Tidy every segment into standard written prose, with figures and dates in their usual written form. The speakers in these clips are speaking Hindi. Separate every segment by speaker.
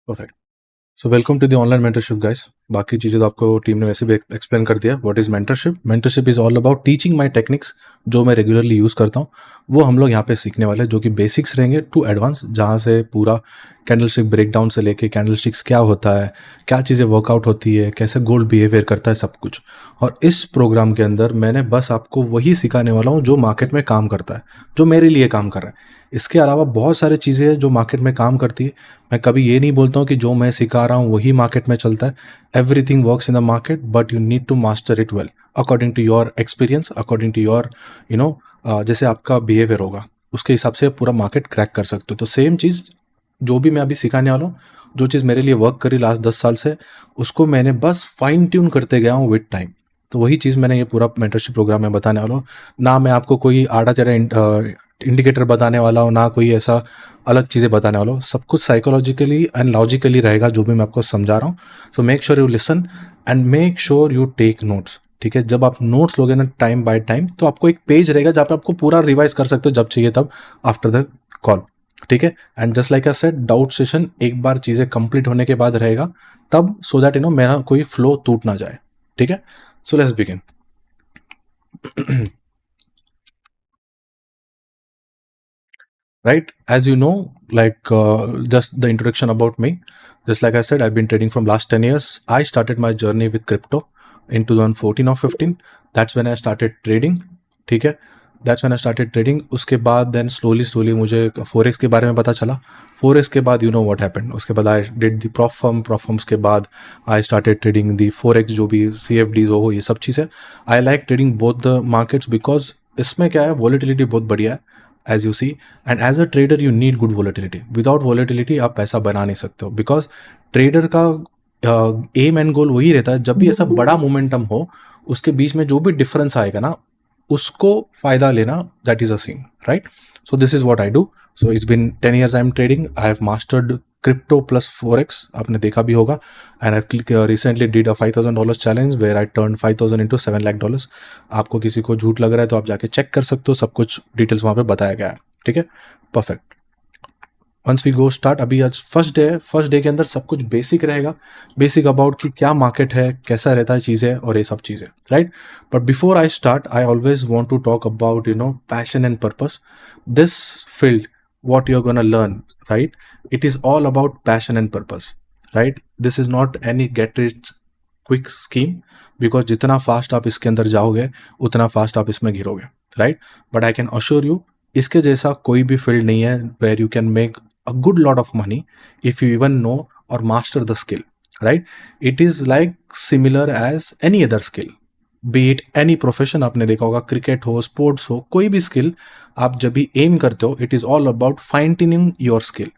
Speaker 1: Perfect. So welcome to the online mentorship guys. बाकी चीज़ें तो आपको टीम ने वैसे भी एक्सप्लेन कर दिया। What is mentorship? Mentorship is all about teaching my techniques जो मैं रेगुलरली यूज़ करता हूँ। वो हम लोग यहाँ पे सीखने वाले हैं, जो कि बेसिक्स रहेंगे टू एडवांस, जहाँ से पूरा कैंडलस्टिक ब्रेकडाउन से लेके कैंडलस्टिक्स क्या होता है, क्या चीज़ें वर्कआउट होती है, कैसे गोल्ड बिहेवियर करता है, सब कुछ। और इस प्रोग्राम के अंदर मैंने बस आपको वही सिखाने वाला हूँ जो मार्केट में काम करता है, जो मेरे लिए काम कर रहा है। इसके अलावा बहुत सारी चीज़ें हैं जो मार्केट में काम करती है। मैं कभी ये नहीं बोलता हूँ कि जो मैं सिखा रहा हूँ वही मार्केट में चलता है। Everything works in the market, but you need to master it well according to your experience, according to your जैसे आपका बिहेवियर होगा उसके हिसाब से पूरा मार्केट क्रैक कर सकते हो। तो सेम चीज़ जो भी मैं अभी सिखाने वाला हूँ, जो चीज़ मेरे लिए वर्क करी लास्ट 10 साल से, उसको मैंने बस फाइन ट्यून करते गया हूँ विद टाइम। तो वही चीज़ मैंने ये पूरा मेंटरशिप प्रोग्राम में बताने वाला हूँ। ना मैं आपको कोई आड़ा टेढ़ा इंडिकेटर बताने वाला हूँ, ना कोई ऐसा अलग चीज़ें बताने वाला हूँ। सब कुछ साइकोलॉजिकली एंड लॉजिकली रहेगा जो भी मैं आपको समझा रहा हूँ। So make sure you listen and make sure you take notes. ठीक है, जब आप नोट्स लोगे ना टाइम बाय टाइम, तो आपको एक पेज रहेगा जहाँ पे आपको पूरा रिवाइज कर सकते हो जब चाहिए तब, आफ्टर द कॉल। ठीक है, and just like I said, doubt session एक बार चीज़ें कंप्लीट होने के बाद रहेगा तब, सो दैट मेरा कोई फ्लो टूट ना जाए। ठीक है, so let's begin. Right, as you know, like just the introduction about me, just like I said, I've been trading from last 10 years. I started my journey with crypto in 2014 or 15. That's when I started trading. ठीक है, that's when I started trading. उसके बाद then slowly मुझे forex के बारे में पता चला। forex के बाद you know what happened, उसके बाद I did the prop firms के बाद I started trading the forex, जो भी CFDs हो ये सब चीज़ें। I like trading both the markets because इसमें क्या है, volatility बहुत बढ़िया है as you see, and as a trader you need good volatility. Without volatility आप पैसा बना नहीं सकते हो, because trader का एम एंड गोल वही रहता है, जब भी ऐसा बड़ा मोमेंटम हो उसके बीच में जो भी डिफरेंस आएगा ना, उसको फायदा लेना, that is a scene, right? So this is what I do. So it's been 10 years I am trading. I have mastered crypto plus forex, आपने देखा भी होगा। And I recently did a $5,000 challenge where I turn 5,000 into $7 lakh। आपको किसी को झूठ लग रहा है तो आप जाके चेक कर सकते हो, सब कुछ डिटेल्स वहाँ पे बताया गया है। ठीक है, perfect. Once we go start, अभी आज फर्स्ट डे है। फर्स्ट डे के अंदर सब कुछ बेसिक रहेगा, बेसिक अबाउट कि क्या मार्केट है, कैसा रहता है चीज़ें और ये सब चीज़ें, right? But before I start I always want to talk about passion and purpose. This field what you're going to learn, right? It is all about passion and purpose, right? This is not any get rich quick scheme, because जितना फास्ट आप इसके अंदर जाओगे उतना फास्ट आप इसमें गिरोगे, right? But I can assure you, इसके जैसा कोई भी फील्ड नहीं है where you can make a good lot of money if you even know or master the skill, right? It is like similar as any other skill, be it any profession। आपने देखा होगा, क्रिकेट हो, स्पोर्ट्स हो, कोई भी स्किल आप जब भी एम करते हो, it is all about fine tuning your skill.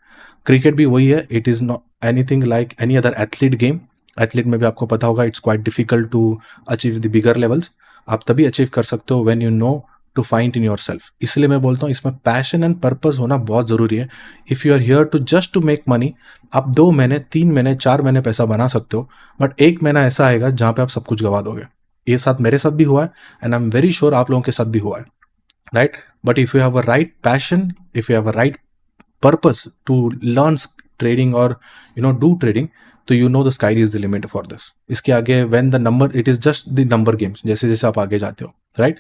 Speaker 1: Cricket भी वही है, it is not anything like any other athlete game. Athlete में भी आपको पता होगा, it's quite difficult to achieve the bigger levels. आप तभी अचीव कर सकते हो when you know to find in your सेल्फ। इसलिए मैं बोलता हूँ इसमें पैशन एंड पर्पस होना बहुत ज़रूरी है। If you are here to just to make money, आप 2 महीने, 3 महीने, 4 महीने पैसा बना सकते हो, बट एक महीना ऐसा आएगा जहाँ पे आप सब कुछ गवा दोगे। ये साथ मेरे साथ भी हुआ है, and I am very sure आप लोगों के साथ भी हुआ है, right? But if you have a right passion, if you have a right purpose to learn trading or do trading, तो the sky is the limit for this। इसके आगे when the number, it is just the number games, जैसे जैसे आप आगे जाते हो, right?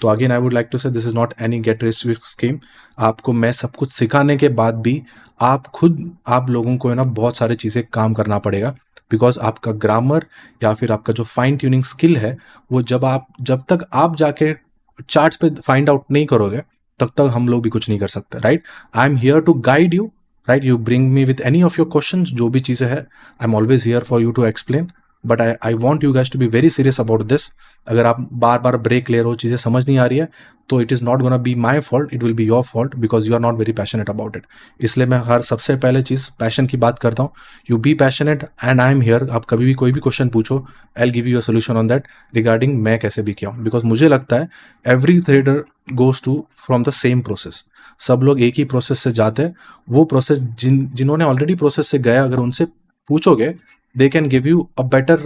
Speaker 1: तो again I would like to say, this is not any get rich quick scheme. आपको मैं सब कुछ सिखाने के बाद भी आप लोगों को बहुत सारी चीज़ें काम करना पड़ेगा, बिकॉज आपका ग्रामर या फिर आपका जो फाइन ट्यूनिंग स्किल है, वो जब तक आप जाके चार्ट्स पे फाइंड आउट नहीं करोगे तब तक हम लोग भी कुछ नहीं कर सकते, right? I am here to guide you, right? You bring me with any of your questions, जो भी चीज़ें है, I am always here for you to explain. But I want you guys to be very serious about this. अगर आप बार बार ब्रेक ले रहे हो, चीज़ें समझ नहीं आ रही है, तो it is not gonna be my fault, it will be your fault, because you are not very passionate about it. इसलिए मैं हर सबसे पहले चीज़ पैशन की बात करता हूँ। You be passionate and I am here. आप कभी भी कोई भी क्वेश्चन पूछो, I will give you a solution on that regarding मैं कैसे भी किया हूँ, बिकॉज मुझे लगता है every trader goes to from the same process. सब लोग एक ही प्रोसेस से जाते हैं। वो प्रोसेस जिन्होंने ऑलरेडी प्रोसेस से गया, अगर उनसे पूछोगे, they can give you a better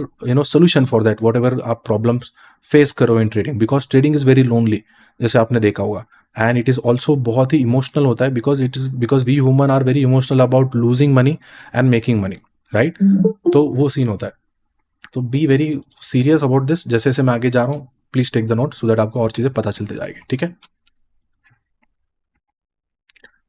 Speaker 1: solution for that, whatever आप problems face करो in trading, because trading is very lonely, जैसे आपने देखा होगा, and it is also बहुत ही emotional होता है, because we human are very emotional about losing money and making money, right? तो वो सीन होता है। तो be very serious about this. जैसे जैसे मैं आगे जा रहा हूँ, please take the note so that आपको और चीजें पता चलती जाएगी, ठीक है?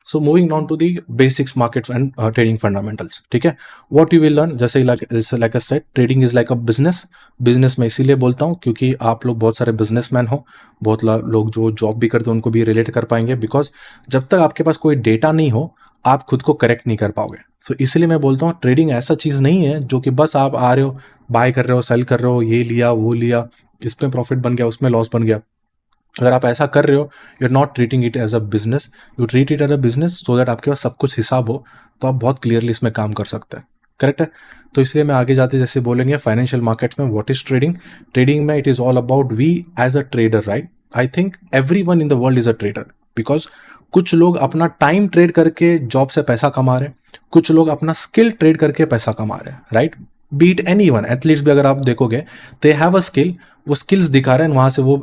Speaker 1: So moving on to the basics, markets and trading fundamentals, ठीक है? What you will learn, जैसे like I said, trading is like a business. Business मैं इसीलिए बोलता हूँ क्योंकि आप लोग बहुत सारे बिजनेसमैन हो, बहुत लोग जो जॉब भी करते हैं उनको भी रिलेट कर पाएंगे, बिकॉज जब तक आपके पास कोई डेटा नहीं हो आप खुद को करेक्ट नहीं कर पाओगे। सो इसलिए मैं बोलता हूँ ट्रेडिंग ऐसा चीज़ नहीं है जो कि बस आप आ रहे हो, बाय कर रहे हो, सेल कर रहे हो, ये लिया वो लिया, इसमें प्रॉफिट बन गया उसमें लॉस बन गया। अगर आप ऐसा कर रहे हो, you are not treating it as a business, you treat it as a business so that आपके पास सब कुछ हिसाब हो, तो आप बहुत क्लियरली इसमें काम कर सकते हैं। करेक्ट है? तो इसलिए मैं आगे जाते जैसे बोलेंगे फाइनेंशियल मार्केट्स में व्हाट इज ट्रेडिंग। ट्रेडिंग में it is all about we as a trader, right? I think every one in the world is a trader, because कुछ लोग अपना टाइम ट्रेड करके जॉब से पैसा कमा रहे हैं, कुछ लोग अपना स्किल ट्रेड करके पैसा कमा रहे हैं, right? Be it any one, athletes भी अगर आप देखोगे दे हैव अ स्किल, वो स्किल्स दिखा रहे हैं, वहां से वो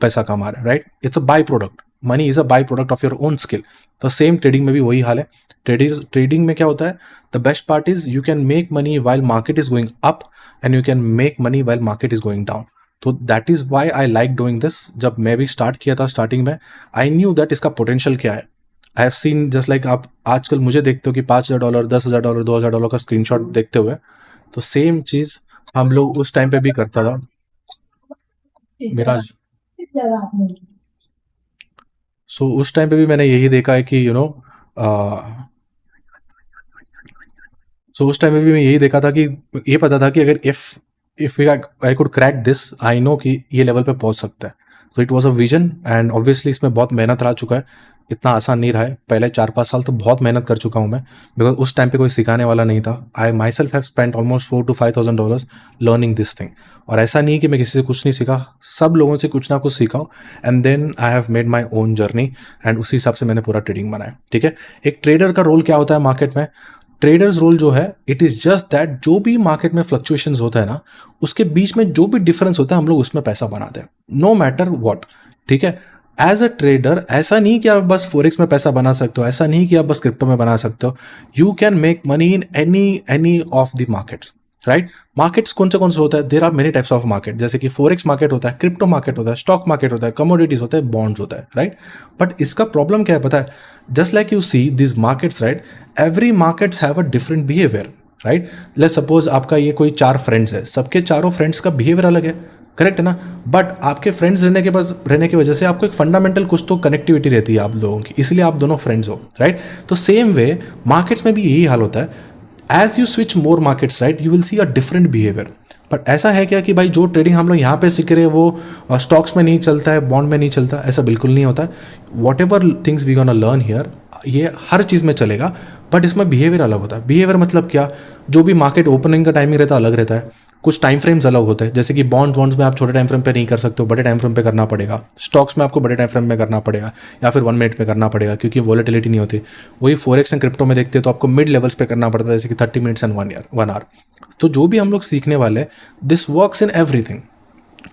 Speaker 1: पैसा कमा रहे हैं, right? It's a by product, money is a by product of your own skill. तो सेम ट्रेडिंग में भी वही हाल है। ट्रेडिंग में क्या होता है, the best part is you can make money while market is going up and you can make money while market is going down. तो that is why I like doing this. जब मैं भी स्टार्ट किया था स्टार्टिंग में, आई न्यू दैट इसका पोटेंशियल क्या है। I have seen just like आप आजकल मुझे देखते हो कि $5,000 $10,000 $2,000 का स्क्रीनशॉट देखते हुए, तो सेम चीज हम लोग उस टाइम पे भी करता था। मेरा उस टाइम पे भी मैंने यही देखा है कि उस टाइम में भी मैं यही देखा था कि ये पता था कि अगर if I could crack this, I know कि ये लेवल पे पहुंच सकता है। तो it was a vision and obviously इसमें बहुत मेहनत रह चुका है, इतना आसान नहीं रहा है। पहले 4-5 साल तो बहुत मेहनत कर चुका हूँ मैं, बिकॉज उस टाइम पे कोई सिखाने वाला नहीं था। I myself have spent almost $4,000 to $5,000 learning this thing. और ऐसा नहीं कि मैं किसी से कुछ नहीं सीखा, सब लोगों से कुछ ना कुछ सीखा हूँ, and then I have made my own journey and उसी हिसाब से मैंने पूरा ट्रेडिंग बनाया, ठीक है? एक ट्रेडर का रोल क्या होता है मार्केट में? ट्रेडर्स रोल जो है, इट इज जस्ट दैट जो भी मार्केट में फ्लक्चुएशंस होता है ना, उसके बीच में जो भी डिफरेंस होता है हम लोग उसमें पैसा बनाते हैं, नो मैटर व्हाट, ठीक है? एज अ ट्रेडर ऐसा नहीं कि आप बस फोरेक्स में पैसा बना सकते हो, ऐसा नहीं कि आप बस क्रिप्टो में बना सकते हो, you can make money in any of the markets, right? Markets कौन से होता है? There are many types of market, जैसे कि फोरेक्स मार्केट होता है, क्रिप्टो मार्केट होता है, स्टॉक मार्केट होता है, कमोडिटीज होता है, बॉन्ड्स होता है, राइट? बट इसका प्रॉब्लम क्या है पता है? Just like you see this markets, right, every markets have a different behaviour, right? Let's suppose आपका ये कोई 4 फ्रेंड्स है, सबके चारों फ्रेंड्स का बिहेवियर अलग है, करेक्ट है ना? बट आपके फ्रेंड्स रहने की वजह से आपको एक फंडामेंटल कुछ तो कनेक्टिविटी रहती है आप लोगों की, इसलिए आप दोनों फ्रेंड्स हो, राइट? तो सेम वे मार्केट्स में भी यही हाल होता है। As you switch more markets, right, you will see a different behaviour. But ऐसा है क्या कि भाई जो ट्रेडिंग हम लोग यहाँ पे सीख रहे हैं वो स्टॉक्स में नहीं चलता है, बॉन्ड में नहीं चलता? ऐसा बिल्कुल नहीं होता है। Whatever things we gonna learn here, ये हर चीज़ में चलेगा, बट इसमें बिहेवियर अलग होता है। बिहेवियर मतलब क्या? जो भी मार्केट ओपनिंग का टाइमिंग रहता है अलग रहता है, कुछ टाइम फ्रेम्स अलग होते हैं, जैसे कि बॉन्ड्स में आप छोटे टाइम फ्रेम पे नहीं कर सकते हो, बड़े टाइम फ्रेम पे करना पड़ेगा। स्टॉक्स में आपको बड़े टाइम फ्रेम में करना पड़ेगा या फिर 1 मिनट में करना पड़ेगा, क्योंकि वॉलेटिलिटी नहीं होती। वही फोरेक्स एंड क्रिप्टो में देखते हैं तो आपको मिड लेवल्स पे करना पड़ता है, जैसे कि 30 मिनट्स एंड 1 आवर। तो जो भी हम लोग सीखने वाले हैं, दिस वर्क्स इन एवरीथिंग,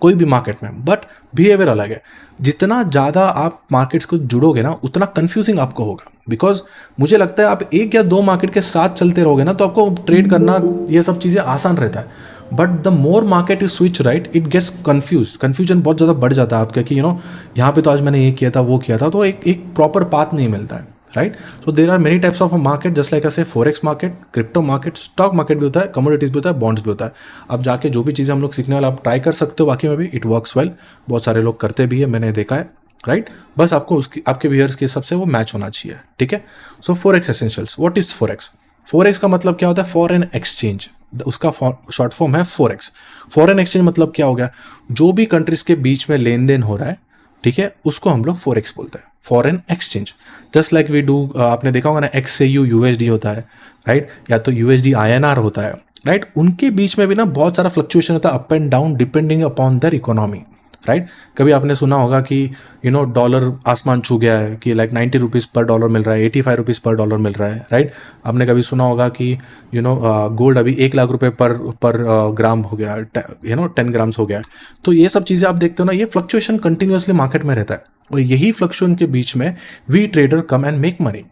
Speaker 1: कोई भी मार्केट में, बट बिहेवियर अलग है। जितना ज़्यादा आप मार्केट्स को जुड़ोगे ना, उतना कंफ्यूजिंग आपको होगा, बिकॉज मुझे लगता है आप 1 या 2 मार्केट के साथ चलते रहोगे ना तो आपको ट्रेड करना ये सब चीज़ें आसान रहता है। But the more market you switch, right, it gets confusion बहुत ज़्यादा बढ़ जाता है आपका कि यहाँ पे तो आज मैंने ये किया था वो किया था, तो एक प्रॉपर पाथ नहीं मिलता है, right? So there are many types of market, just like ऐसे forex market, crypto market, stock market भी होता है, कमोडिटीज भी होता है, बॉन्ड्स भी होता है। अब जाके जो भी चीज़ें हम लोग सीखने वाले आप ट्राई कर सकते हो, बाकी में भी इट वर्क्स वेल, बहुत सारे लोग करते भी है, मैंने देखा है, राइट? बस आपको आपके बिहेवियर्स के हिसाब से वो मैच होना चाहिए, ठीक है? So forex essentials, what is forex? Forex का मतलब क्या होता है? फॉरेन एक्सचेंज, उसका शॉर्ट फॉर्म है फोरेक्स। फॉरेन एक्सचेंज मतलब क्या हो गया? जो भी कंट्रीज के बीच में लेन देन हो रहा है, ठीक है, उसको हम लोग फोरेक्स बोलते हैं, foreign exchange. Just like we do, आपने देखा होगा ना, XAU USD होता है, राइट? या तो USD INR होता है, राइट? उनके बीच में भी ना बहुत सारा फ्लक्चुएशन होता है, up and down, depending upon their economy, right? कभी आपने सुना होगा कि डॉलर आसमान छू गया है, कि लाइक 90 रुपीज़ पर डॉलर मिल रहा है, 85 रुपीज़ पर डॉलर मिल रहा है, राइट? आपने कभी सुना होगा कि गोल्ड अभी 1 लाख रुपए पर ग्राम हो गया, 10 ग्राम्स हो गया। तो ये सब चीज़ें आप देखते हो ना, ये फ्लक्चुएशन कंटिन्यूसली मार्केट में रहता है, और यही फ्लक्चुएशन के बीच में we trader come and make money.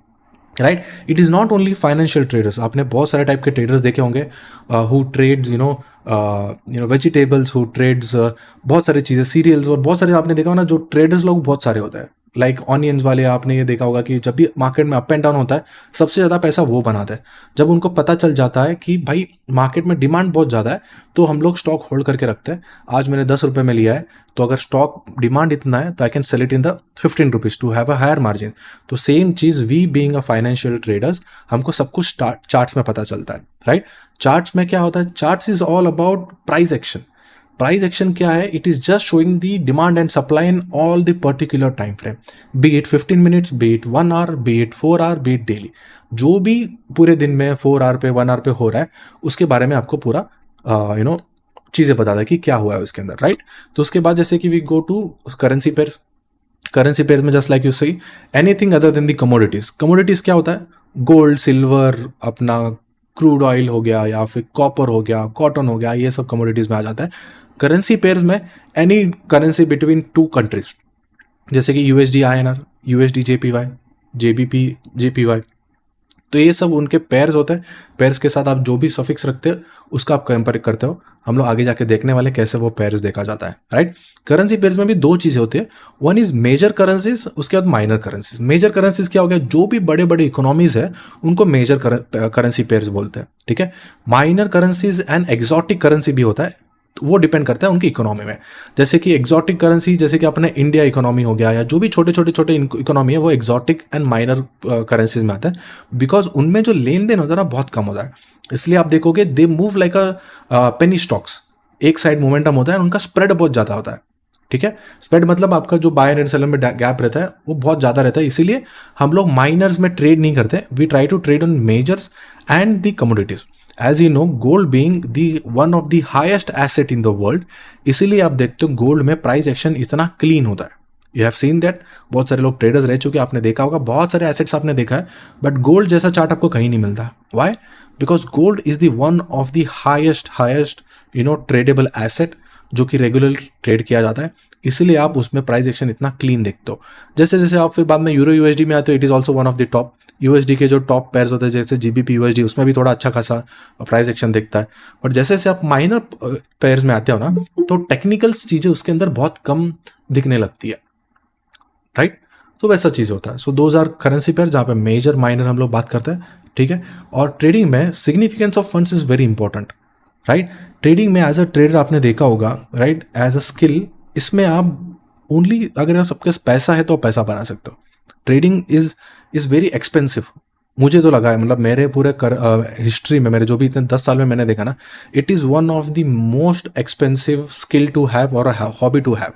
Speaker 1: Right. It is not only financial traders. आपने बहुत सारे टाइप के ट्रेडर्स देखे होंगे who trades vegetables, who trades बहुत सारी चीज़ें, सीरियल्स, और बहुत सारे आपने देखा होगा ना जो ट्रेडर्स लोग बहुत सारे होते हैं. लाइक ऑनियंस वाले आपने ये देखा होगा कि जब भी मार्केट में अप एंड डाउन होता है सबसे ज़्यादा पैसा वो बनाता है. जब उनको पता चल जाता है कि भाई मार्केट में डिमांड बहुत ज़्यादा है तो हम लोग स्टॉक होल्ड करके रखते हैं. आज मैंने 10 रुपये में लिया है तो अगर स्टॉक डिमांड इतना है तो I can sell it in the 15 rupees to have a higher margin. तो सेम चीज़ we being a financial traders हमको सब कुछ चार्ट्स में पता चलता है. राइट. चार्ट्स में क्या होता है? Charts is all about price action. Price action क्या है? It is just showing the demand and supply in all the particular time frame, be it 15 minutes, be it 1 hour, be it 4 hour, be it daily. जो भी पूरे दिन में 4 आवर पे 1 आवर पे हो रहा है उसके बारे में आपको पूरा चीज़ें बताता है कि क्या हुआ है उसके अंदर. राइट. तो उसके बाद जैसे कि we go to currency pairs. Currency pairs में just like you see anything other than the commodities. Commodities क्या होता है? गोल्ड, सिल्वर, अपना क्रूड ऑयल हो गया या फिर कॉपर हो गया, कॉटन हो गया, ये सब कमोडिटीज में आ जाता है. करेंसी पेयर्स में any currency between two countries, जैसे कि USD INR, USD JPY, JBP JPY. तो ये सब उनके पेयर्स होते हैं. पेयर्स के साथ आप जो भी सफिक्स रखते हो उसका आप कंपेयर करते हो. हम लोग आगे जाके देखने वाले कैसे वो पेयर्स देखा जाता है. राइट. करेंसी पेयर्स में भी दो चीज़ें होती है. वन इज मेजर करेंसीज, उसके बाद माइनर करेंसीज. मेजर करेंसीज क्या हो गया? जो भी बड़े बड़े इकोनॉमीज है उनको मेजर करेंसी पेयर्स बोलते हैं. ठीक है. Minor currencies and exotic currency भी होता है. तो वो डिपेंड करता है उनकी इकोनॉमी में. जैसे कि एक्सोटिक करेंसी, जैसे कि अपने इंडिया इकोनॉमी हो गया या जो भी छोटे छोटे इकोनॉमी है वो एक्सोटिक एंड माइनर करेंसीज में आता है. बिकॉज उनमें जो लेन देन होता है ना बहुत कम होता है. इसलिए आप देखोगे they move like a penny stocks. एक साइड मोमेंटम होता है, उनका स्प्रेड बहुत ज़्यादा होता है. ठीक है. स्प्रेड मतलब आपका जो बायर एंड सेलर में गैप रहता है वो बहुत ज़्यादा रहता है. इसीलिए हम लोग माइनर्स में ट्रेड नहीं करते. We try to trade on majors and the commodities. As you know, gold being the one of the highest asset in the world, इसीलिए आप देखते हो गोल्ड में प्राइस एक्शन इतना क्लीन होता है. You have seen that. बहुत सारे लोग ट्रेडर्स रह चुके, आपने देखा होगा, बहुत सारे एसेट्स आपने देखा है, बट गोल्ड जैसा चार्ट आपको कहीं नहीं मिलता. Why? Because gold is the one of the highest tradable asset जो कि रेगुलरली ट्रेड किया जाता है. इसलिए आप उसमें प्राइस एक्शन इतना क्लीन देखते हो. जैसे जैसे आप फिर बाद में यूरो USD में आते हो, it is also one of the top. USD के जो टॉप पेयर्स होते हैं जैसे GBP USD, उसमें भी थोड़ा अच्छा खासा प्राइस एक्शन दिखता है. बट जैसे जैसे आप माइनर पेयर्स में आते हो ना तो टेक्निकल चीज़ें उसके अंदर बहुत कम दिखने लगती है. राइट. तो वैसा चीज़ होता है. So those are currency pair जहाँ पे मेजर माइनर हम लोग बात करते हैं. ठीक है. और ट्रेडिंग में significance of funds is very important. Right. Trading में एज अ ट्रेडर आपने देखा होगा, राइट, एज अ स्किल, इसमें आप ओनली अगर सबके पास पैसा है तो आप पैसा बना सकते हो. Trading is very expensive. मुझे तो लगा है, मतलब मेरे पूरे हिस्ट्री में, मेरे जो भी इतने 10 साल में मैंने देखा ना, it is one of the most expensive skill to have or a hobby to have.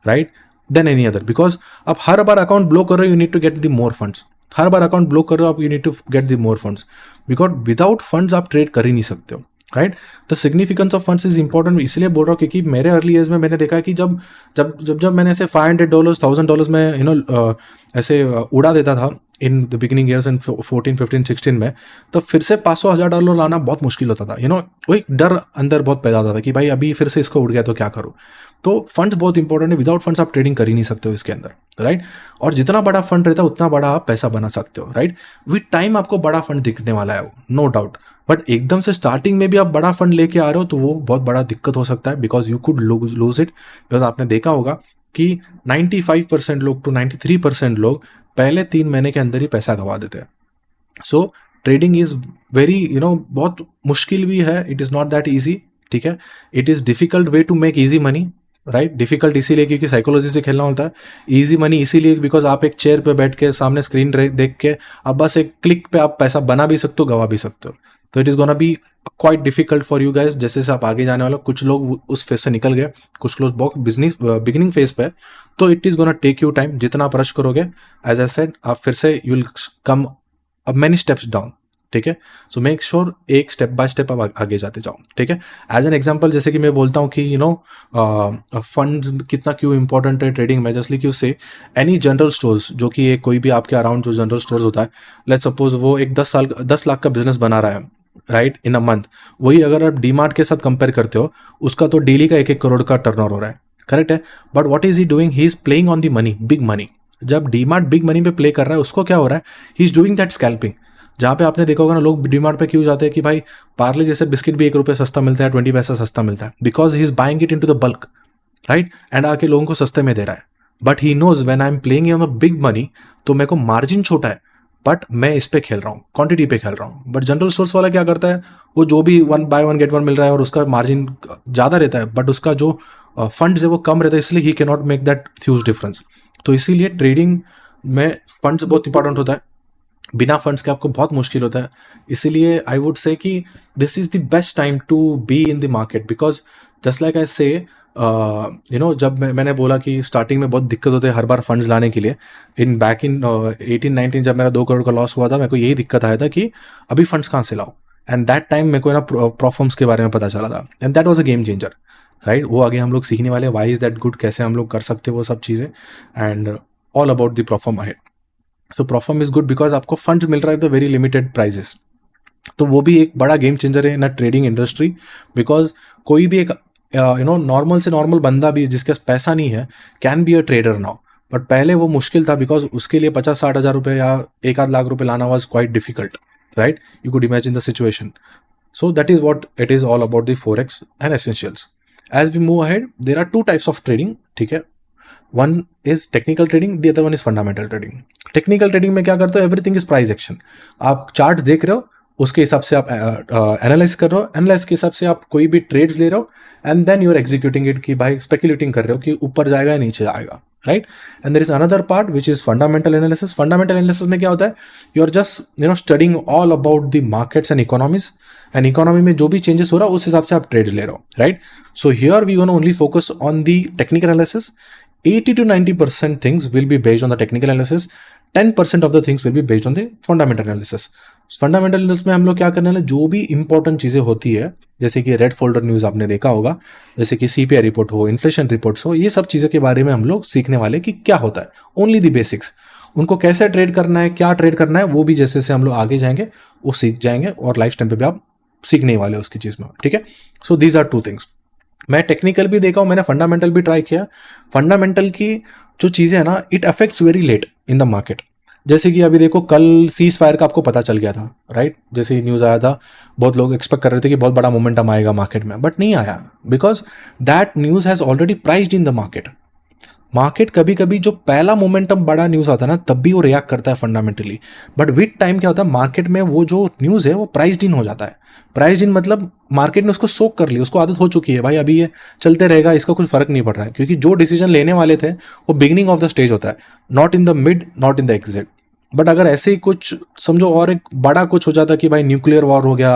Speaker 1: Right. Than any other. Because आप हर बार अकाउंट ब्लो कर रहे हो, you need to get the more funds. हर बार अकाउंट ब्लो कर रहे हो आप, you need to get the more funds. Because without funds आप ट्रेड कर ही नहीं सकते हो. Right. The significance of funds is important. इसलिए बोल रहा हूँ क्योंकि मेरे अर्ली एज में मैंने देखा कि जब जब जब जब मैंने ऐसे $500 $1000 में ऐसे उड़ा देता था इन द बिगिनिंग ईयर्स इन 14 15 16 में, तो फिर से $500-1000 लाना बहुत मुश्किल होता था. वही डर अंदर बहुत पैदा होता था कि भाई अभी फिर से इसको उड़ गया तो क्या करूँ. तो फंड्स बहुत इंपॉर्टेंट है. विदाउट फंड्स आप ट्रेडिंग कर ही नहीं सकते हो इसके अंदर. राइट. और जितना बड़ा फंड रहता है उतना बड़ा आप पैसा बना सकते हो. राइट. विद टाइम आपको बड़ा फंड दिखने वाला है, नो डाउट. बट एकदम से स्टार्टिंग में भी आप बड़ा फंड लेके आ रहे हो तो वो बहुत बड़ा दिक्कत हो सकता है. Because you could lose it. Because आपने देखा होगा कि 95% लोग टू 93% लोग पहले 3 महीने के अंदर ही पैसा गंवा देते हैं. सो ट्रेडिंग इज वेरी बहुत मुश्किल भी है. It is not that easy. ठीक है. It is difficult way to make easy money. Right. Difficult इसीलिए क्योंकि साइकोलॉजी से खेलना होता है. ईजी मनी इसीलिए बिकॉज आप एक चेयर पे बैठ के सामने स्क्रीन देख के अब बस एक क्लिक पे आप पैसा बना भी सकते हो, गवा भी सकते हो. तो it is gonna be quite difficult for you guys. जैसे जैसे आप आगे जाने वाले, कुछ लोग उस फेज से निकल गए, कुछ लोग बहुत बिगिनिंग फेज पे, तो it is gonna take you time. जितना आप रश करोगे, एज आई सेड, आप फिर से you will come many steps down. ठीक है. सो मेक श्योर एक स्टेप बाय स्टेप आप आगे जाते जाओ. ठीक है. एज एन एग्जांपल, जैसे कि मैं बोलता हूँ कि फंड कितना क्यों इंपॉर्टेंट है ट्रेडिंग में. जस्ट लाइक यू से एनी जनरल स्टोर्स, जो कि एक कोई भी आपके अराउंड जो जनरल स्टोर्स होता है, लेट्स सपोज वो एक 10 लाख का बिजनेस बना रहा है, राइट, इन अ मंथ. वही अगर आप डीमार्ट के साथ कंपेयर करते हो, उसका तो डेली का 1-1 करोड़ का टर्नओवर हो रहा है. करेक्ट है. But what is he doing? He is playing on the money, big money. जब डीमार्ट बिग मनी पे प्ले कर रहा है उसको क्या हो रहा है, he is doing that scalping. जहाँ पे आपने देखा होगा ना, लोग डीमार्ट पे क्यों जाते हैं कि भाई पार्ले जैसे बिस्किट भी 1 रुपये सस्ता मिलता है, 20 पैसा सस्ता मिलता है, because he is buying it in to the bulk, right, and आके लोगों को सस्ते में दे रहा है। But he knows when I am playing on the big money, तो मेरे को मार्जिन छोटा है, बट मैं इस पे खेल रहा हूँ, क्वांटिटी पे खेल रहा हूँ। बट जनरल स्टोर्स वाला क्या करता है, वो जो भी 1 बाय 1 गेट 1 मिल रहा है और उसका मार्जिन ज़्यादा रहता है, बट उसका जो फंड्स है वो कम रहता है, इसलिए he can not make that huge difference. तो इसीलिए ट्रेडिंग में फंड्स बहुत इंपॉर्टेंट होता है, बिना फंड्स के आपको बहुत मुश्किल होता है। इसीलिए आई वुड से कि this is the best time to be in the market, because just like I say जब मैंने बोला कि स्टार्टिंग में बहुत दिक्कत होती है हर बार फंड्स लाने के लिए, इन बैक इन 18-19 जब मेरा 2 करोड़ का लॉस हुआ था, मेरे को यही दिक्कत आया था कि अभी फंड्स कहाँ से लाओ। एंड दैट टाइम मेरे को ना प्रॉफर्म्स के बारे में पता चला था, and that was a game changer, right. वो आगे हम लोग सीखने वाले, वाई इज दैट गुड, कैसे हम लोग कर सकते हैं वो सब चीज़ें, and all about the prop firm ahead. So prop firm is good because आपको फंड्स मिल रहा है तो वेरी लिमिटेड प्राइजेस, तो वो भी एक बड़ा गेम चेंजर है इन ट्रेडिंग इंडस्ट्री। बिकॉज कोई भी एक नॉर्मल से नॉर्मल बंदा भी जिसके पास पैसा नहीं है can be a trader now, but पहले वो मुश्किल था, बिकॉज उसके लिए 50-60 हज़ार रुपये या 1 आध लाख रुपये लाना was quite difficult, right. You could imagine the situation. So that is what it is all about, the forex and essentials. As we move ahead, there are 2 types of trading, ठीक है। One is technical trading, the other one is fundamental trading. Technical trading में क्या करते हो, everything is price action. आप चार्ट देख रहे हो, उसके हिसाब से आप एनालाइज कर रहे हो, एनालाइज के हिसाब से आप कोई भी ट्रेड्स ले रहे हो, and then you are executing it कि भाई स्पेक्युलेटिंग कर रहे हो कि ऊपर जाएगा या नीचे आएगा, right. And there is another part which is fundamental analysis. Fundamental analysis में क्या होता है, you are just studying all about the markets and economies, and economy में जो भी चेंजेस हो रहा है उस हिसाब से आप ट्रेड ले रहे हो, right. So here we gonna only focus on the technical analysis. 80 to 90% things will be based on the technical analysis. 10% of the things will be based on the fundamental analysis. Fundamental analysis में हम लोग क्या करने वाले, जो भी इंपॉर्टेंट चीज़ें होती है, जैसे कि रेड फोल्डर न्यूज़ आपने देखा होगा, जैसे कि सीपीआई रिपोर्ट हो, इन्फ्लेशन रिपोर्ट्स हो, ये सब चीज़ों के बारे में हम लोग सीखने वाले कि क्या होता है, ओनली द बेसिक्स। उनको कैसे ट्रेड करना है, क्या ट्रेड करना है, वो भी जैसे जैसे हम लोग आगे जाएंगे वो सीख जाएंगे, और लाइफ टाइम पे भी आप सीखने वाले उसकी चीज़ में, ठीक है। So these are 2 things. मैं टेक्निकल भी देखा हूँ, मैंने फंडामेंटल भी ट्राई किया। फंडामेंटल की जो चीज़ें है ना, it affects very late in the market. जैसे कि अभी देखो, कल सीज फायर का आपको पता चल गया था, राइट। जैसे न्यूज़ आया था, बहुत लोग एक्सपेक्ट कर रहे थे कि बहुत बड़ा मोमेंटम आएगा मार्केट में, बट नहीं आया, because that news has already priced in the market. Market कभी कभी जो पहला मोमेंटम बड़ा न्यूज़ आता है ना, तब भी वो रिएक्ट करता है फंडामेंटली, बट विद टाइम क्या होता है, मार्केट में वो जो न्यूज़ है वो प्राइस्ड इन हो जाता है। प्राइस्ड इन मतलब मार्केट ने उसको सोक कर लिया, उसको आदत हो चुकी है, भाई अभी ये चलते रहेगा, इसका कुछ फर्क नहीं पड़ रहा है, क्योंकि जो डिसीजन लेने वाले थे वो बिगिनिंग ऑफ द स्टेज होता है, not in the mid, not in the exit. But अगर ऐसे ही कुछ समझो और एक बड़ा कुछ हो जाता कि भाई न्यूक्लियर वॉर हो गया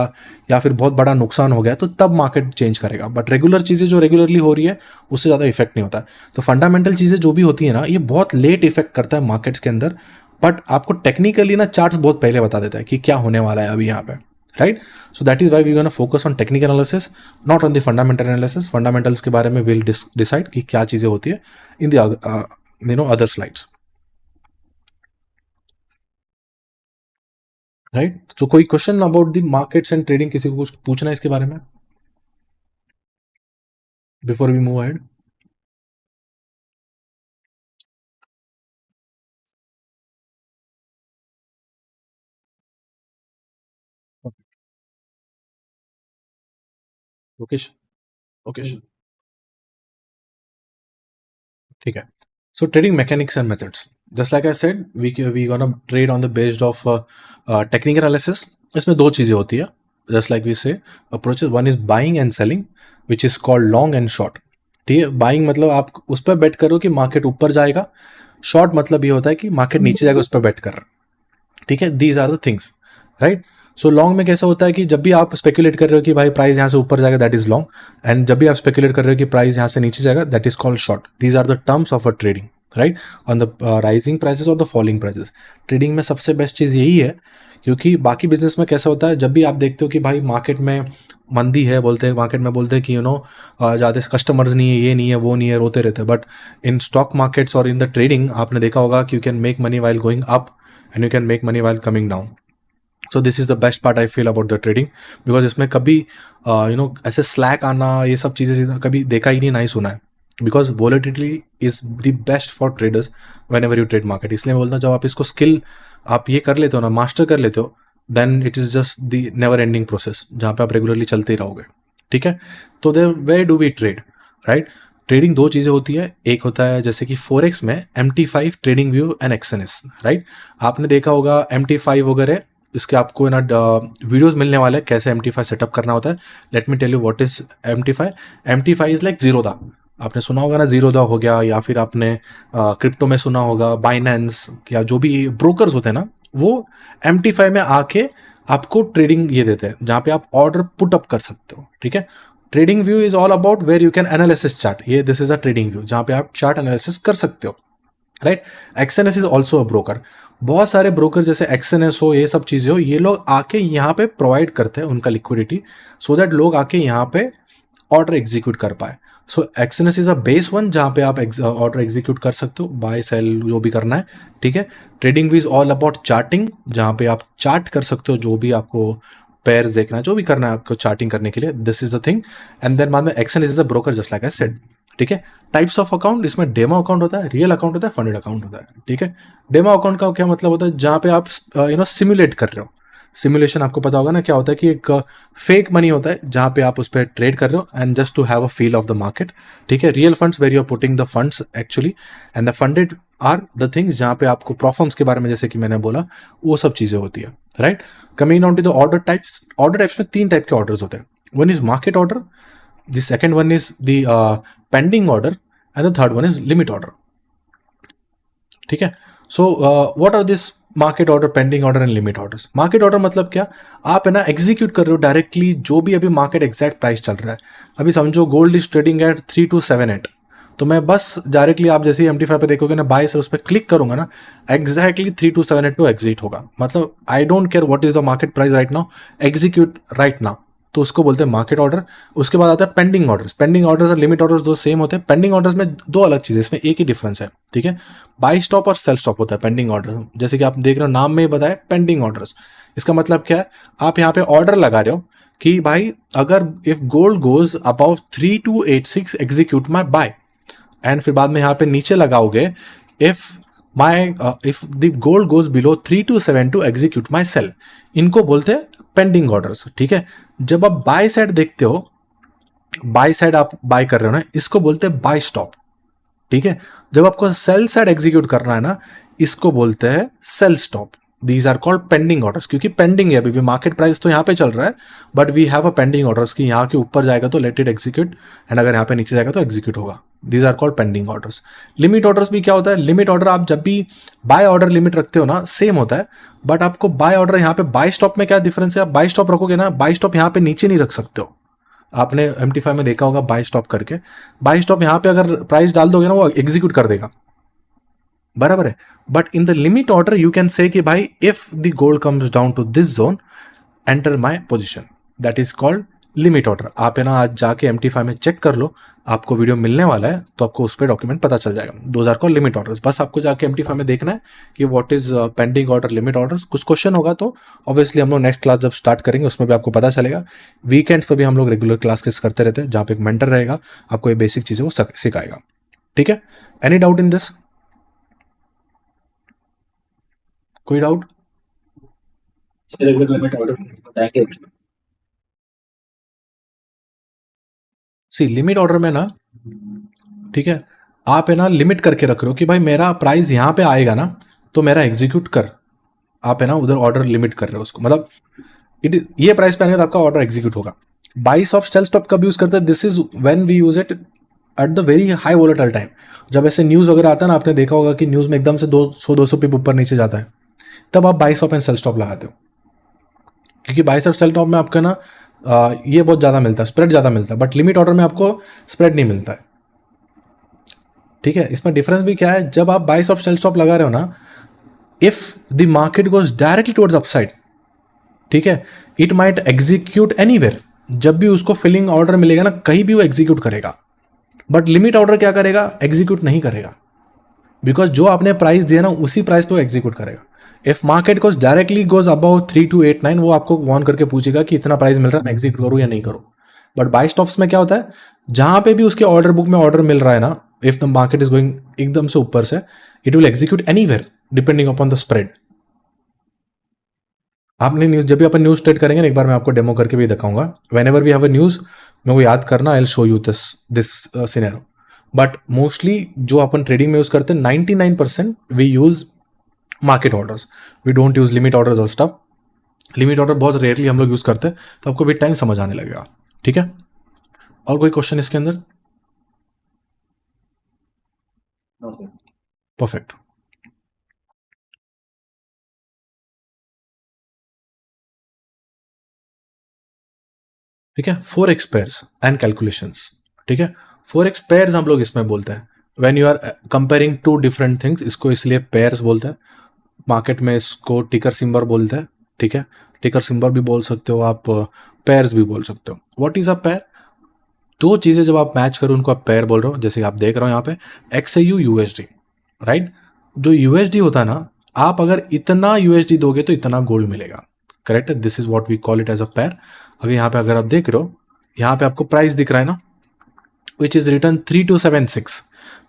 Speaker 1: या फिर बहुत बड़ा नुकसान हो गया, तो तब मार्केट चेंज करेगा। बट रेगुलर चीज़ें जो रेगुलरली हो रही है उससे ज़्यादा इफेक्ट नहीं होता। तो फंडामेंटल चीज़ें जो भी होती है ना, ये बहुत लेट इफेक्ट करता है मार्केट्स के अंदर, बट आपको टेक्निकली ना चार्ट्स बहुत पहले बता देता है कि क्या होने वाला है अभी यहाँ पे, right. So that is why we gonna focus on technical analysis, not on the fundamental analysis. Fundamentals के बारे में विल डिसाइड कि क्या चीज़ें होती है in the other slides, right. तो कोई question about the markets and trading, किसी को कुछ पूछना है इसके बारे में before we move ahead? Okay okay, ठीक है। So trading mechanics and methods, just like I said, we gonna trade on the based of technical analysis. इसमें 2 चीज़ें होती है, just like we say approaches, one is buying and selling which is called long and short, ठीक है। बाइंग मतलब आप उस पर बेट करो कि मार्केट ऊपर जाएगा, शॉर्ट मतलब ये होता है कि मार्केट नीचे जाएगा, उस पर बेट कर रहे हो, ठीक है। These are the things, right. So long में कैसा होता है कि जब भी आप स्पेकुलेट कर रहे हो कि भाई प्राइस यहाँ से ऊपर जाएगा, दैट इज लॉन्ग, एंड जब भी आप स्पेकुलेट कर रहे हो कि प्राइस यहाँ से नीचे जाएगा, that is called short. These are the terms of a trading, right, on the rising prices और द फॉलिंग प्राइसेस। ट्रेडिंग में सबसे बेस्ट चीज़ यही है, क्योंकि बाकी बिजनेस में कैसा होता है, जब भी आप देखते हो कि भाई मार्केट में मंदी है, बोलते हैं मार्केट में, बोलते हैं कि ज़्यादा कस्टमर्स नहीं है, ये नहीं है, वो नहीं है, रोते रहते हैं। बट इन स्टॉक मार्केट्स और इन द ट्रेडिंग आपने देखा होगा कि you can make money while going up and you can make money while coming down. So this is the best part I feel about the trading, because इसमें कभी ऐसे स्लैक आना, ये सब चीज़ें कभी देखा ही नहीं, ना ही सुना है, because volatility is the best for traders when ever you trade market. इसलिए मैं बोलता हूँ जब आप इसको स्किल आप ये कर लेते हो ना, मास्टर कर लेते हो, then it is just the never ending process जहाँ पे आप रेगुलरली चलते ही रहोगे। ठीक है, तो there where do we trade, right. Trading दो चीज़ें होती है, एक होता है जैसे कि फोरेक्स में MT5 TradingView and Exness, right. आपने देखा होगा MT5 वगैरह, इसके आपको ना वीडियोस मिलने वाले हैं कैसे MT5 सेटअप करना होता है। Let me tell you what is MT5। MT5 is like Zerodha, आपने सुना होगा ना, जीरोधा हो गया, या फिर आपने क्रिप्टो में सुना होगा बाइनेंस, या जो भी ब्रोकर्स होते हैं ना, वो MT5 में आके आपको ट्रेडिंग ये देते हैं जहाँ पे आप ऑर्डर पुट अप कर सकते हो। ठीक है, TradingView is all about where you can analysis chart, ये this is a TradingView जहाँ पे आप चार्ट एनालिसिस कर सकते हो, right. Exness is also a broker. बहुत सारे ब्रोकर जैसे एक्सएनएस हो, ये सब चीज़ें हो, ये लोग आके यहाँ पे प्रोवाइड करते हैं उनका लिक्विडिटी, सो दैट लोग आके यहाँ पे ऑर्डर एग्जीक्यूट कर पाए। सो एक्सएनएस इज अ बेस वन जहाँ पे आप ऑर्डर एग्जीक्यूट कर सकते हो, बाय सेल जो भी करना है। ठीक है, trading is all about charting, जहाँ पे आप चार्ट कर सकते हो, जो भी आपको पेयर्स देखना है, जो भी करना है आपको चार्टिंग करने के लिए, this is a thing. And then बाद में Exness is a broker just like I said. ठीक है, टाइप्स ऑफ अकाउंट, इसमें डेमो अकाउंट होता है, रियल अकाउंट होता है, फंडेड अकाउंट होता है। ठीक है, डेमो अकाउंट का क्या मतलब होता है, जहाँ पे आप सिमुलेट कर रहे हो। सिमुलेशन आपको पता होगा ना क्या होता है, कि एक फेक मनी होता है जहाँ पे आप उस पर ट्रेड कर रहे हो and just to have a feel of the market. ठीक है, real funds where you are putting the funds actually, and the funded are the things जहाँ पे आपको प्रॉफर्म्स के बारे में जैसे कि मैंने बोला वो सब चीज़ें होती है, right. Coming on to the order types, order types में 3 टाइप के ऑर्डर्स होते हैं। One is market order, the second one is the pending order, and the third one is limit order. ठीक है, so what are this market order, pending order and limit orders. Market order मतलब क्या, आप है ना एग्जीक्यूट कर रहे हो डायरेक्टली जो भी अभी मार्केट एग्जैक्ट प्राइस चल रहा है। अभी समझो गोल्ड इज ट्रेडिंग एट 3278, तो मैं बस डायरेक्टली आप जैसे ही MT5 पे देखोगे ना, बाय से उस पर क्लिक करूंगा ना, एग्जैक्टली 3278 पे एग्जिट होगा। मतलब I don't care what is the market price right now, execute right now, तो उसको बोलते हैं मार्केट ऑर्डर। उसके बाद आता है पेंडिंग ऑर्डर्स। पेंडिंग ऑर्डर्स और लिमिट ऑर्डर्स दो सेम होते हैं। पेंडिंग ऑर्डर्स में 2 अलग चीज़ें, इसमें एक ही डिफरेंस है। ठीक है, बाई स्टॉप और सेल स्टॉप होता है पेंडिंग ऑर्डर। जैसे कि आप देख रहे हो नाम में ही बताया पेंडिंग ऑर्डर्स, इसका मतलब क्या है, आप यहाँ पे ऑर्डर लगा रहे हो कि भाई अगर if gold goes above 3286 execute my buy, and फिर बाद में यहाँ पे नीचे लगाओगे if the gold goes below 3272 execute my sell. इनको बोलते हैं पेंडिंग ऑर्डर्स। ठीक है, जब आप बाय साइड देखते हो, बाय साइड आप बाय कर रहे हो ना, इसको बोलते हैं बाय स्टॉप। ठीक है, जब आपको सेल साइड एग्जीक्यूट करना है ना, इसको बोलते हैं sell stop. These are called pending orders, क्योंकि पेंडिंग है अभी भी, मार्केट प्राइस तो यहाँ पे चल रहा है, but we have a pending orders कि यहाँ के ऊपर जाएगा तो लेट इट एग्जीक्यूट, एंड अगर यहाँ पे नीचे जाएगा तो एग्जीक्यूट होगा। These are called pending orders. Limit orders भी क्या होता है, लिमिट ऑर्डर आप जब भी बाय ऑर्डर लिमिट रखते हो ना, सेम होता है, बट आपको बाय ऑर्डर यहाँ पे बाय स्टॉप में क्या डिफरेंस है, आप बाय स्टॉप रखोगे ना, बाय स्टॉप यहाँ पे नीचे नहीं रख सकते हो। आपने MT5 में देखा होगा बाय स्टॉप करके, बाय स्टॉप यहाँ पे अगर प्राइस डाल दोगे ना, वो एग्जीक्यूट कर देगा, बराबर है। But in the limit order you can say कि भाई if the gold comes down to this zone enter my position, that is called limit order. आप है ना आज जाके MT5 में चेक कर लो, आपको वीडियो मिलने वाला है, तो आपको उस पर डॉक्यूमेंट पता चल जाएगा। Those are called limit orders. बस आपको जाके MT5 में देखना है कि what is pending order, limit orders. कुछ क्वेश्चन होगा तो ऑब्वियसली हम लोग नेक्स्ट क्लास जब स्टार्ट करेंगे उसमें भी आपको पता चलेगा। वीकेंड्स पर भी हम लोग रेगुलर क्लासेस करते रहते हैं, जहाँ पे एक मेंटर रहेगा, आपको ये बेसिक चीज़ें वो सिखाएगा। ठीक है, एनी डाउट इन दिस, कोई डाउट? सी लिमिट ऑर्डर में ना, ठीक है, आप है ना लिमिट करके रख रहे हो कि भाई मेरा प्राइस यहाँ पे आएगा ना तो मेरा एग्जीक्यूट कर, आप है ना उधर ऑर्डर लिमिट कर रहे हो उसको, मतलब ये प्राइस पे आएगा तो आपका ऑर्डर एग्जीक्यूट होगा। बाई स्टॉप सेल स्टॉप कब यूज करते हैं, this is when we use it at the very high volatile time. जब ऐसे न्यूज़ वगैरह आता है ना, आपने देखा होगा कि न्यूज़ में एकदम से 200-200 पिप ऊपर नीचे जाता है, तब आप buy stop and sell stop लगाते हो, क्योंकि बाई स्टॉप सेल स्टॉप में आपका ना ये बहुत ज़्यादा मिलता है, स्प्रेड ज़्यादा मिलता है, बट लिमिट ऑर्डर में आपको स्प्रेड नहीं मिलता है। ठीक है, इसमें डिफरेंस भी क्या है, जब आप बाई स्टॉप सेल स्टॉप लगा रहे हो ना, if the market goes directly towards upside, ठीक है, इट माइट एग्जीक्यूट एनीवेयर। जब भी उसको फिलिंग ऑर्डर मिलेगा ना, कहीं भी वो एग्जीक्यूट करेगा, बट लिमिट ऑर्डर क्या करेगा, एग्जीक्यूट नहीं करेगा, बिकॉज जो आपने प्राइस दिया ना उसी प्राइस पे वो एग्जीक्यूट करेगा। If market goes directly goes about 3289, वो आपको वार्न करके पूछेगा कि इतना प्राइस मिल रहा है, मैं एग्जीक्यूट करूँ या नहीं करूँ। बट बाय स्टॉप्स में क्या होता है, जहां पे भी उसके ऑर्डर बुक में ऑर्डर मिल रहा है ना, if the market is going एकदम से ऊपर से, it will execute anywhere depending upon the spread. आपने न्यूज, जब भी अपन न्यूज ट्रेड करेंगे ना, एक बार मैं आपको डेमो करके भी दिखाऊंगा, whenever we have a news, मैं वो याद करना, I will show you this this scenario. But mostly जो अपन ट्रेडिंग में यूज करते हैं 99% we use market orders, we don't use limit orders और स्टफ। लिमिट ऑर्डर बहुत रेयरली हम लोग यूज करते हैं, तो आपको विद टाइम समझ आने लगेगा। ठीक है, और कोई क्वेश्चन इसके अंदर? परफेक्ट। ठीक है, 4x पेयर्स एंड कैलकुलेशंस। ठीक है, 4x पेयर्स हम लोग इसमें बोलते हैं when you are comparing two different things, इसको इसलिए पेयर्स बोलते हैं। मार्केट में इसको टिकर सिंबल बोलते हैं। ठीक है, टिकर सिंबल भी बोल सकते हो आप, पेयर्स भी बोल सकते हो। What is a pair? दो चीजें जब आप मैच करो उनको आप पेयर बोल रहे हो। जैसे आप देख रहे हो यहाँ पे XAU USD, राइट? जो USD होता है ना, आप अगर इतना USD दोगे तो इतना गोल्ड मिलेगा, करेक्ट है? This is what we call it as a pair. अगर यहाँ पे अगर आप देख रहे हो, यहाँ पे आपको प्राइस दिख रहा है ना, विच इज रिटर्न 3276,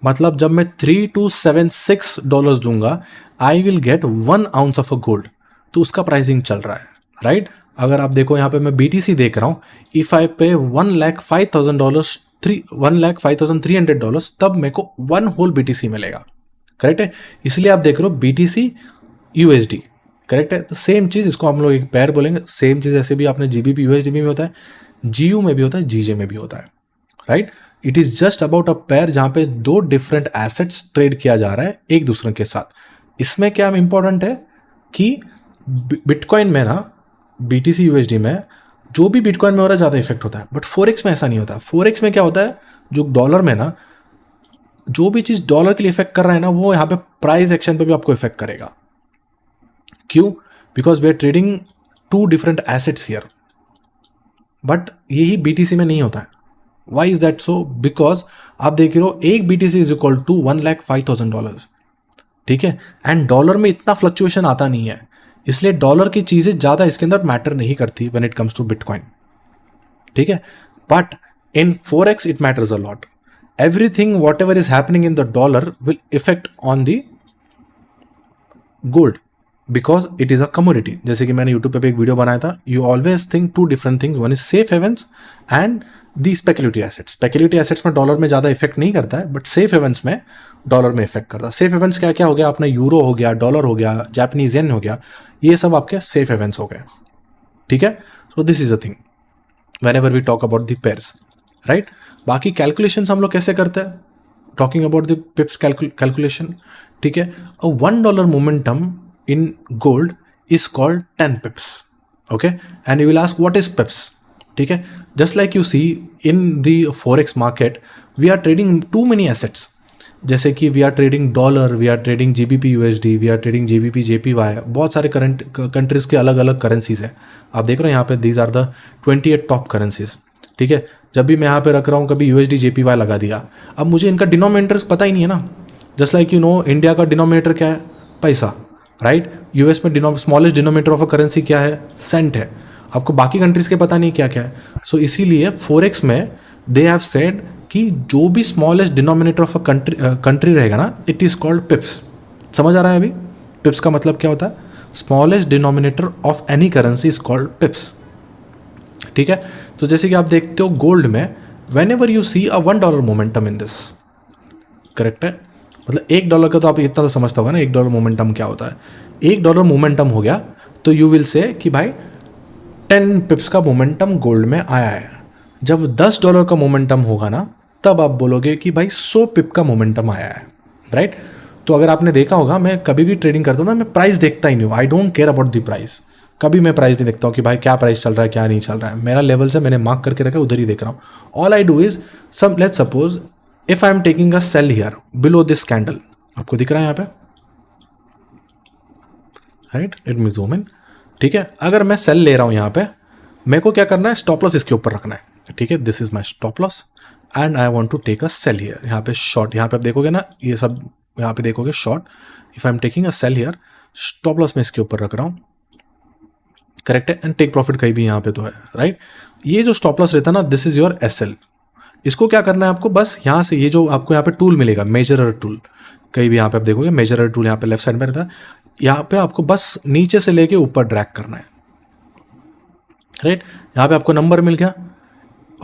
Speaker 1: मतलब जब मैं $3276 दूंगा, आई will get 1 ounce of a gold. तो उसका प्राइसिंग चल रहा है, राइट? अगर आप देखो यहाँ पे मैं BTC देख रहा हूँ, इफ आई पे $1,05,000 $1,05,300, तब मेरे को 1 होल BTC मिलेगा, करेक्ट है? इसलिए आप देख रहे हो BTC USD, करेक्ट है? तो सेम चीज, इसको हम लोग एक पेयर बोलेंगे। सेम चीज ऐसे भी आपने GBP USD में भी होता है, GU में भी होता है, GJ में भी होता है, right? It is just about a pair जहां पे दो डिफरेंट एसेट्स ट्रेड किया जा रहा है एक दूसरे के साथ। इसमें क्या इंपॉर्टेंट है कि बिटकॉइन में ना, BTC USD में जो भी बिटकॉइन में हो रहा है ज्यादा इफेक्ट होता है, बट फोरेक्स में ऐसा नहीं होता। फोरेक्स में क्या होता है, जो डॉलर में ना, जो भी चीज डॉलर के लिए इफेक्ट कर रहा है ना, वो यहाँ पे प्राइस एक्शन पे भी आपको इफेक्ट करेगा। क्यों? Because we are trading two different assets here, but यही BTC में नहीं होता है। Why is that so? Because आप देख रहे हो एक BTC इज इक्वल टू $1,05,000, ठीक है? एंड डॉलर में इतना फ्लक्चुएशन आता नहीं है, इसलिए डॉलर की चीजें ज्यादा इसके अंदर मैटर नहीं करती when it comes to bitcoin, ठीक है? But in forex it matters a lot. Everything whatever is happening in the dollar will effect on the gold, because it is a commodity. जैसे कि मैंने यूट्यूब पे एक वीडियो बनाया था, you always think two different things, one is safe havens and the speculative assets. Speculative assets में डॉलर में ज्यादा इफेक्ट नहीं करता है, बट सेफ हेवंस में डॉलर में इफेक्ट करता है। सेफ हेवंस क्या क्या हो गया अपना? यूरो हो गया, डॉलर हो गया, जापानीज येन हो गया, ये सब आपके सेफ हेवंस हो गए, ठीक है? So this is a thing whenever we talk about the pairs, right? बाकी कैलकुलेशन हम लोग कैसे करते हैं? Talking about the pips calculation, ठीक है? A $1 momentum in gold is called 10 pips, okay? And you will ask what is pips, ठीक है? Just like you see in the forex market, we are trading too many assets, जैसे कि we are trading dollar, we are trading GBP USD, we are trading GBP JPY, बहुत सारे करंट कंट्रीज के अलग अलग करेंसीज है। आप देख रहे हो यहाँ पे these are the 28 top currencies, ठीक है? जब भी मैं यहाँ पे रख रहा हूँ कभी USD JPY लगा दिया, अब मुझे इनका डिनोमिनेटर्स पता ही नहीं है ना। Just like you know India का डिनोमिनेटर क्या है? पैसा, राइट? यूएस में smallest denominator of a currency क्या है? सेंट है। आपको बाकी कंट्रीज के पता नहीं क्या क्या है। सो इसीलिए फोरेक्स में दे हैव सेड कि जो भी smallest denominator of a country रहेगा ना, इट इज कॉल्ड पिप्स। समझ आ रहा है अभी? पिप्स का मतलब क्या होता है? Smallest denominator of any currency is called पिप्स, ठीक है? तो जैसे कि आप देखते हो गोल्ड में, whenever you see a $1 momentum in this, correct है? मतलब $1 का तो आप इतना तो समझता होगा ना, $1 मोमेंटम क्या होता है? $1 मोमेंटम हो गया तो यू विल से कि भाई 10 पिप्स का मोमेंटम गोल्ड में आया है। जब $10 का मोमेंटम होगा ना, तब आप बोलोगे कि भाई 100 पिप का मोमेंटम आया है, राइट? तो अगर आपने देखा होगा, मैं कभी भी ट्रेडिंग करता हूँ ना, मैं प्राइस देखता ही नहीं हूँ। I don't care about the price. कभी मैं प्राइस नहीं देखता हूँ कि भाई क्या प्राइस चल रहा है क्या नहीं चल रहा है। मेरा लेवल से मैंने मार्क करके रखा है, उधर ही देख रहा हूँ। All I do is some, let's suppose if I am taking a sell here below this candle, आपको दिख रहा है यहाँ पे, right? Let me zoom in, ठीक है? अगर मैं सेल ले रहा हूँ यहाँ पे, मेरे को क्या करना है? स्टॉप लॉस इसके ऊपर रखना है, ठीक है? This is my stop loss and I want to take a sell here. यहाँ पे शॉर्ट, यहाँ पे आप देखोगे ना, ये सब यहाँ पे देखोगे short. If I am taking a sell here, stop loss मैं इसके ऊपर रख रहा हूँ, करेक्ट है, एंड टेक प्रॉफिट कहीं भी यहाँ पे तो है, राइट। ये जो स्टॉप लॉस रहता है ना, दिस इज योर एसएल। इसको क्या करना है आपको, बस यहाँ से ये जो आपको यहाँ पे टूल मिलेगा, मेजरर टूल, कहीं भी यहाँ पे आप देखोगे मेजरर टूल यहाँ पे लेफ्ट साइड में रहता है, यहाँ पे आपको बस नीचे से लेके ऊपर ड्रैग करना है, राइट। यहाँ पे आपको नंबर मिल गया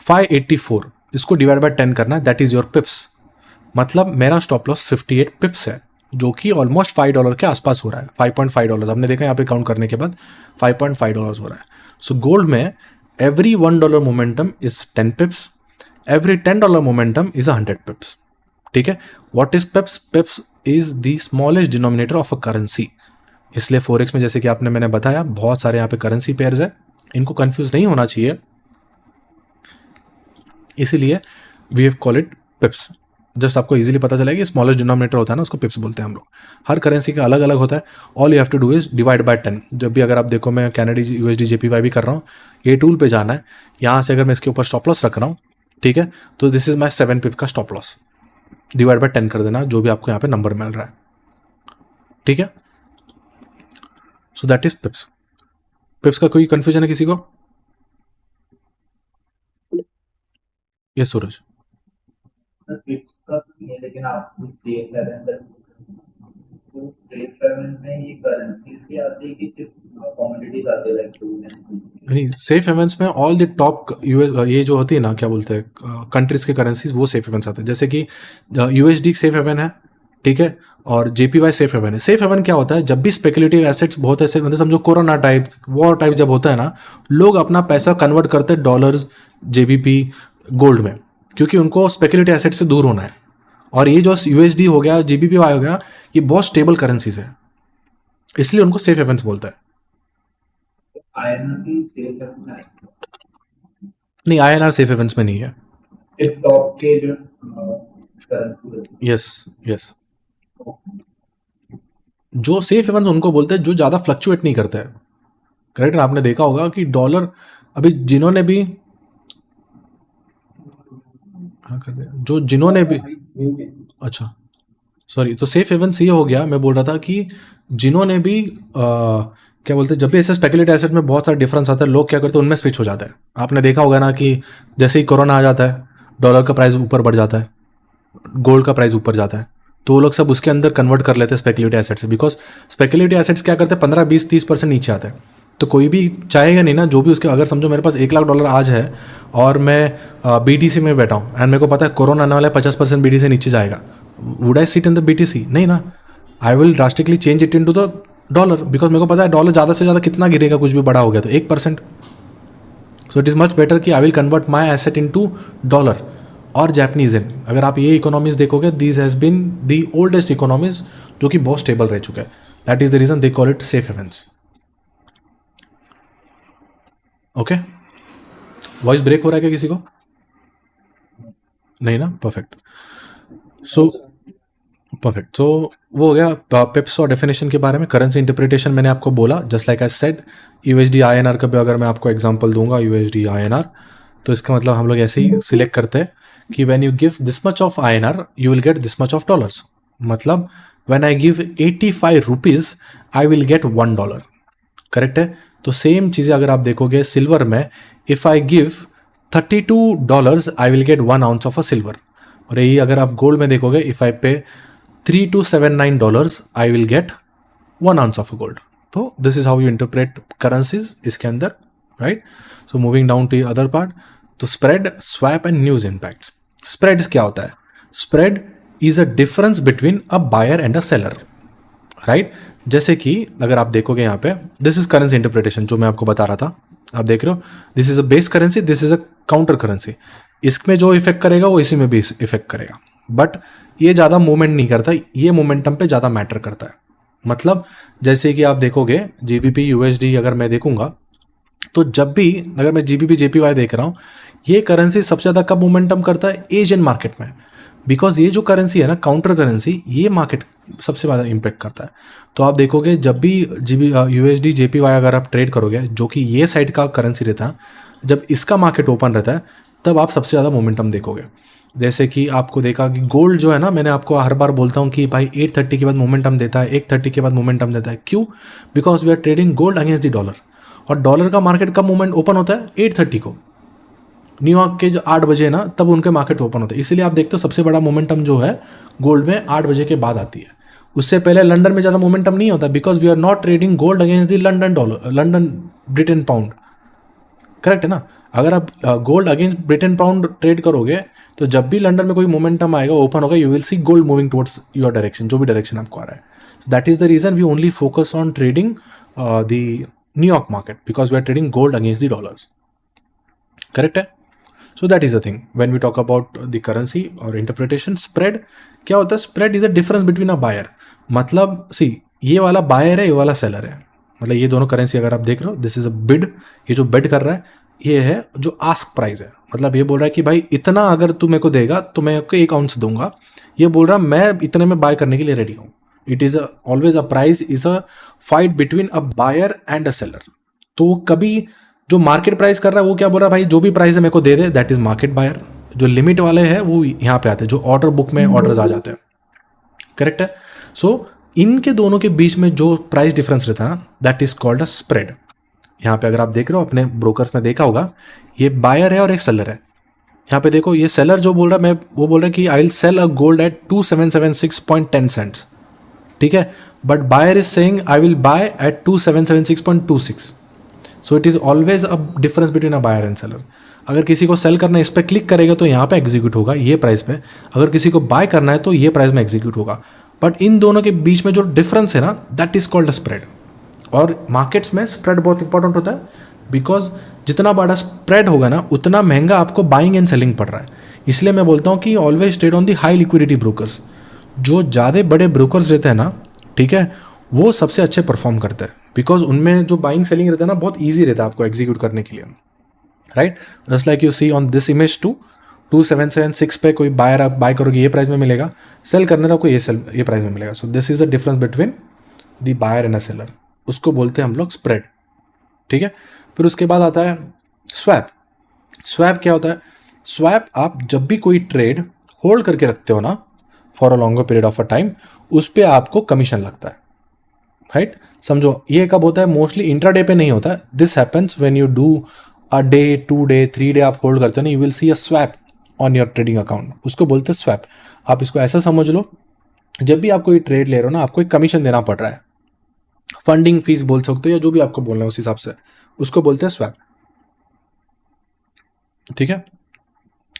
Speaker 1: 584, इसको डिवाइड बाय 10 करना है, दैट इज योर पिप्स। मतलब मेरा स्टॉप लॉस 58 पिप्स है, जो कि ऑलमोस्ट $5 के आसपास हो रहा है, $5.5 आपने देखा यहाँ पे काउंट करने के बाद $5.5 हो रहा है। सो गोल्ड में every $1 momentum is 10 पिप्स, every $10 momentum is 100 पिप्स, ठीक है। What is पिप्स? पिप्स is the smallest denominator of a currency. इसलिए फॉरेक्स में जैसे कि आपने मैंने बताया बहुत सारे यहाँ पे करेंसी पेयर्स है, इनको कंफ्यूज नहीं होना चाहिए, इसीलिए we have call it pips. Just आपको इजीली पता चलेगा कि स्मॉलेस्ट डिनोमिनेटर होता है ना, उसको पिप्स बोलते हैं हम लोग। हर करेंसी का अलग अलग होता है, all you have to do is divide by 10। जब भी अगर आप देखो मैं कैनेडी यूएसडी जेपीवाई भी कर रहा हूँ, ये टूल पे जाना है, यहाँ से अगर मैं इसके ऊपर स्टॉप लॉस रख रहा हूँ, ठीक है, तो दिस इज माई 7 पिप का स्टॉप लॉस, डिवाइड बाय 10 कर देना, जो भी आपको यहाँ पे नंबर मिल रहा है, ठीक है। So that is पिप्स। पिप्स का कोई कंफ्यूजन है किसी को? ये सूरज
Speaker 2: पिप्स का नहीं है, लेकिन आप सेफ हेवन में ये करेंसीज भी आती है कि सिर्फ कमोडिटीज आते हैं, लाइक गोल्ड एंड सिल्वर?
Speaker 1: नहीं, सेफ हेवंस में ऑल द टॉप यूएस ये जो होती है ना, क्या बोलते हैं कंट्रीज के करेंसीज, वो सेफ हेवंस आते हैं। जैसे कि यूएसडी सेफ हेवन है, ठीक है, और जेपीवाई सेफ हेवन है। सेफ हेवन क्या होता है, जब भी स्पेकुलेटिव एसेट्स बहुत ऐसे मतलब समझो कोरोना टाइप, वॉर टाइप जब होता है ना, लोग अपना पैसा कन्वर्ट करते हैं डॉलर्स, जेबीपी, गोल्ड में, क्योंकि उनको स्पेकुलेटिव एसेट से दूर होना है। और ये जो यूएसडी हो गया, जीबीपी हो गया, ये बहुत स्टेबल करेंसीज है, इसलिए उनको सेफ हेवंस बोलता है।
Speaker 2: आईएनआर भी सेफ हेवन है?
Speaker 1: नहीं, आईएनआर सेफ हेवंस में नहीं है,
Speaker 2: सिर्फ टॉप के जो करेंसी।
Speaker 1: Yes yes. जो सेफ हेवंस उनको बोलते हैं जो ज़्यादा फ्लक्चुएट नहीं करता है, करेक्ट। आपने देखा होगा कि डॉलर अभी जिन्होंने भी जो जिन्होंने भी अच्छा सॉरी, तो सेफ हेवंस ये हो गया, मैं बोल रहा था कि जिन्होंने भी क्या बोलते हैं, जब भी ऐसे स्पेकुलेटिव एसेट में बहुत सारा डिफरेंस आता है, लोग क्या करते हैं उनमें स्विच हो जाता है। आपने देखा होगा ना कि जैसे ही कोरोना आ जाता है, डॉलर का प्राइस ऊपर बढ़ जाता है, गोल्ड का प्राइस ऊपर जाता है, तो वो लोग सब उसके अंदर कन्वर्ट कर लेते हैं स्पेकुलेटिव एसेट से, बिकॉज स्पेकुलेटिव एसेट्स क्या करते हैं 15-20-30% नीचे आता है। तो कोई भी चाहेगा नहीं ना, जो भी उसके, अगर समझो मेरे पास $1,00,000 आज है और मैं बीटीसी में बैठा हूँ एंड मेरे को पता है कोरोना आने वाला है, 50% बीटीसी नीचे जाएगा, would I sit in the BTC? नहीं ना, I will drastically change it into the dollar, because मेरे को पता है डॉलर ज़्यादा से ज़्यादा कितना गिरेगा, कुछ भी बड़ा हो गया तो 1%। So it is much better कि I will convert my asset into dollar और जापानीज येन। अगर आप ये इकोनॉमीज देखोगे, this has been the oldest economies जो कि बहुत स्टेबल रह चुका है, that is the reason they call it safe havens. Okay, voice break हो रहा है क्या किसी को? नहीं ना, परफेक्ट। सो परफेक्ट, सो वो हो गया पिप्स और डेफिनेशन के बारे में। करेंसी इंटरप्रिटेशन मैंने आपको बोला, just like I said, USD INR का भी अगर मैं आपको एग्जांपल दूंगा, यूएसडी आईएनआर, तो इसका मतलब हम लोग ऐसे ही सिलेक्ट करते हैं कि when you give this much of INR you will get this much of dollars. मतलब when I give 85 rupees I will get $1, correct है। तो सेम चीज़ें अगर आप देखोगे सिल्वर में, if I give $32 I will get 1 ounce of a silver. और यही अगर आप गोल्ड में देखोगे, if I pay $3,279 I will get 1 ounce of a gold. तो this is how you interpret currencies इसके अंदर, right. So moving down to other part, तो spread, swap and news impact. Spread क्या होता है? Spread is a difference between a buyer and a seller, right. जैसे कि अगर आप देखोगे यहाँ पे, दिस इज करेंसी इंटरप्रिटेशन जो मैं आपको बता रहा था, आप देख रहे हो, this is a base currency, this is a counter currency. इसमें जो इफेक्ट करेगा वो इसी में भी इफेक्ट करेगा, बट ये ज़्यादा मूवमेंट नहीं करता, ये मोमेंटम पे ज़्यादा मैटर करता है। मतलब जैसे कि आप देखोगे जीबीपी यूएसडी अगर मैं देखूंगा, तो जब भी अगर मैं जीबीपी जेपीवाई देख रहा हूँ, ये करेंसी सबसे ज़्यादा कब मोमेंटम करता है? एशियन मार्केट में, बिकॉज ये जो करेंसी है ना, काउंटर करेंसी, ये मार्केट सबसे ज़्यादा इम्पेक्ट करता है। तो आप देखोगे जब भी यूएसडी जेपीवाई अगर आप ट्रेड करोगे, जो कि ये साइड का करेंसी रहता है, जब इसका मार्केट ओपन रहता है तब आप सबसे ज़्यादा मोमेंटम देखोगे। जैसे कि आपको देखा कि गोल्ड जो है ना, मैंने आपको हर बार बोलता हूँ कि भाई 830 के बाद मोमेंटम देता है, 130 के बाद मोमेंटम देता है। क्यों? Because we are trading gold against the dollar, और डॉलर का मार्केट कब मूवमेंट ओपन होता है? 8:30 को, न्यूयॉर्क के जो 8 बजे ना, तब उनके मार्केट ओपन होते हैं। इसीलिए आप देखते हो सबसे बड़ा मोमेंटम जो है गोल्ड में 8 बजे के बाद आती है। उससे पहले लंदन में ज़्यादा मोमेंटम नहीं होता, because we are not trading gold against the London dollar, London Britain pound. Correct है ना? अगर आप gold against Britain pound trade करोगे तो जब भी लंदन में कोई मोमेंटम आएगा, ओपन होगा, you will see gold moving towards your direction, जो भी डायरेक्शन आपको आ रहा है। That is the reason we only focus on trading the New York market, because we are trading gold against the dollars. Correct है? So that is the thing when we talk about the currency और इंटरप्रिटेशन। स्प्रेड क्या होता है? Spread is a difference between a buyer. मतलब सी, ये वाला बायर है, ये वाला सेलर है। मतलब ये दोनों करेंसी अगर आप देख रहे हो, दिस इज अ बिड, ये जो बिड कर रहा है ये है जो आस्क प्राइस है। मतलब ये बोल रहा है कि भाई इतना अगर तू मेरे को देगा तो मैं आपको 1 आउंस दूंगा। ये बोल रहा है मैं इतने में बाय करने के लिए रेडी हूँ। It is always a price is a fight between a buyer and a seller. तो कभी जो मार्केट प्राइस कर रहा है वो क्या बोल रहा है, भाई जो भी प्राइस है मेरे को दे दे, दैट इज मार्केट बायर। जो लिमिट वाले हैं वो यहाँ पे आते हैं, जो ऑर्डर बुक में ऑर्डर्स आ जाते हैं। करेक्ट है? सो इनके दोनों के बीच में जो प्राइस डिफरेंस रहता है ना, that is called a spread. यहाँ पे अगर आप देख रहे हो, अपने ब्रोकर्स में देखा होगा, ये बायर है और एक सेलर है। यहाँ पे देखो, ये सेलर जो बोल रहा है, मैं वो बोल रहा है कि I will sell a gold at 2776.10 cents. ठीक है? But buyer is saying I will buy at 2776.26। So it is always a difference between a buyer and seller. अगर किसी को सेल करना है, इस पर क्लिक करेगा तो यहाँ पे एग्जीक्यूट होगा ये प्राइस पे। अगर किसी को बाय करना है तो ये प्राइस में एग्जीक्यूट होगा। बट इन दोनों के बीच में जो डिफरेंस है ना, that is called a spread. और मार्केट्स में स्प्रेड बहुत इंपॉर्टेंट होता है, बिकॉज जितना बड़ा स्प्रेड होगा ना, उतना महंगा आपको बाइंग एंड सेलिंग पड़ रहा है। इसलिए मैं बोलता हूँ कि always trade on the high liquidity brokers. जो ज़्यादा बड़े ब्रोकर्स रहते हैं ना, ठीक है, वो सबसे अच्छे परफॉर्म करते हैं, बिकॉज उनमें जो बाइंग सेलिंग रहता है ना, बहुत ईजी रहता है आपको एग्जीक्यूट करने के लिए। Right? Just like you see on this image 2776 पे कोई बायर आप बाय करोगे ये प्राइस में मिलेगा, सेल करने तो आपको ये प्राइस में मिलेगा। So this is the difference between the buyer and a seller. उसको बोलते हैं हम लोग स्प्रेड। ठीक है? फिर उसके बाद आता है स्वैप। स्वैप क्या होता है? स्वैप, आप जब भी कोई ट्रेड होल्ड करके रखते हो ना for a longer period of a time, उस पर आपको कमीशन लगता है। राइट? समझो, ये कब होता है? मोस्टली इंट्राडे पे नहीं होता है। This happens when you do a day, 2 day, 3 day आप होल्ड करते हो ना, you will see a swap on your trading account. उसको बोलते हैं स्वैप। आप इसको ऐसा समझ लो, जब भी आप कोई ट्रेड ले रहे हो ना, आपको एक कमीशन देना पड़ रहा है। फंडिंग फीस बोल सकते हो या जो भी आपको बोलना है उस हिसाब से, उसको बोलते हैं स्वैप। ठीक है?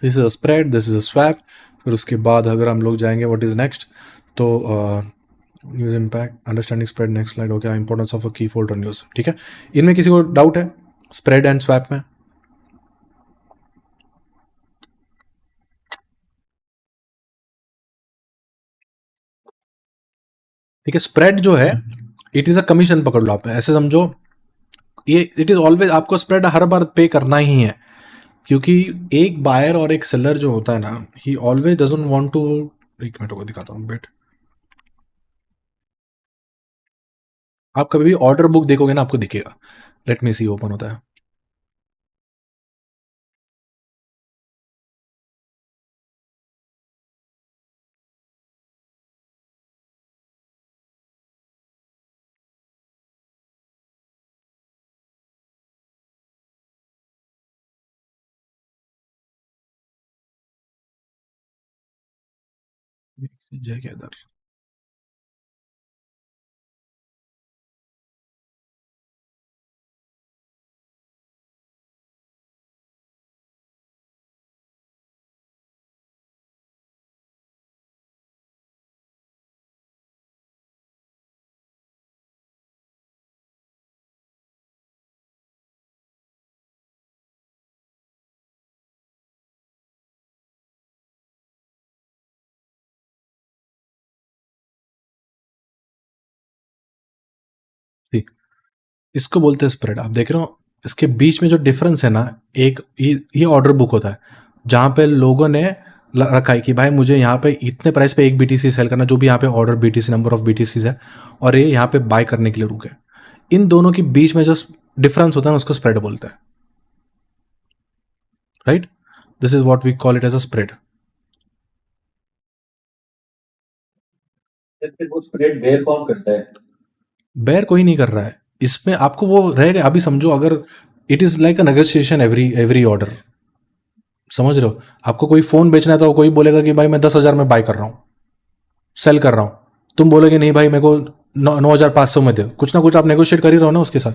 Speaker 1: This is a spread, this is a swap. फिर उसके बाद अगर हम लोग जाएंगे व्हाट इज नेक्स्ट, तो news impact, understanding spread, next slide हो गया, इंपॉर्टेंस ऑफ अ की फोल्डर न्यूज। ठीक है? इनमें किसी को डाउट है स्प्रेड एंड स्वैप में? ठीक है? स्प्रेड जो है, इट इज अ कमीशन, पकड़ लो आप, ऐसे समझो। ये इट इज ऑलवेज, आपको स्प्रेड हर बार पे करना ही है, क्योंकि एक बायर और एक सेलर जो होता है ना, he always doesn't want to. एक मिनट को दिखाता हूँ बेट। आप कभी भी ऑर्डर बुक देखोगे ना, आपको दिखेगा। लेट मी सी, ओपन होता है। जय केदार। इसको बोलते हैं स्प्रेड। आप देख रहे हो इसके बीच में जो डिफरेंस है ना, एक ये ऑर्डर बुक होता है, जहाँ पे लोगों ने रखा है कि भाई मुझे यहाँ पे इतने प्राइस पे एक बीटीसी सेल करना, जो भी यहाँ पे order BTC, number of BTC है, और ये यहाँ पे बाय करने के लिए रुके। इन दोनों के बीच में जो डिफरेंस होता है ना, उसको स्प्रेड बोलते हैं। Right? This is what we call it as a spread.
Speaker 2: फिर वो स्प्रेड बेयर कौन करता है?
Speaker 1: बेयर कोई नहीं कर रहा है, इसमें आपको वो रहेगा। अभी समझो अगर it is like a negotiation every order, समझ रहे हो? आपको कोई फ़ोन बेचना है तो कोई बोलेगा कि भाई मैं 10,000 में बाय कर रहा हूँ, सेल कर रहा हूँ, तुम बोलोगे नहीं भाई मेरे को 9,500 में दे, कुछ ना कुछ आप नेगोशिएट कर ही रहो ना उसके साथ,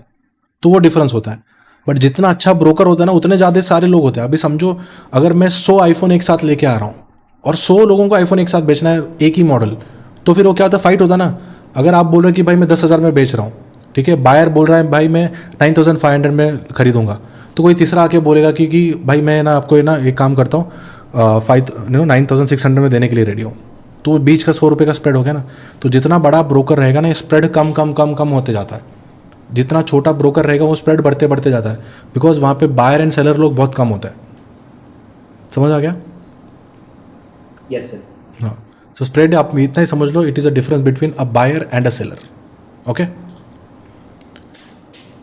Speaker 1: तो वो डिफरेंस होता है। बट जितना अच्छा ब्रोकर होता है ना उतने ज़्यादा सारे लोग होते हैं। अभी समझो अगर मैं 100 आईफोन एक साथ लेके आ रहा हूँ और 100 लोगों को आईफोन एक साथ बेचना है एक ही मॉडल, तो फिर वो क्या होता है, फाइट होता है ना। अगर आप बोल रहे हो कि भाई मैं 10,000 में बेच रहा हूँ, ठीक है, बायर बोल रहा है भाई मैं 9,500 में खरीदूंगा, तो कोई तीसरा आके बोलेगा कि भाई मैं ना आपको ना एक काम करता हूँ 9,600 में देने के लिए रेडी हूँ, तो बीच का 100 रुपये का स्प्रेड हो गया ना। तो जितना बड़ा ब्रोकर रहेगा ना स्प्रेड कम कम कम कम होते जाता है, जितना छोटा ब्रोकर रहेगा वो स्प्रेड बढ़ते बढ़ते जाता है, बिकॉज वहाँ पे बायर एंड सेलर लोग बहुत कम होता है। समझ आ गया?
Speaker 2: Yes sir.
Speaker 1: हाँ, सो स्प्रेड आप इतना ही समझ लो, it is a difference between a buyer and a seller. Okay,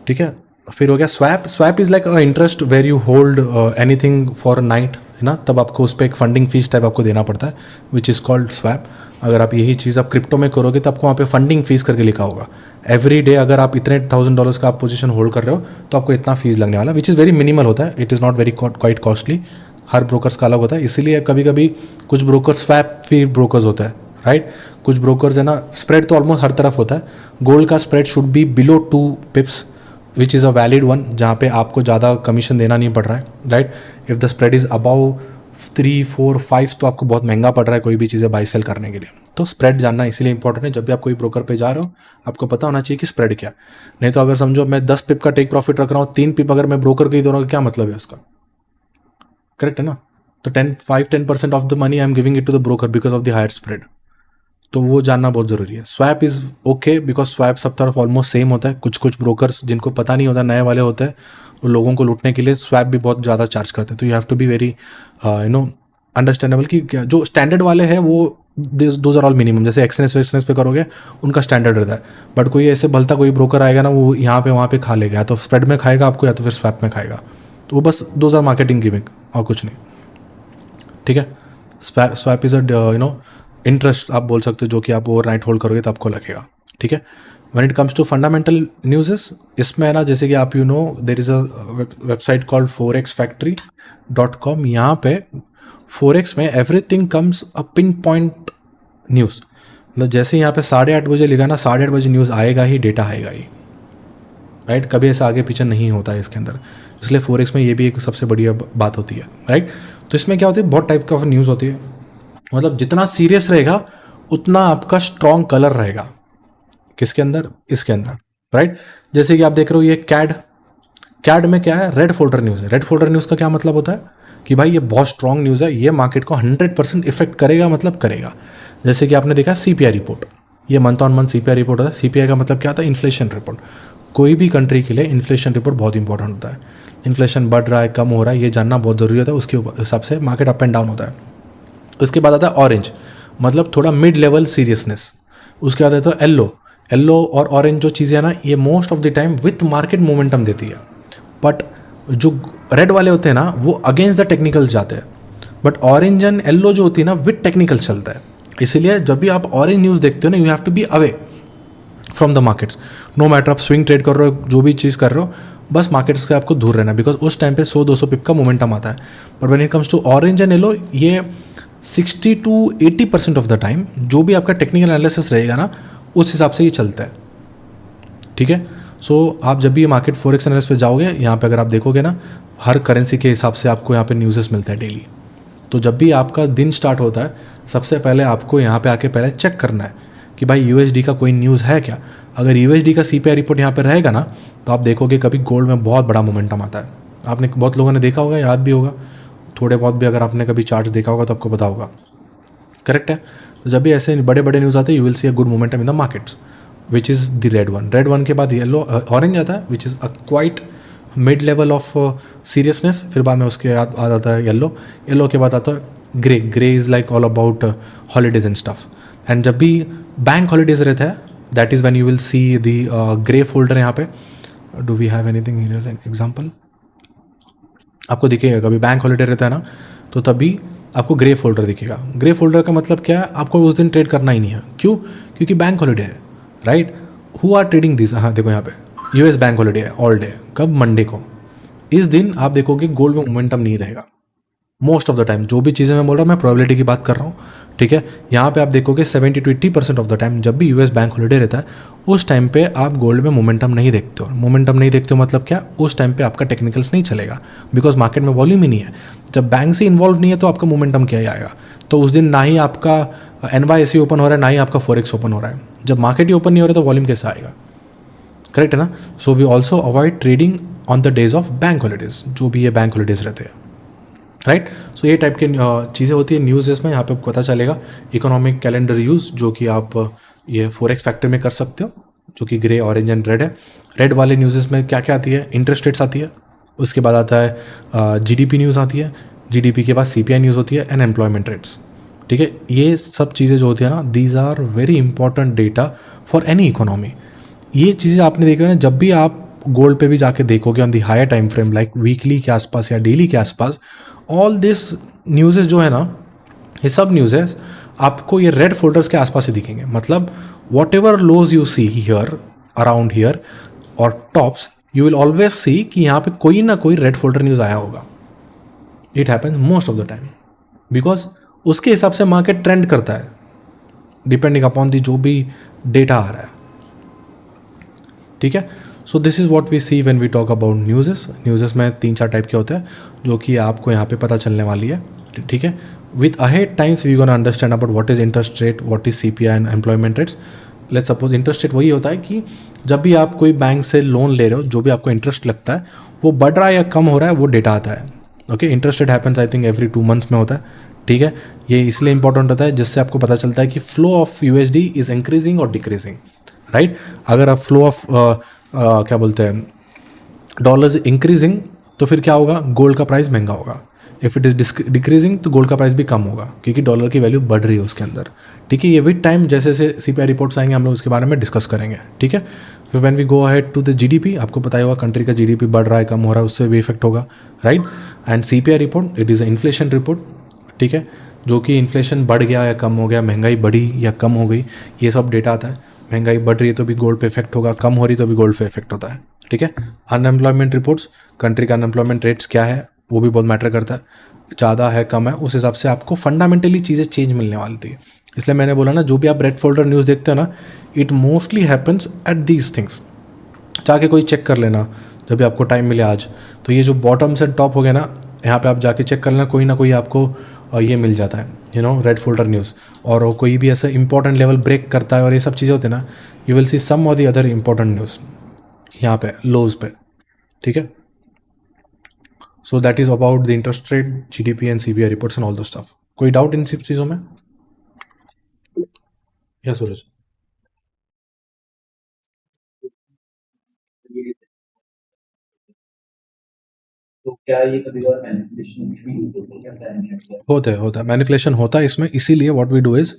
Speaker 1: ठीक है। फिर हो गया swap. Swap is like a interest where you hold anything for a night, है ना, तब आपको उस पर एक फंडिंग फीस टाइप आपको देना पड़ता है, विच इज़ कॉल्ड स्वैप। अगर आप यही चीज़ आप क्रिप्टो में करोगे तो आपको वहाँ पे फंडिंग फीस करके लिखा होगा। एवरी डे अगर आप इतने $1,000 का आप पोजीशन होल्ड कर रहे हो तो आपको इतना फीस लगने वाला, विच इज़ वेरी मिनिमल होता है, it is not very quite costly. Her brokers का अलग होता है, इसीलिए कभी कभी कुछ ब्रोकर्स स्वैप फी ब्रोकर्स होता है, राइट। कुछ ब्रोकर्स है ना, स्प्रेड तो ऑलमोस्ट हर तरफ होता है। गोल्ड का spread should be below 2 पिप्स which is a valid one, जहाँ पे आपको ज़्यादा कमीशन देना नहीं पड़ रहा है, right. If the spread is about 3, 4, 5 तो आपको बहुत महंगा पड़ रहा है कोई भी चीज़ें बाई सेल करने के लिए। तो स्प्रेड जानना इसीलिए इंपॉर्टेंट है। जब भी आप कोई ब्रोकर पे जा रहे हो आपको पता होना चाहिए कि स्प्रेड क्या। नहीं तो अगर समझो मैं 10 पिप का टेक प्रॉफिट रख रहा हूँ, 3 पिप अगर मैं ब्रोकर के ही दे रहा हूँ, क्या मतलब है उसका? करेक्ट है ना? तो 10% of the money I am giving it to the broker because of the higher spread. तो वो जानना बहुत ज़रूरी है। Swap is okay because swap सब तरफ ऑलमोस्ट सेम होता है। कुछ कुछ ब्रोकर्स जिनको पता नहीं होता, नए वाले होते हैं, वो लोगों को लूटने के लिए स्वैप भी बहुत ज़्यादा चार्ज करते हैं। तो you have to be very understandable कि जो स्टैंडर्ड वाले हैं वो दोज आर ऑल मिनिमम। जैसे एक्सनेस वेक्सनेस पे करोगे उनका स्टैंडर्ड रहता है, बट कोई ऐसे भलता कोई ब्रोकर आएगा ना, वो यहाँ पे वहाँ पे खा लेगा, या तो स्प्रेड में खाएगा आपको या तो फिर स्वैप में खाएगा। तो वो बस दोज आर मार्केटिंग गिमिक और कुछ नहीं, ठीक है। स्वैप इज़ अ इंटरेस्ट आप बोल सकते हो, जो कि आप ओवरनाइट होल्ड करोगे तो आपको लगेगा, ठीक है। When it comes to fundamental newses, इसमें है ना, जैसे कि आप there is a website called forexfactory.com। यहाँ पे फोरेक्स में everything comes a pin point news. मतलब जैसे यहाँ पे 8:30 बजे लिखा ना, 8:30 बजे न्यूज़ आएगा ही, डेटा आएगा ही, राइट। कभी ऐसा आगे पीछे नहीं होता है इसके अंदर। इसलिए फोरेक्स में ये भी एक सबसे बढ़िया बात होती है, राइट। तो इसमें क्या होती है, बहुत टाइप का न्यूज़ होती है। मतलब जितना सीरियस रहेगा उतना आपका स्ट्रॉन्ग कलर रहेगा। किसके अंदर? इसके अंदर, राइट। जैसे कि आप देख रहे हो ये कैड में क्या है, रेड फोल्डर न्यूज़ है। रेड फोल्डर न्यूज़ का क्या मतलब होता है कि भाई ये बहुत स्ट्रॉन्ग न्यूज़ है, ये मार्केट को 100% इफेक्ट करेगा, मतलब करेगा। जैसे कि आपने देखा सीपीआई रिपोर्ट, ये month on month CPI report होता है। सीपीआई का मतलब क्या होता है? Inflation report. कोई भी कंट्री के लिए इन्फ्लेशन रिपोर्ट बहुत इंपॉर्टेंट होता है। इन्फ्लेशन बढ़ रहा है, कम हो रहा है, ये जानना बहुत ज़रूरी होता है। उसके हिसाब से मार्केट अप एंड डाउन होता है। उसके बाद आता है ऑरेंज, मतलब थोड़ा मिड लेवल सीरियसनेस। उसके बाद आता है येलो और ऑरेंज जो चीज़ें हैं ना, ये most of the time with market momentum देती है। बट जो रेड वाले होते हैं ना, वो अगेंस्ट द टेक्निकल जाते हैं। बट ऑरेंज एंड येलो जो होती है ना, विथ टेक्निकल चलता है। इसीलिए जब भी आप ऑरेंज न्यूज़ देखते हो ना, you have to be away from the markets. No matter आप स्विंग ट्रेड कर रहे हो, जो भी चीज़ कर रहे हो, बस मार्केट्स से आपको दूर रहना है, बिकॉज उस टाइम पे 100-200 पिप का मोमेंटम आता है। But when it comes to orange and yellow, ये 60 to 80% ऑफ द टाइम जो भी आपका टेक्निकल एनालिसिस रहेगा ना, उस हिसाब से ये चलता है, ठीक है। सो आप जब भी ये मार्केट फॉरेक्स एनालिसिस पे जाओगे, यहाँ पे अगर आप देखोगे ना, हर करेंसी के हिसाब से आपको यहाँ पे न्यूज़ेस मिलता है डेली। तो जब भी आपका दिन स्टार्ट होता है, सबसे पहले आपको यहाँ पे आके पहले चेक करना है कि भाई यूएसडी का कोई न्यूज़ है क्या। अगर यूएसडी का सीपीआई रिपोर्ट यहाँ पे रहेगा ना, तो आप देखोगे कभी गोल्ड में बहुत बड़ा मोमेंटम आता है। आपने बहुत लोगों ने देखा होगा, याद भी होगा, थोड़े बहुत भी अगर आपने कभी चार्ट्स देखा होगा तो आपको पता होगा, करेक्ट है। तो जब भी ऐसे बड़े बड़े न्यूज़ आते हैं, you will see a good momentum in the markets, which is the red one. Red one के बाद येलो ऑरेंज आता है, which is a quite mid level of seriousness. फिर बाद में उसके बाद आ जाता है येलो के बाद आता है grey is like all about holidays and stuff. And जब भी बैंक हॉलीडेज रहता है, that is when you will see the grey folder. यहाँ पे do we have anything here an example, आपको दिखेगा कभी बैंक हॉलीडे रहता है ना, तो तभी आपको ग्रे फोल्डर दिखेगा। ग्रे फोल्डर का मतलब क्या है, आपको उस दिन ट्रेड करना ही नहीं है। क्यों? क्योंकि बैंक हॉलीडे है, right. Who are trading this? हाँ देखो यहाँ पे यूएस बैंक हॉलीडे है ऑल डे, कब, मंडे को। इस दिन आप देखोगे गोल्ड में मोमेंटम नहीं रहेगा मोस्ट ऑफ द टाइम। जो भी चीज़ें मैं बोल रहा हूँ, मैं प्रोबेबिलिटी की बात कर रहा हूँ, ठीक है। यहाँ पे आप देखोगे 70 to 80% ऑफ द टाइम जब भी यूएस बैंक हॉलीडे रहता है, उस टाइम पे आप गोल्ड में मोमेंटम नहीं देखते हो। मोमेंटम नहीं देखते हो मतलब क्या, उस टाइम पे आपका टेक्निकल्स नहीं चलेगा, बिकॉज मार्केट में वॉल्यूम ही नहीं है। जब बैंक से इन्वॉल्व नहीं है तो आपका मोमेंटम क्या ही आएगा। तो उस दिन ना ही आपका NYSE ओपन हो रहा है, ना ही आपका फॉरेक्स ओपन हो रहा है। जब मार्केट ही ओपन नहीं हो रहा तो वॉल्यूम कैसे आएगा, करेक्ट है ना। So we also avoid trading on the days of bank holidays, जो भी ये बैंक हॉलीडेज रहते हैं, राइट। सो ये टाइप के चीज़ें होती है न्यूज़। इसमें यहाँ पे आपको पता चलेगा इकोनॉमिक कैलेंडर यूज़, जो कि आप ये फॉरेक्स फैक्टर में कर सकते हो, जो कि ग्रे, ऑरेंज एंड रेड है। रेड वाले न्यूज़ में क्या क्या आती है, इंटरेस्ट रेट्स आती है, उसके बाद आता है GDP न्यूज़ आती है, GDP के बाद CPI न्यूज़ होती है, एंड एम्प्लॉयमेंट रेट्स, ठीक है। ये सब चीज़ें जो होती है ना, these are very important data for any economy. ये चीज़ें आपने देखा है ना, जब भी आप गोल्ड पे भी जाके देखोगे on the higher time frame, like weekly के आसपास या डेली के आसपास, ऑल दिस न्यूज़ जो है ना, ये सब न्यूज़ आपको ये रेड फोल्डर्स के आसपास ही दिखेंगे। मतलब whatever lows you see here, around here or tops, you will always see कि यहाँ पे कोई ना कोई रेड फोल्डर न्यूज़ आया होगा। It happens most of the time, because उसके हिसाब से मार्केट ट्रेंड करता है, डिपेंडिंग अपॉन दी जो भी डेटा आ रहा है, ठीक है। So this is what we see when we talk about newses में 3-4 टाइप के होते हैं, जो कि आपको यहाँ पे पता चलने वाली है, ठीक है। With ahead times we gonna understand about what is इंटरेस्ट रेट, व्हाट इज़ CPI and employment rates. Let's suppose interest rate वही होता है कि जब भी आप कोई बैंक से लोन ले रहे हो, जो भी आपको इंटरेस्ट लगता है वो बढ़ रहा है या कम हो रहा है, वो डेटा आता है, okay. Interest rate happens I think every 2 months में होता है, ठीक है। ये इसलिए इंपॉर्टेंट होता है जिससे आपको पता चलता है कि flow of USD is increasing और डिक्रीजिंग, राइट। अगर आप फ्लो ऑफ क्या बोलते हैं डॉलर्स इंक्रीजिंग, तो फिर क्या होगा, गोल्ड का प्राइस महंगा होगा। इफ़ इट इज़ डिक्रीजिंग तो गोल्ड का प्राइस भी कम होगा, क्योंकि डॉलर की वैल्यू बढ़ रही है उसके अंदर, ठीक है। ये विद टाइम जैसे जैसे CPI रिपोर्ट्स आएंगे हम लोग उसके बारे में डिस्कस करेंगे, ठीक है। फिर when we go ahead to the GDP, आपको पता ही होगा कंट्री का GDP बढ़ रहा है, कम हो रहा है, उससे भी इफेक्ट होगा, right. And CPI report, it is inflation report, ठीक है, जो कि इन्फ्लेशन बढ़ गया या कम हो गया, महंगाई बढ़ी या कम हो गई, ये सब डेटा आता है। महंगाई बढ़ रही है तो भी गोल्ड पे इफेक्ट होगा, कम हो रही तो भी गोल्ड पे इफेक्ट होता है, ठीक है। अनएम्प्लॉयमेंट रिपोर्ट्स, कंट्री का अनएम्प्लॉयमेंट रेट्स क्या है वो भी बहुत मैटर करता है, ज़्यादा है कम है, उस हिसाब से आपको फंडामेंटली चीज़ें चेंज मिलने वाली थी। इसलिए मैंने बोला ना, जो भी आप रेड फोल्डर न्यूज़ देखते हो ना, it mostly happens at these things. जाके कोई चेक कर लेना जब भी आपको टाइम मिले आज। तो ये जो बॉटम से टॉप हो गया ना, यहाँ पे आप जाके चेक कर लेना, कोई ना कोई आपको ये मिल जाता है, रेड फोल्डर न्यूज़। और वो कोई भी ऐसा इंपॉर्टेंट लेवल ब्रेक करता है और ये सब चीज़ें होती है ना, यू विल सी सम और दी अदर इंपॉर्टेंट न्यूज़ यहाँ पे लोज पे, ठीक है। So that is about the interest rate, GDP and CPI reports and all दो स्टफ। कोई डाउट इन सब चीज़ों में? या सूरज?
Speaker 2: तो क्या ये कभी और मैनिपुलेशन भी यूज होते हैं क्या प्लान?
Speaker 1: होता है मैनिपुलेशन होता है इसमें। इसीलिए what we do is,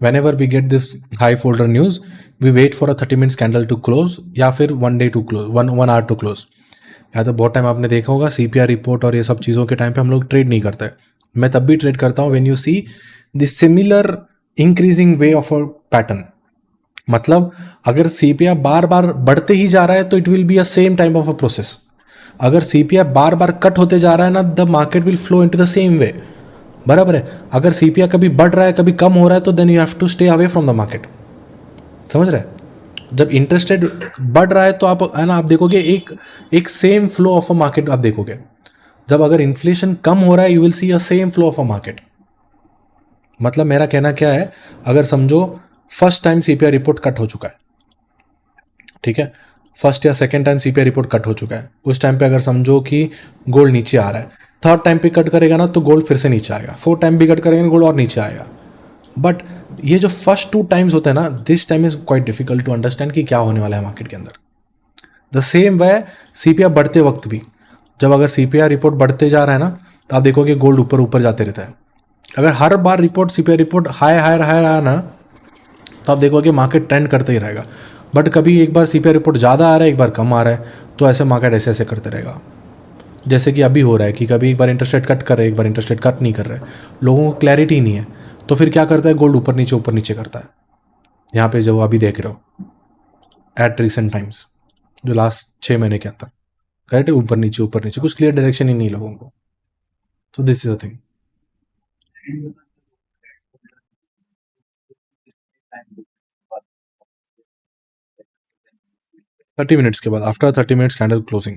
Speaker 1: whenever we get this high folder news, we wait for a 30 minutes candle to close, या फिर 1 day to close, 1 hour to close. या तो बहुत टाइम आपने देखा होगा CPI रिपोर्ट और ये सब चीज़ों के टाइम पे हम लोग ट्रेड नहीं करते। मैं तब भी ट्रेड करता हूँ when you see the similar increasing way of a pattern. मतलब अगर CPI बार बार बढ़ते ही जा रहा है तो it will be a same type of a process. अगर CPI बार बार कट होते जा रहा है ना, the market will flow into the same way, बराबर है। अगर CPI कभी बढ़ रहा है कभी कम हो रहा है तो then you have to stay away from the market, समझ रहे हैं। जब इंटरेस्ट रेट बढ़ रहा है तो आप है ना, आप देखोगे एक same flow of a market आप देखोगे। जब अगर इन्फ्लेशन कम हो रहा है, you will see a same flow of a market. मतलब मेरा कहना क्या है, अगर समझो first time CPI report cut हो चुका है, ठीक है, फर्स्ट या second time CPI report cut हो चुका है, उस टाइम पे अगर समझो कि गोल्ड नीचे आ रहा है, थर्ड टाइम पे कट करेगा ना तो गोल्ड फिर से नीचे आएगा, फोर्थ टाइम भी कट करेगा ना गोल्ड और नीचे आएगा। बट ये जो फर्स्ट 2 times होता है ना, this time is quite difficult to understand कि क्या होने वाला है मार्केट के अंदर। द सेम वे CPI बढ़ते वक्त भी, जब अगर CPI रिपोर्ट बढ़ते जा रहा है ना, तो आप देखोगे गोल्ड ऊपर ऊपर जाते रहता है। अगर हर बार CPI report high higher higher आया ना, तो आप देखोगे मार्केट ट्रेंड करते ही रहेगा। बट कभी एक बार CPI रिपोर्ट ज़्यादा आ रहा है, एक बार कम आ रहा है, तो ऐसे मार्केट ऐसे ऐसे करते रहेगा। जैसे कि अभी हो रहा है कि कभी एक बार इंटरेस्ट रेट कट कर रहे हैं, एक बार इंटरेस्ट रेट कट नहीं कर रहे, लोगों को क्लैरिटी नहीं है, तो फिर क्या करता है, गोल्ड ऊपर नीचे करता है। यहाँ पे जो अभी देख रहे हो एट रिसेंट टाइम्स, जो लास्ट 6 महीने के अंदर, करेक्ट है, ऊपर नीचे कुछ क्लियर डायरेक्शन ही नहीं लोगों को. तो this is a thing.
Speaker 2: And
Speaker 1: 30 minutes के बाद, after 30 minutes candle closing.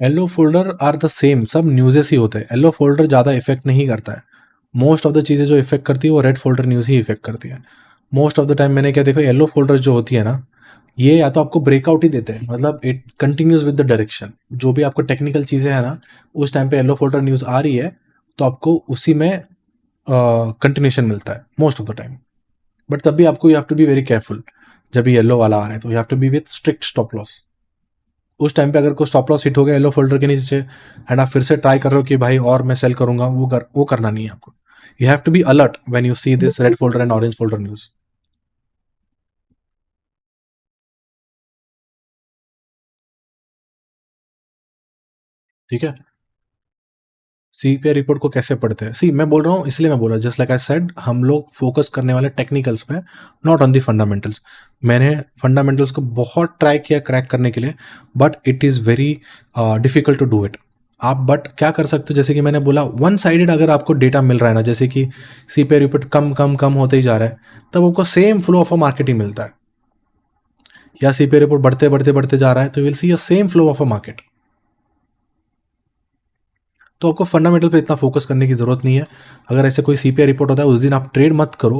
Speaker 1: Yellow folder are the same, सब न्यूज़ेस ही होते हैं. येलो फोल्डर ज़्यादा इफेक्ट नहीं करता है. मोस्ट ऑफ द चीज़ें जो इफेक्ट करती है वो रेड फोल्डर न्यूज़ ही इफेक्ट करती है. मोस्ट ऑफ द टाइम मैंने क्या देखा, येलो फोल्डर जो होती है ना, ये या तो आपको ब्रेकआउट ही देते हैं, मतलब it continues with the direction. जो भी आपको टेक्निकल चीज़ें हैं ना, उस टाइम पे येलो फोल्डर न्यूज़ आ रही है तो आपको उसी में कंटिन्यूशन मिलता है most of the time. But तब भी आपको you have to be very careful. जब भी येलो वाला आ रहा है तो you have to be with strict stop loss. उस टाइम पे अगर कोई स्टॉप लॉस हिट हो गया येलो फोल्डर के नीचे एंड आप फिर से ट्राई कर रहे हो कि भाई और मैं सेल करूंगा, वो करना नहीं है आपको. You have to be alert when you see this red folder and orange folder news. ठीक है. सीपीआई रिपोर्ट को कैसे पढ़ते हैं, सी मैं बोल रहा हूँ, इसलिए मैं बोल रहा हूँ, जस्ट लाइक आई सेड, हम लोग फोकस करने वाले टेक्निकल्स पे, नॉट ऑन दी फंडामेंटल्स. मैंने फंडामेंटल्स को बहुत ट्राई किया क्रैक करने के लिए, but it is very difficult to do it. आप बट क्या कर सकते हो, जैसे कि मैंने बोला, वन साइडेड अगर आपको डेटा मिल रहा है ना, जैसे कि सीपीआई रिपोर्ट कम कम कम होते ही जा रहा है, तब आपको same flow of a market ही मिलता है. या सीपीआई रिपोर्ट बढ़ते बढ़ते बढ़ते जा रहा है तो will see a same flow of a market. तो आपको फंडामेंटल पे इतना फोकस करने की जरूरत नहीं है. अगर ऐसे कोई सीपीआई रिपोर्ट होता है उस दिन आप ट्रेड मत करो,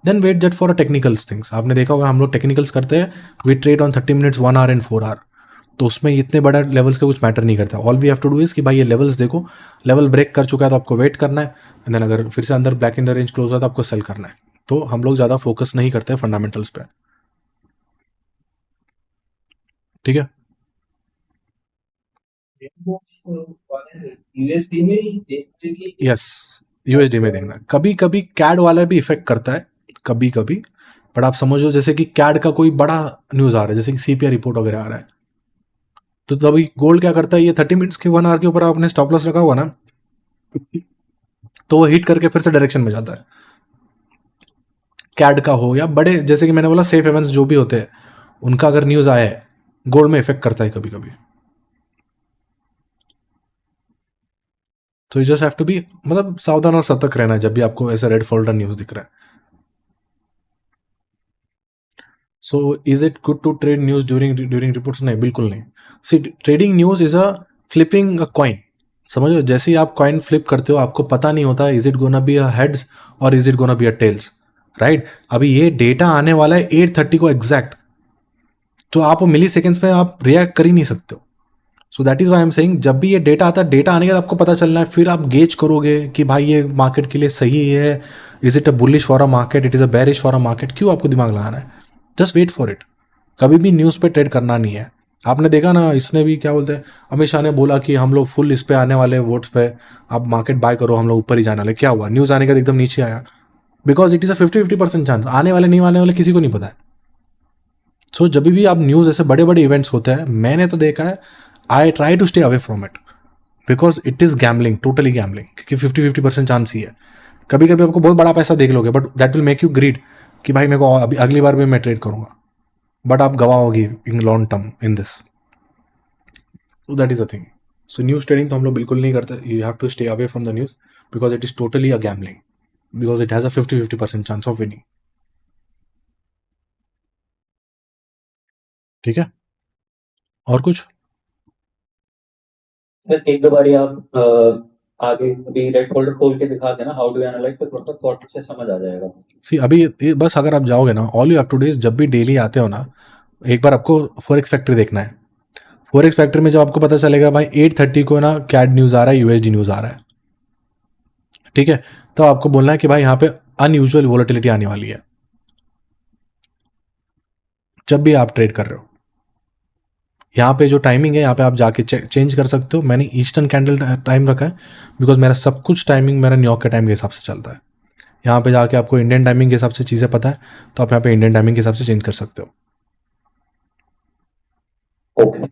Speaker 1: then wait just for a technicals things. आपने देखा होगा हम लोग टेक्निकल्स करते हैं, we trade on 30 minutes, 1 hour and 4 hour. तो उसमें इतने बड़ा लेवल्स का कुछ मैटर नहीं करता. All we have to do is कि भाई ये लेवल्स देखो, लेवल ब्रेक कर चुका है तो आपको वेट करना है, एंड देन अगर फिर से अंदर black in the range close हुआ तो आपको सेल करना है. तो हम लोग ज़्यादा फोकस नहीं करते फंडामेंटल्स पे. ठीक है.
Speaker 2: यूएसडी में ही देखने की
Speaker 1: यस, यूएसडी में देखना. कभी कभी कैड वाला भी इफेक्ट करता है, कभी कभी. बट आप समझो जैसे कि कैड का कोई बड़ा न्यूज़ आ रहा है, जैसे कि सीपीआई रिपोर्ट वगैरह आ रहा है, तो तभी गोल्ड क्या करता है, ये 30 मिनट्स के 1 आवर के ऊपर आपने स्टॉप लॉस रखा हुआ ना, तो वो हिट करके फिर से डायरेक्शन में जाता है. कैड का हो या बड़े, जैसे कि मैंने बोला सेफ हेवंस जो भी होते हैं, उनका अगर न्यूज़ आया है, गोल्ड में इफेक्ट करता है कभी कभी. तो you just have to be, मतलब सावधान और सतर्क रहना जब भी आपको ऐसा रेड फोल्डर न्यूज़ दिख रहा है. So is it good to trade news during reports? नहीं, बिल्कुल नहीं. See, trading news is a flipping a coin. समझो, जैसे ही आप कॉइन फ्लिप करते हो आपको पता नहीं होता is it gonna be a heads or is it gonna be a tails, right. अभी ये डेटा आने वाला है 8:30 को एग्जैक्ट, तो आप मिली सेकेंड्स में आप रिएक्ट कर ही नहीं सकते हो. So that is why I am saying, जब भी ये डेटा आता है, डेटा आने के बाद आपको पता चलना है, फिर आप गेज करोगे कि भाई ये मार्केट के लिए सही है, is it a bullish for a market, it is a bearish for a market. क्यों आपको दिमाग लगाना है? Just wait for it. कभी भी न्यूज़ पे ट्रेड करना नहीं है. आपने देखा ना, इसने भी क्या बोलते हैं, अमित शाह ने बोला कि हम लोग फुल इस पे आने वाले वोट्स पे, आप मार्केट बाय करो, हम लोग ऊपर ही जाने वाले. क्या हुआ? न्यूज़ आने के बाद एकदम नीचे आया. Because it is a 50-50% chance, आने वाले नहीं आने वाले किसी को नहीं पता है. सो जब भी आप न्यूज़, ऐसे बड़े बड़े इवेंट्स होते हैं, मैंने तो देखा है, I try to stay away from it, because it is gambling, totally gambling, क्योंकि 50-50% चांस ही है. कभी कभी आपको बहुत बड़ा पैसा देख लोगे, but that will make you greed कि भाई मेरे को अभी अगली बार भी मैं ट्रेड करूंगा, बट आप गवाओगी in long term in this. So that is the thing. So news trading तो हम लोग बिल्कुल नहीं करते. You have to stay away from the news because it is totally a gambling, because it has a 50-50% chance of winning. ठीक है. और कुछ?
Speaker 3: एक दो बारी आप आगे अभी रेड फोल्डर खोल के दिखा देना, हाउ डू एनालाइज, तो थोड़ा थॉट से समझ आ जाएगा.
Speaker 1: सी, अभी बस अगर आप जाओगे ना, all you have to do is, जब भी डेली आते हो ना, एक बार आपको फॉरेक्स फैक्ट्री देखना है. फॉरेक्स फैक्ट्री में जब आपको पता चलेगा भाई 8:30 को ना कैड न्यूज़ आ रहा है, यूएसडी न्यूज़ आ रहा है, ठीक है, तो आपको बोलना है कि भाई यहाँ पे अनयूजुअल वोलेटिलिटी आने वाली है. जब भी आप ट्रेड कर रहे हो, यहाँ पे जो टाइमिंग है, यहाँ पे आप जाके चेंज कर सकते हो. मैंने ईस्टर्न कैंडल टाइम रखा है, बिकॉज मेरा सब कुछ टाइमिंग मेरा न्यूयॉर्क के टाइम के हिसाब से चलता है. यहाँ पे जाके आपको इंडियन टाइमिंग के हिसाब से चीज़ें पता है, तो आप यहाँ पे इंडियन टाइमिंग के हिसाब से चेंज कर सकते हो.
Speaker 3: ओके,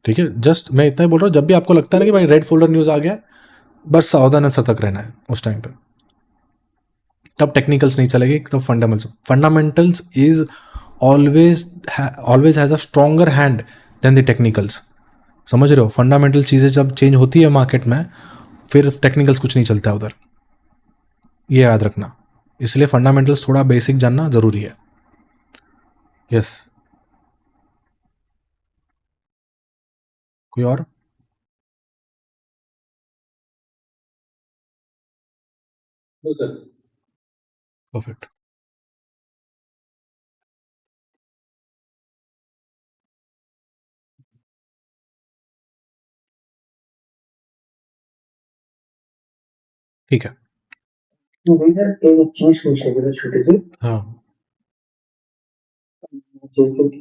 Speaker 1: ठीक है. जस्ट मैं इतना ही बोल रहा हूँ, जब भी आपको लगता है ना कि भाई रेड फोल्डर न्यूज़ आ गया, बस सावधान और सतर्क रहना है उस टाइम पे. तब टेक्निकल्स नहीं चलेगी, तब fundamentals is always has a stronger hand than the technicals. समझ रहे हो? फंडामेंटल चीज़ें जब चेंज होती है मार्केट में, फिर टेक्निकल्स कुछ नहीं चलता है उधर, ये याद रखना। इसलिए फंडामेंटल्स थोड़ा बेसिक जानना ज़रूरी है। यस, कोई और?
Speaker 3: No sir.
Speaker 1: परफेक्ट। ठीक है।
Speaker 4: भैया एक चीज पूछनी थी छोटी सी।
Speaker 1: हाँ,
Speaker 4: जैसे कि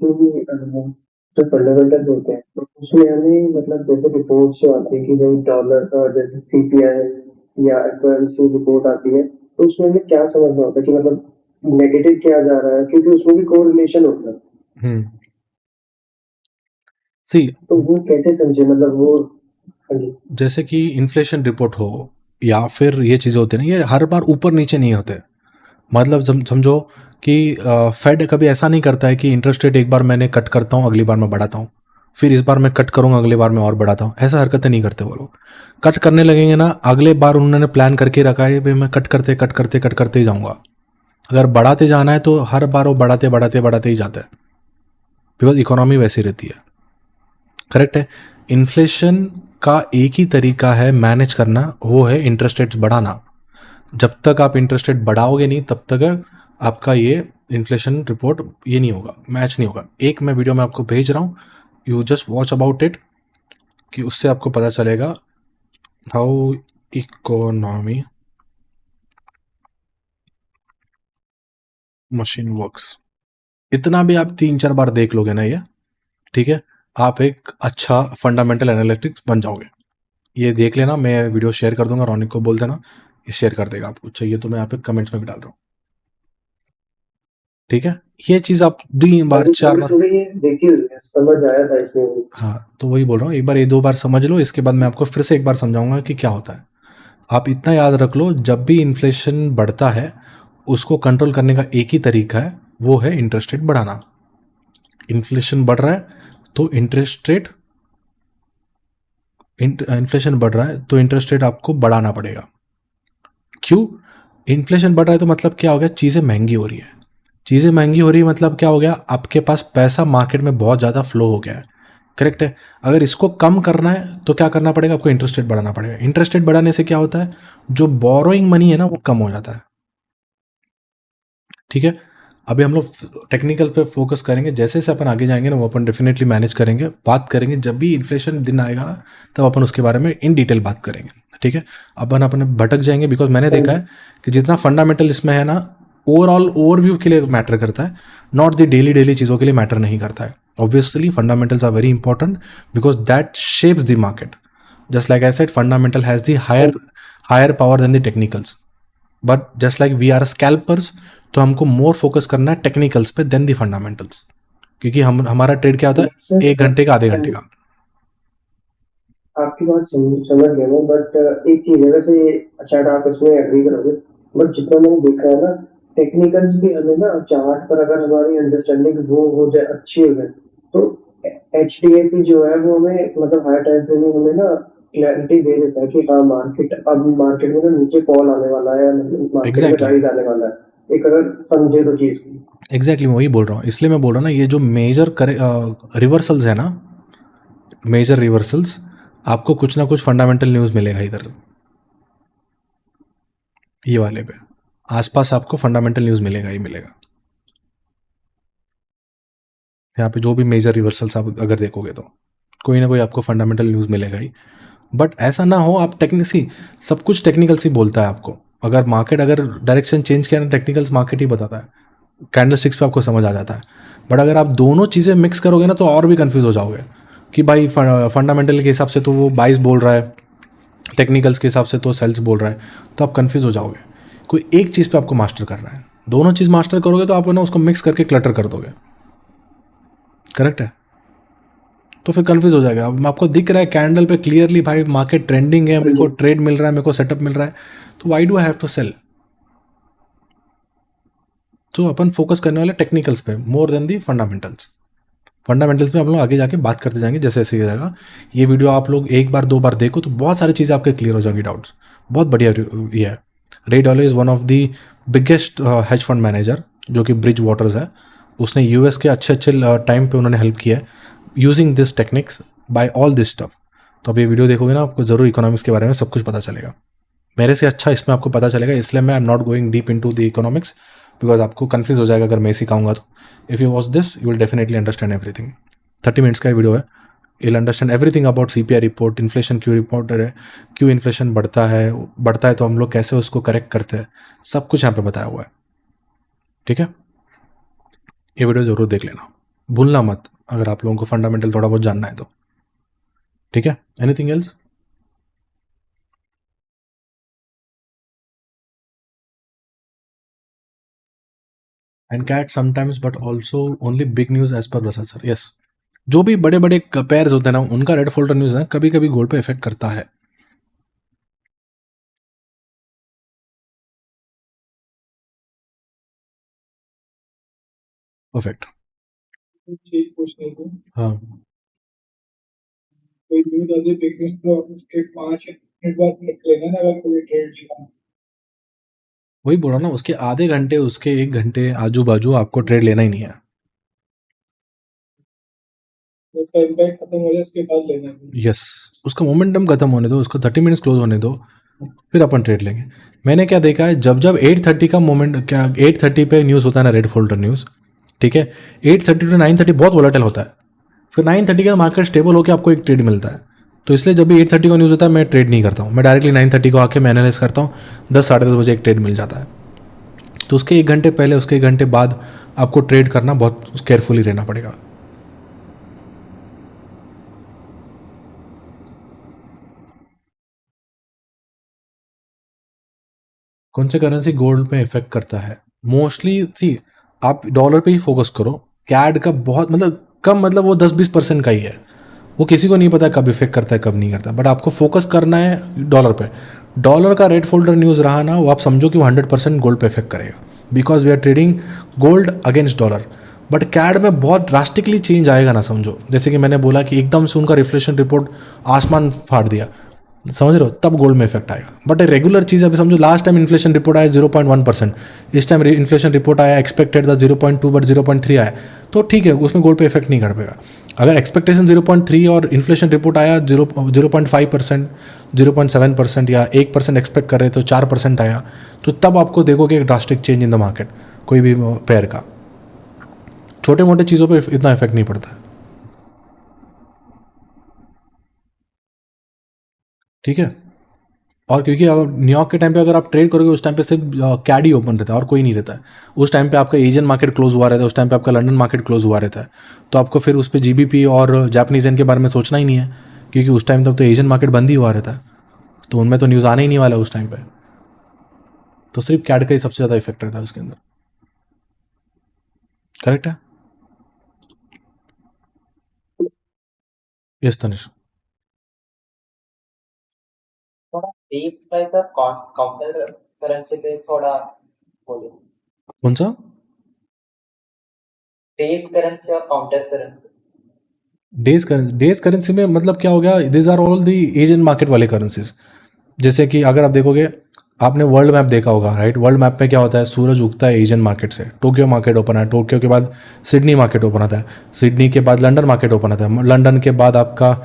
Speaker 4: जो फंडामेंटल होते हैं तो उसमें हमें मतलब जैसे रिपोर्ट से आती है कि भाई डॉलर का जैसे सीपीआई या एफओएमसी रिपोर्ट आती है, तो उसमें हमें क्या समझना होता है कि मतलब नेगेटिव क्या जा रहा है, क्योंकि उसमें भी कोरिलेशन होता है।
Speaker 1: सी,
Speaker 4: तो वो कैसे समझे मतलब वो। हाँ जी।
Speaker 1: जैसे कि इन्फ्लेशन रिपोर्ट हो या फिर ये चीज़ें होती हैं ना, ये हर बार ऊपर नीचे नहीं होते। मतलब समझो कि फेड कभी ऐसा नहीं करता है कि इंटरेस्ट रेट एक बार मैंने कट करता हूँ, अगली बार मैं बढ़ाता हूँ, फिर इस बार मैं कट करूँगा, अगली बार मैं और बढ़ाता हूँ। ऐसा हरकतें नहीं करते वो लोग। कट करने लगेंगे ना, अगले बार उन्होंने प्लान करके रखा है भाई मैं कट करते ही जाऊँगा। अगर बढ़ाते जाना है तो हर बार वो बढ़ाते ही जाता है, बिकॉज इकोनॉमी वैसी रहती है। करेक्ट है। इन्फ्लेशन का एक ही तरीका है मैनेज करना, वो है इंटरेस्ट रेट्स बढ़ाना। जब तक आप इंटरेस्ट रेट बढ़ाओगे नहीं, तब तक आपका ये इन्फ्लेशन रिपोर्ट ये नहीं होगा, मैच नहीं होगा। एक मैं वीडियो में आपको भेज रहा हूँ, you just watch about it, कि उससे आपको पता चलेगा हाउ इकोनॉमी मशीन वर्क्स। इतना भी आप 3-4 बार देख लोगे ना ये, ठीक है, आप एक अच्छा फंडामेंटल एनालिटिक्स बन जाओगे। ये देख लेना, मैं वीडियो शेयर कर दूंगा, रौनिक को बोल देना, ये शेयर कर देगा। आपको चाहिए तो मैं यहाँ पे कमेंट्स में भी डाल रहा हूँ, ठीक है। ये चीज़ आप 2 बार 4 बार,
Speaker 4: थोड़ी ये देखी हुई है, समझ आया था इसमें।
Speaker 1: हाँ, तो वही बोल रहा हूँ, एक बार ये 2 बार समझ लो, इसके बाद मैं आपको फिर से एक बार समझाऊंगा कि क्या होता है। आप इतना याद रख लो, जब भी इन्फ्लेशन बढ़ता है उसको कंट्रोल करने का एक ही तरीका है, वो है इंटरेस्ट रेट बढ़ाना। इन्फ्लेशन बढ़ रहा है तो इन्फ्लेशन बढ़ रहा है तो इंटरेस्ट रेट आपको बढ़ाना पड़ेगा। क्यों? इन्फ्लेशन बढ़ रहा है तो मतलब क्या हो गया, चीज़ें महंगी हो रही है। चीज़ें महंगी हो रही है मतलब क्या हो गया, आपके पास पैसा मार्केट में बहुत ज़्यादा फ्लो हो गया है। करेक्ट है। अगर इसको कम करना है तो क्या करना पड़ेगा, आपको इंटरेस्ट रेट बढ़ाना पड़ेगा। इंटरेस्ट रेट बढ़ाने से क्या होता है, जो बोरोइंग मनी है ना वो कम हो जाता है। ठीक है। अभी हम लोग टेक्निकल पे फोकस करेंगे, जैसे से अपन आगे जाएंगे ना वो अपन डेफिनेटली मैनेज करेंगे, बात करेंगे। जब भी इन्फ्लेशन दिन आएगा ना, तब अपन उसके बारे में इन डिटेल बात करेंगे, ठीक है। अपन अपने भटक जाएंगे, बिकॉज मैंने देखा है कि जितना फंडामेंटल इसमें है ना, ओवरऑल ओवरव्यू के लिए मैटर करता है, नॉट द डेली चीज़ों के लिए मैटर नहीं करता है। Obviously fundamentals are very important because that shapes the market. Just like I said, fundamental has the higher power than the technicals, but just like we are scalpers, तो हमको मोर फोकस करना है टेक्निकल्स पे देन दी फंडामेंटल्स, क्योंकि हमारा ट्रेड क्या होता है, 1 घंटे का, आधे घंटे का।
Speaker 4: आपकी बात समझ गया मैं, बट एक चीज है वैसे, शायद आप इसमें एग्री करोगे, बट जितना मैंने देखा है ना, टेक्निकल्स भी हमें ना चार्ट पर अगर हमारी अंडरस्टैंडिंग वो हो जाए, अच्छी हो जाए, तो एचडीएफी जो है वो हमें मतलब हाई टाइम फ्रेम में हमें ना क्लैरिटी दे देता है कि हाँ मार्केट में ना नीचे फॉल आने वाला है, मार्केट में राइज आने वाला है, एक अगर समझे तो चीज।
Speaker 1: एग्जैक्टली मैं वही बोल रहा हूँ, इसलिए मैं बोल रहा हूँ ना, ये जो मेजर रिवर्सल्स है ना, मेजर रिवर्सल्स, आपको कुछ ना कुछ फंडामेंटल न्यूज़ मिलेगा इधर, ये वाले पे आसपास आपको फंडामेंटल न्यूज़ मिलेगा ही मिलेगा। यहाँ पे जो भी मेजर रिवर्सल्स आप अगर देखोगे तो कोई ना कोई आपको फंडामेंटल न्यूज़ मिलेगा ही। बट ऐसा ना हो आप टेक्निसी, सब कुछ टेक्निकल से बोलता है आपको। अगर मार्केट अगर डायरेक्शन चेंज किया ना, टेक्निकल्स मार्केट ही बताता है, कैंडल स्टिक्स पे आपको समझ आ जाता है। बट अगर आप दोनों चीज़ें मिक्स करोगे ना, तो और भी कंफ्यूज हो जाओगे कि भाई फंडामेंटल के हिसाब से तो वो बाइस बोल रहा है, टेक्निकल्स के हिसाब से तो सेल्स बोल रहा है, तो आप कंफ्यूज हो जाओगे। कोई एक चीज़ पे आपको मास्टर करना है, दोनों चीज़ मास्टर करोगे तो आप ना उसको मिक्स करके क्लटर कर दोगे। करेक्ट है। तो फिर कंफ्यूज हो जाएगा। अब आपको दिख रहा है कैंडल पे क्लियरली भाई मार्केट ट्रेंडिंग है, मेरे को ट्रेड मिल रहा है, मेरे को सेटअप मिल रहा है, तो why do I have to sell? तो अपन फोकस करने वाले टेक्निकल्स पे more than the fundamentals. Fundamentals पे हम लोग आगे जाके बात करते जाएंगे जैसे जैसे जाएगा। ये वीडियो आप लोग एक बार 2 बार देखो तो बहुत सारी चीज़ें आपके क्लियर हो जाएंगी, डाउट्स। बहुत बढ़िया ये है। Ray Dalio is one of the biggest hedge fund manager, जो कि ब्रिज वाटर्स है। उसने यूएस के अच्छे अच्छे टाइम पे उन्होंने हेल्प किया है using this techniques by all this stuff. तो अब ये वीडियो देखोगे ना, आपको ज़रूर इकोनॉमिक्स के बारे में सब कुछ पता चलेगा। मेरे से अच्छा इसमें आपको पता चलेगा, इसलिए मैं I am not going deep into the economics, because आपको कन्फ्यूज हो जाएगा अगर मैं सिखाऊंगा तो। If you watch this you will definitely understand everything. 30 minutes का वीडियो है, you'll understand everything about CPI report, inflation क्यों रिपोर्ट है, क्यों इन्फ्लेशन बढ़ता है तो हम लोग कैसे उसको करेक्ट करते हैं, सब कुछ यहाँ पे बताया हुआ है। ठीक है, ये वीडियो जरूर देख लेना, भूलना मत, अगर आप लोगों को फंडामेंटल थोड़ा बहुत जानना है तो। ठीक है, anything else? And CAD sometimes but also only big news as per रसा सर। यस, जो भी बड़े बड़े पेयर्स होते हैं ना, उनका रेड फोल्डर न्यूज है कभी कभी गोल्ड पे इफेक्ट करता है। परफेक्ट।
Speaker 5: चीज पूछनी थी।
Speaker 1: हाँ,
Speaker 5: कोई न्यूज आ जाए बिग न्यूज तो उसके 5 मिनट बाद निकलेगा ना, अगर कोई ट्रेड लेना
Speaker 1: वही बोला ना, उसके आधे घंटे उसके 1 घंटे आजू बाजू आपको ट्रेड लेना ही नहीं है।
Speaker 5: तो उसका इम्पैक्ट खत्म हो जाए उसके बाद लेना है।
Speaker 1: यस, उसका मोमेंटम खत्म होने दो, उसको 30 मिनट्स क्लोज होने दो, फिर अपन ट्रेड लेंगे। मैंने क्या देखा है, जब जब 8:30 का मोमेंट, क्या 8:30 पे न्यूज़ होता है ना, रेड फोल्डर न्यूज़, ठीक है, 8:30 टू 9:30 बहुत वोलेटाइल होता है। फिर 9:30 का मार्केट स्टेबल होकर आपको एक ट्रेड मिलता है। तो इसलिए जब भी 8:30 का न्यूज़ होता है मैं ट्रेड नहीं करता हूँ, मैं डायरेक्टली 9:30 को आके मैं एनालाइज करता हूँ। 10 साढ़े 10 बजे एक ट्रेड मिल जाता है। तो उसके 1 घंटे पहले, उसके 1 घंटे बाद आपको ट्रेड करना बहुत केयरफुली रहना पड़ेगा। कौन से करेंसी गोल्ड पे इफेक्ट करता है? मोस्टली सी, आप डॉलर पे ही फोकस करो। कैड का बहुत मतलब कम, मतलब वो 10-20% का ही है, वो किसी को नहीं पता कब इफेक्ट करता है कब नहीं करता। बट आपको फोकस करना है डॉलर पे। डॉलर का रेड फोल्डर न्यूज़ रहा ना, वो आप समझो कि वो 100% गोल्ड पे इफेक्ट करेगा, because we are trading gold against dollar. But CAD में बहुत ड्रास्टिकली चेंज आएगा ना, समझो जैसे कि मैंने बोला कि एकदम से उनका रिफ्लेशन रिपोर्ट आसमान फाड़ दिया, समझ रहे हो, तब गोल्ड में इफेक्ट आएगा। बट ये रेगुलर चीज़, अभी समझो लास्ट टाइम इन्फ्लेशन रिपोर्ट आया 0.1%, इस टाइम इन्फ्लेशन रिपोर्ट आया एक्सपेक्टेड था 0.2 बट 0.3 आया, तो ठीक है, उसमें गोल्ड पे इफेक्ट नहीं कर पाएगा। अगर एक्सपेक्टेशन 0.3 और इन्फ्लेशन रिपोर्ट आया 0.5%, 0.7% या 1% एक्सपेक्ट कर रहे तो 4% आया, तो तब आपको देखोगे एक drastic change in the market, कोई भी पेयर का। छोटे मोटे चीज़ों पर इतना इफेक्ट नहीं पड़ता है। ठीक है, और क्योंकि अगर न्यूयॉर्क के टाइम पे अगर आप ट्रेड करोगे, उस टाइम पे सिर्फ कैड ही ओपन रहता है और कोई नहीं रहता है। उस टाइम पे आपका एशियन मार्केट क्लोज हुआ रहता है, उस टाइम पे आपका लंदन मार्केट क्लोज हुआ रहता है। तो आपको फिर उस पर जीबीपी और जापानीज येन के बारे में सोचना ही नहीं है, क्योंकि उस टाइम तक तो एशियन मार्केट बंद ही हुआ रहता है, तो उनमें तो न्यूज़ आने ही नहीं वाला है उस टाइम पर। तो सिर्फ कैड का ही सबसे ज़्यादा इफेक्ट रहता है उसके अंदर। करेक्ट है? यस तनिष।
Speaker 6: थोड़ा बेस प्राइस और काउंटर करेंसी पे थोड़ा बोलिए।
Speaker 1: कौन सा?
Speaker 6: बेस करेंसी और काउंटर करेंसी।
Speaker 1: डेज करेंसी में मतलब क्या हो गया, this are all the Asian market वाले करेंसीज। जैसे कि अगर आप देखोगे, आपने वर्ल्ड मैप देखा होगा, राइट? वर्ल्ड मैप में क्या होता है, सूरज उगता है एशियन मार्केट से, टोक्यो मार्केट ओपन है, टोक्यो के बाद सिडनी मार्केट ओपन होता है, सिडनी के बाद लंदन मार्केट ओपन होता है, लंदन के बाद आपका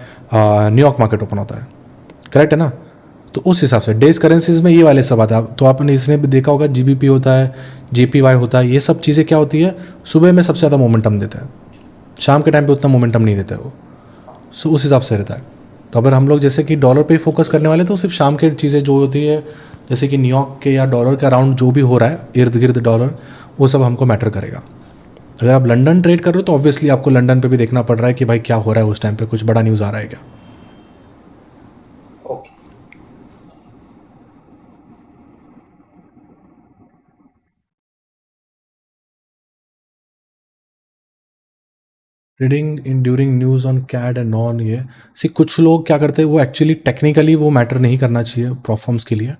Speaker 1: न्यूयॉर्क मार्केट ओपन होता है। करेक्ट है ना? तो उस हिसाब से डेज करेंसीज में ये वाले सब आता है। तो आपने इसने भी देखा होगा, जीबीपी होता है, जेपीवाई होता है, ये सब चीज़ें क्या होती है, सुबह में सबसे ज़्यादा मोमेंटम देता है, शाम के टाइम पे उतना मोमेंटम नहीं देता है वो। सो उस हिसाब से रहता है। तो अगर हम लोग जैसे कि डॉलर पे फोकस करने वाले, तो सिर्फ शाम के चीज़ें जो होती है, जैसे कि न्यूयॉर्क के या डॉलर के अराउंड जो भी हो रहा है इर्द गिर्द डॉलर, वो सब हमको मैटर करेगा। अगर आप लंदन ट्रेड कर रहे हो तो ऑब्वियसली आपको लंदन पे भी देखना पड़ रहा है कि भाई क्या हो रहा है उस टाइम पे, कुछ बड़ा न्यूज़ आ रहा है क्या।
Speaker 6: Okay,
Speaker 1: trading in during news on CAD and non, ये सी कुछ लोग क्या करते हैं, वो एक्चुअली टेक्निकली वो मैटर नहीं करना चाहिए प्रॉफर्म्स के लिए,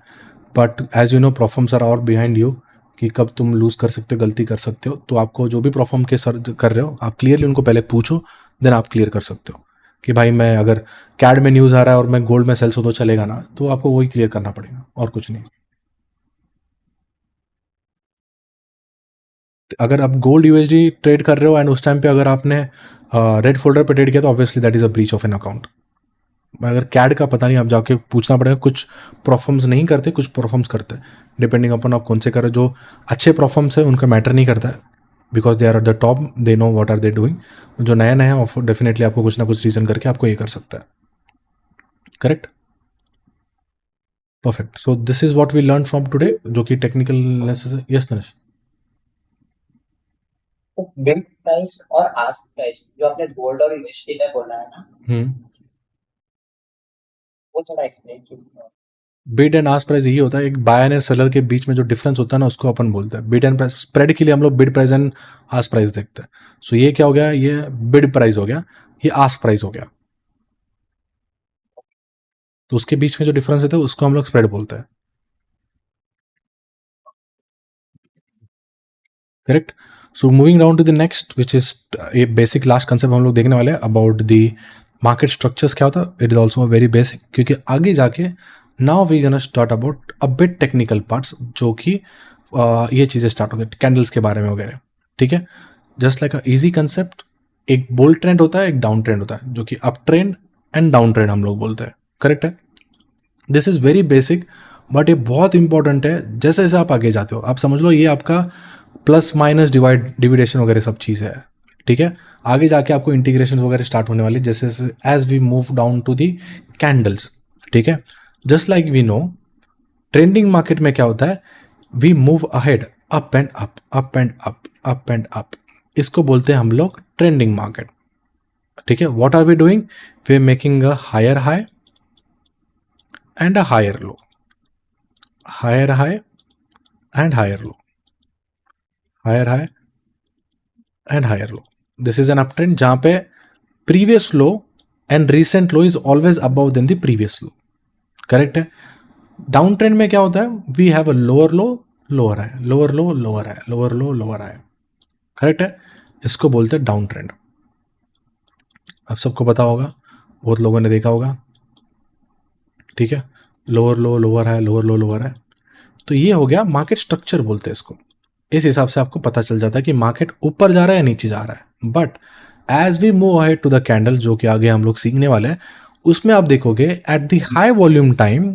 Speaker 1: but as you know prop firms are और बिहाइंड यू, कि कब तुम लूज कर सकते हो, गलती कर सकते हो। तो आपको जो भी परफॉर्म के सर कर रहे हो, आप क्लियरली उनको पहले पूछो, देन आप क्लियर कर सकते हो कि भाई मैं अगर कैड में न्यूज़ आ रहा है और मैं गोल्ड में सेल्स हो तो चलेगा ना, तो आपको वही क्लियर करना पड़ेगा और कुछ नहीं। अगर आप गोल्ड यूएसडी ट्रेड कर रहे हो एंड उस टाइम पे अगर आपने रेड फोल्डर पे ट्रेड किया तो obviously that is a breach of an account. अगर कैड का पता नहीं, आप जाके पूछना पड़ेगा। कुछ परफॉर्म्स नहीं करते, कुछ परफॉर्म्स करते हैं, डिपेंडिंग अपन आप कौन से कर रहे हो। जो अच्छे परफॉर्म्स है उनका मैटर नहीं करता है, because they are at the top, they know what are they doing. जो नया नया है डेफिनेटली आपको कुछ ना कुछ रीजन करके आपको ये कर सकता है। Correct, perfect. So this is what we learn from today, जो कि टेक्निकल एनालिसिस है। यस नरेश।
Speaker 6: बिड प्राइस और आस्क प्राइस जो आपने गोल्ड और यूएसडी में बोला है ना, वो थोड़ा एक्सप्लेन कीजिए।
Speaker 1: बिड एंड आस्क प्राइस यही होता है, एक बायर एंड सेलर के बीच में जो डिफरेंस होता है ना, उसको अपन बोलते हैं बिड एंड प्राइस। स्प्रेड के लिए हम लोग bid price and ask price देखते हैं। सो ये क्या हो गया, ये बिड प्राइस हो गया, ये आस्क प्राइस हो गया। तो उसके बीच में जो डिफरेंस होता है उसको हम लोग स्प्रेड बोलते हैं। Correct. So moving down to the next, which is ये बेसिक लास्ट कंसेप्ट हम लोग देखने वाले हैं अबाउट द मार्केट स्ट्रक्चर्स। क्या होता है, it is also very basic, क्योंकि आगे जाके now we gonna start about a bit technical parts, जो कि ये चीज़ें स्टार्ट होती है कैंडल्स के बारे में वगैरह। ठीक है, just like a easy concept, एक बुल ट्रेंड होता है, एक डाउन ट्रेंड होता है, जो कि up trend and down trend हम लोग बोलते हैं। करेक्ट है, this is very basic, but ये बहुत इंपॉर्टेंट है। जैसे जैसे आप आगे जाते हो, आप समझ लो ये आपका प्लस माइनस डिविडेशन वगैरह सब चीज़ है। ठीक है, आगे जाके आपको इंटीग्रेशन वगैरह स्टार्ट होने वाली, जैसे as we move down to the candles. ठीक है, just like we know trending market में क्या होता है, we move ahead, up and up, up and up, up and up. इसको बोलते हैं हम लोग ट्रेंडिंग मार्केट। ठीक है, what are we doing, we are making a higher high and a higher low, higher high and higher low, higher high and higher low. This is an up trend जहां पे previous low and recent low is always above than the previous low. Correct है। डाउन ट्रेंड में क्या होता है, we have a lower low, lower high, lower low, lower high, lower low, lower high. Correct है, इसको बोलते हैं डाउन ट्रेंड। अब सबको पता होगा, बहुत लोगों ने देखा होगा। ठीक है, lower low, lower high, lower low, lower high. तो ये हो गया मार्केट स्ट्रक्चर बोलते हैं इसको। इस हिसाब से आपको पता चल जाता है कि मार्केट ऊपर जा रहा है या नीचे जा रहा है। But as we move ahead to the candle, जो कि आगे हम लोग सीखने वाले हैं, उसमें आप देखोगे at the high volume time,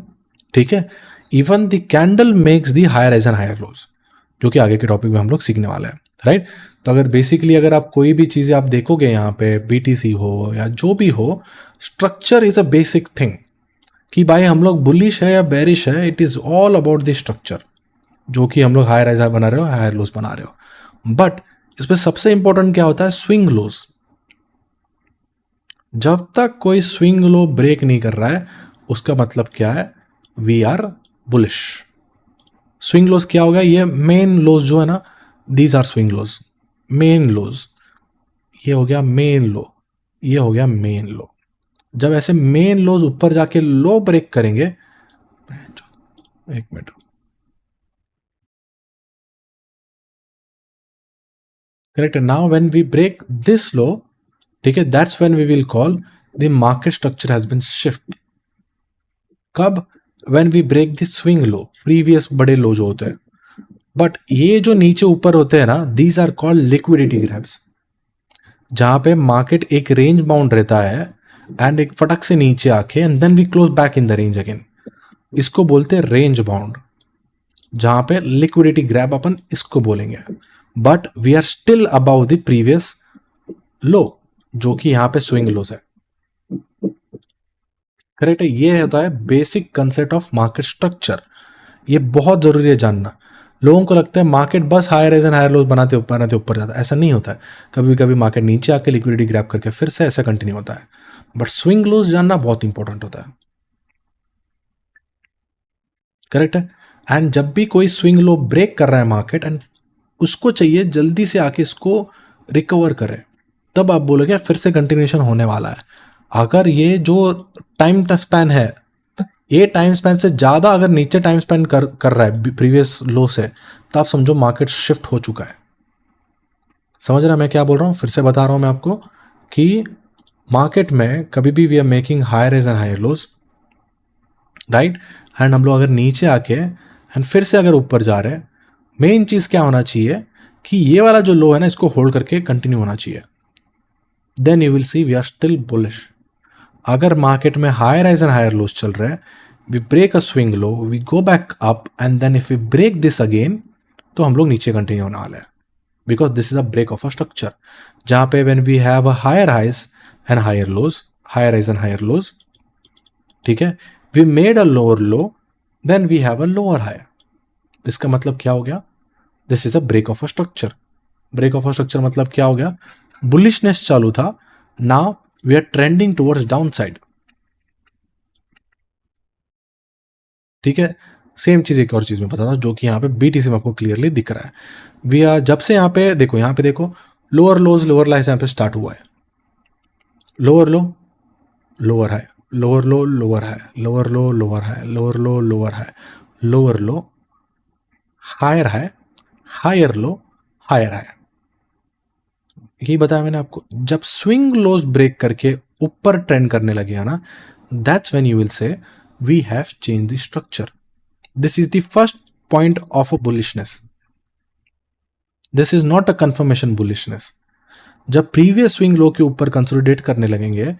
Speaker 1: ठीक है, even the candle makes the higher highs and higher lows, जो कि आगे के टॉपिक में हम लोग सीखने वाले हैं। राइट, तो अगर बेसिकली अगर आप कोई भी चीज़ें आप देखोगे यहाँ पे, बीटीसी हो या जो भी हो, structure is a basic thing. कि भाई हम लोग बुलिश है या बेरिश है, it is all about the structure, जो कि हम लोग हायर एज बना रहे हो, हायर लोज बना रहे हो। बट इसमें सबसे इंपॉर्टेंट क्या होता है, स्विंग लोज। जब तक कोई स्विंग लो ब्रेक नहीं कर रहा है, उसका मतलब क्या है, we are bullish. Swing lows क्या होगा, ये मेन लोज जो है ना, these are swing lows, main lows. ये हो गया मेन लो, ये हो गया मेन लो। जब ऐसे मेन लोज ऊपर जाके लो ब्रेक करेंगे, एक minute, correct, now when we break this low, ठीक है, that's when we will call the market structure has been shift. कब, when we break the swing low, previous बड़े लो जो होते हैं। बट ये जो नीचे ऊपर होते हैं ना, these are called liquidity grabs, जहां पे मार्केट एक रेंज बाउंड रहता है एंड एक फटक से नीचे आके and then we close back in the range again. इसको बोलते हैं रेंज बाउंड, जहां पे लिक्विडिटी ग्रैब अपन इसको बोलेंगे। But we are still above the previous low, जो कि यहां पे स्विंग लोस है। करेक्ट है, ये होता है basic concept of market structure. ये बहुत जरूरी है जानना। लोगों को लगता है मार्केट बस higher highs and higher lows बनाते ऊपर जाता है, ऐसा नहीं होता है। कभी कभी मार्केट नीचे आके लिक्विडिटी ग्रैब करके फिर से ऐसा कंटिन्यू होता है। बट स्विंग लोज जानना बहुत इंपॉर्टेंट होता है। करेक्ट है, एंड जब भी कोई स्विंग लो ब्रेक कर रहा है मार्केट एंड उसको चाहिए जल्दी से आके इसको रिकवर करे, तब आप बोलोगे फिर से कंटिन्यूएशन होने वाला है। अगर ये जो टाइम स्पैन है, ये टाइम स्पेंड से ज़्यादा अगर नीचे टाइम स्पेंड कर रहा है प्रीवियस लो से, तो आप समझो मार्केट शिफ्ट हो चुका है। समझ रहा मैं क्या बोल रहा हूँ? फिर से बता रहा हूँ मैं आपको कि मार्केट में कभी भी we are making higher highs and higher lows, right. And हम लोग अगर नीचे आके एंड फिर से अगर ऊपर जा रहे हैं, मेन चीज़ क्या होना चाहिए कि ये वाला जो लो है ना, इसको होल्ड करके कंटिन्यू होना चाहिए। Then you will see we are still bullish. अगर मार्केट में higher highs and higher lows चल रहे हैं, we break a swing low, we go back up and then if we break this again, तो हम लोग नीचे कंटिन्यू होने वाले हैं, because this is a break of a structure. जहां पे when we have a higher highs and higher highs, हायर हाइज एंड हायर लोज, ठीक है, we made a lower low, then we have a lower higher. इसका मतलब क्या हो गया? This is a break of a structure. Break of a structure मतलब क्या हो गया? बुलिशनेस चालू था, now we are trending towards down side. ठीक है, सेम चीज एक और चीज में बताता हूं जो कि यहाँ पे बीटीसी में आपको क्लियरली दिख रहा है। वी आर जब से यहाँ पे देखो, यहाँ पे देखो, लोअर लोज लोअर लाइज यहाँ पे स्टार्ट हुआ है। Lower low lower high, lower low lower high, lower low lower high, lower low lower high, lower low higher high, higher low higher high. यही बताया मैंने आपको। जब स्विंग लोज ब्रेक करके ऊपर ट्रेंड करने लगेगा ना, that's when you will say we have change the structure. This is the first point of a bullishness. This is not a confirmation bullishness. जब प्रीवियस स्विंग लो के ऊपर कंसोलिडेट करने लगेंगे,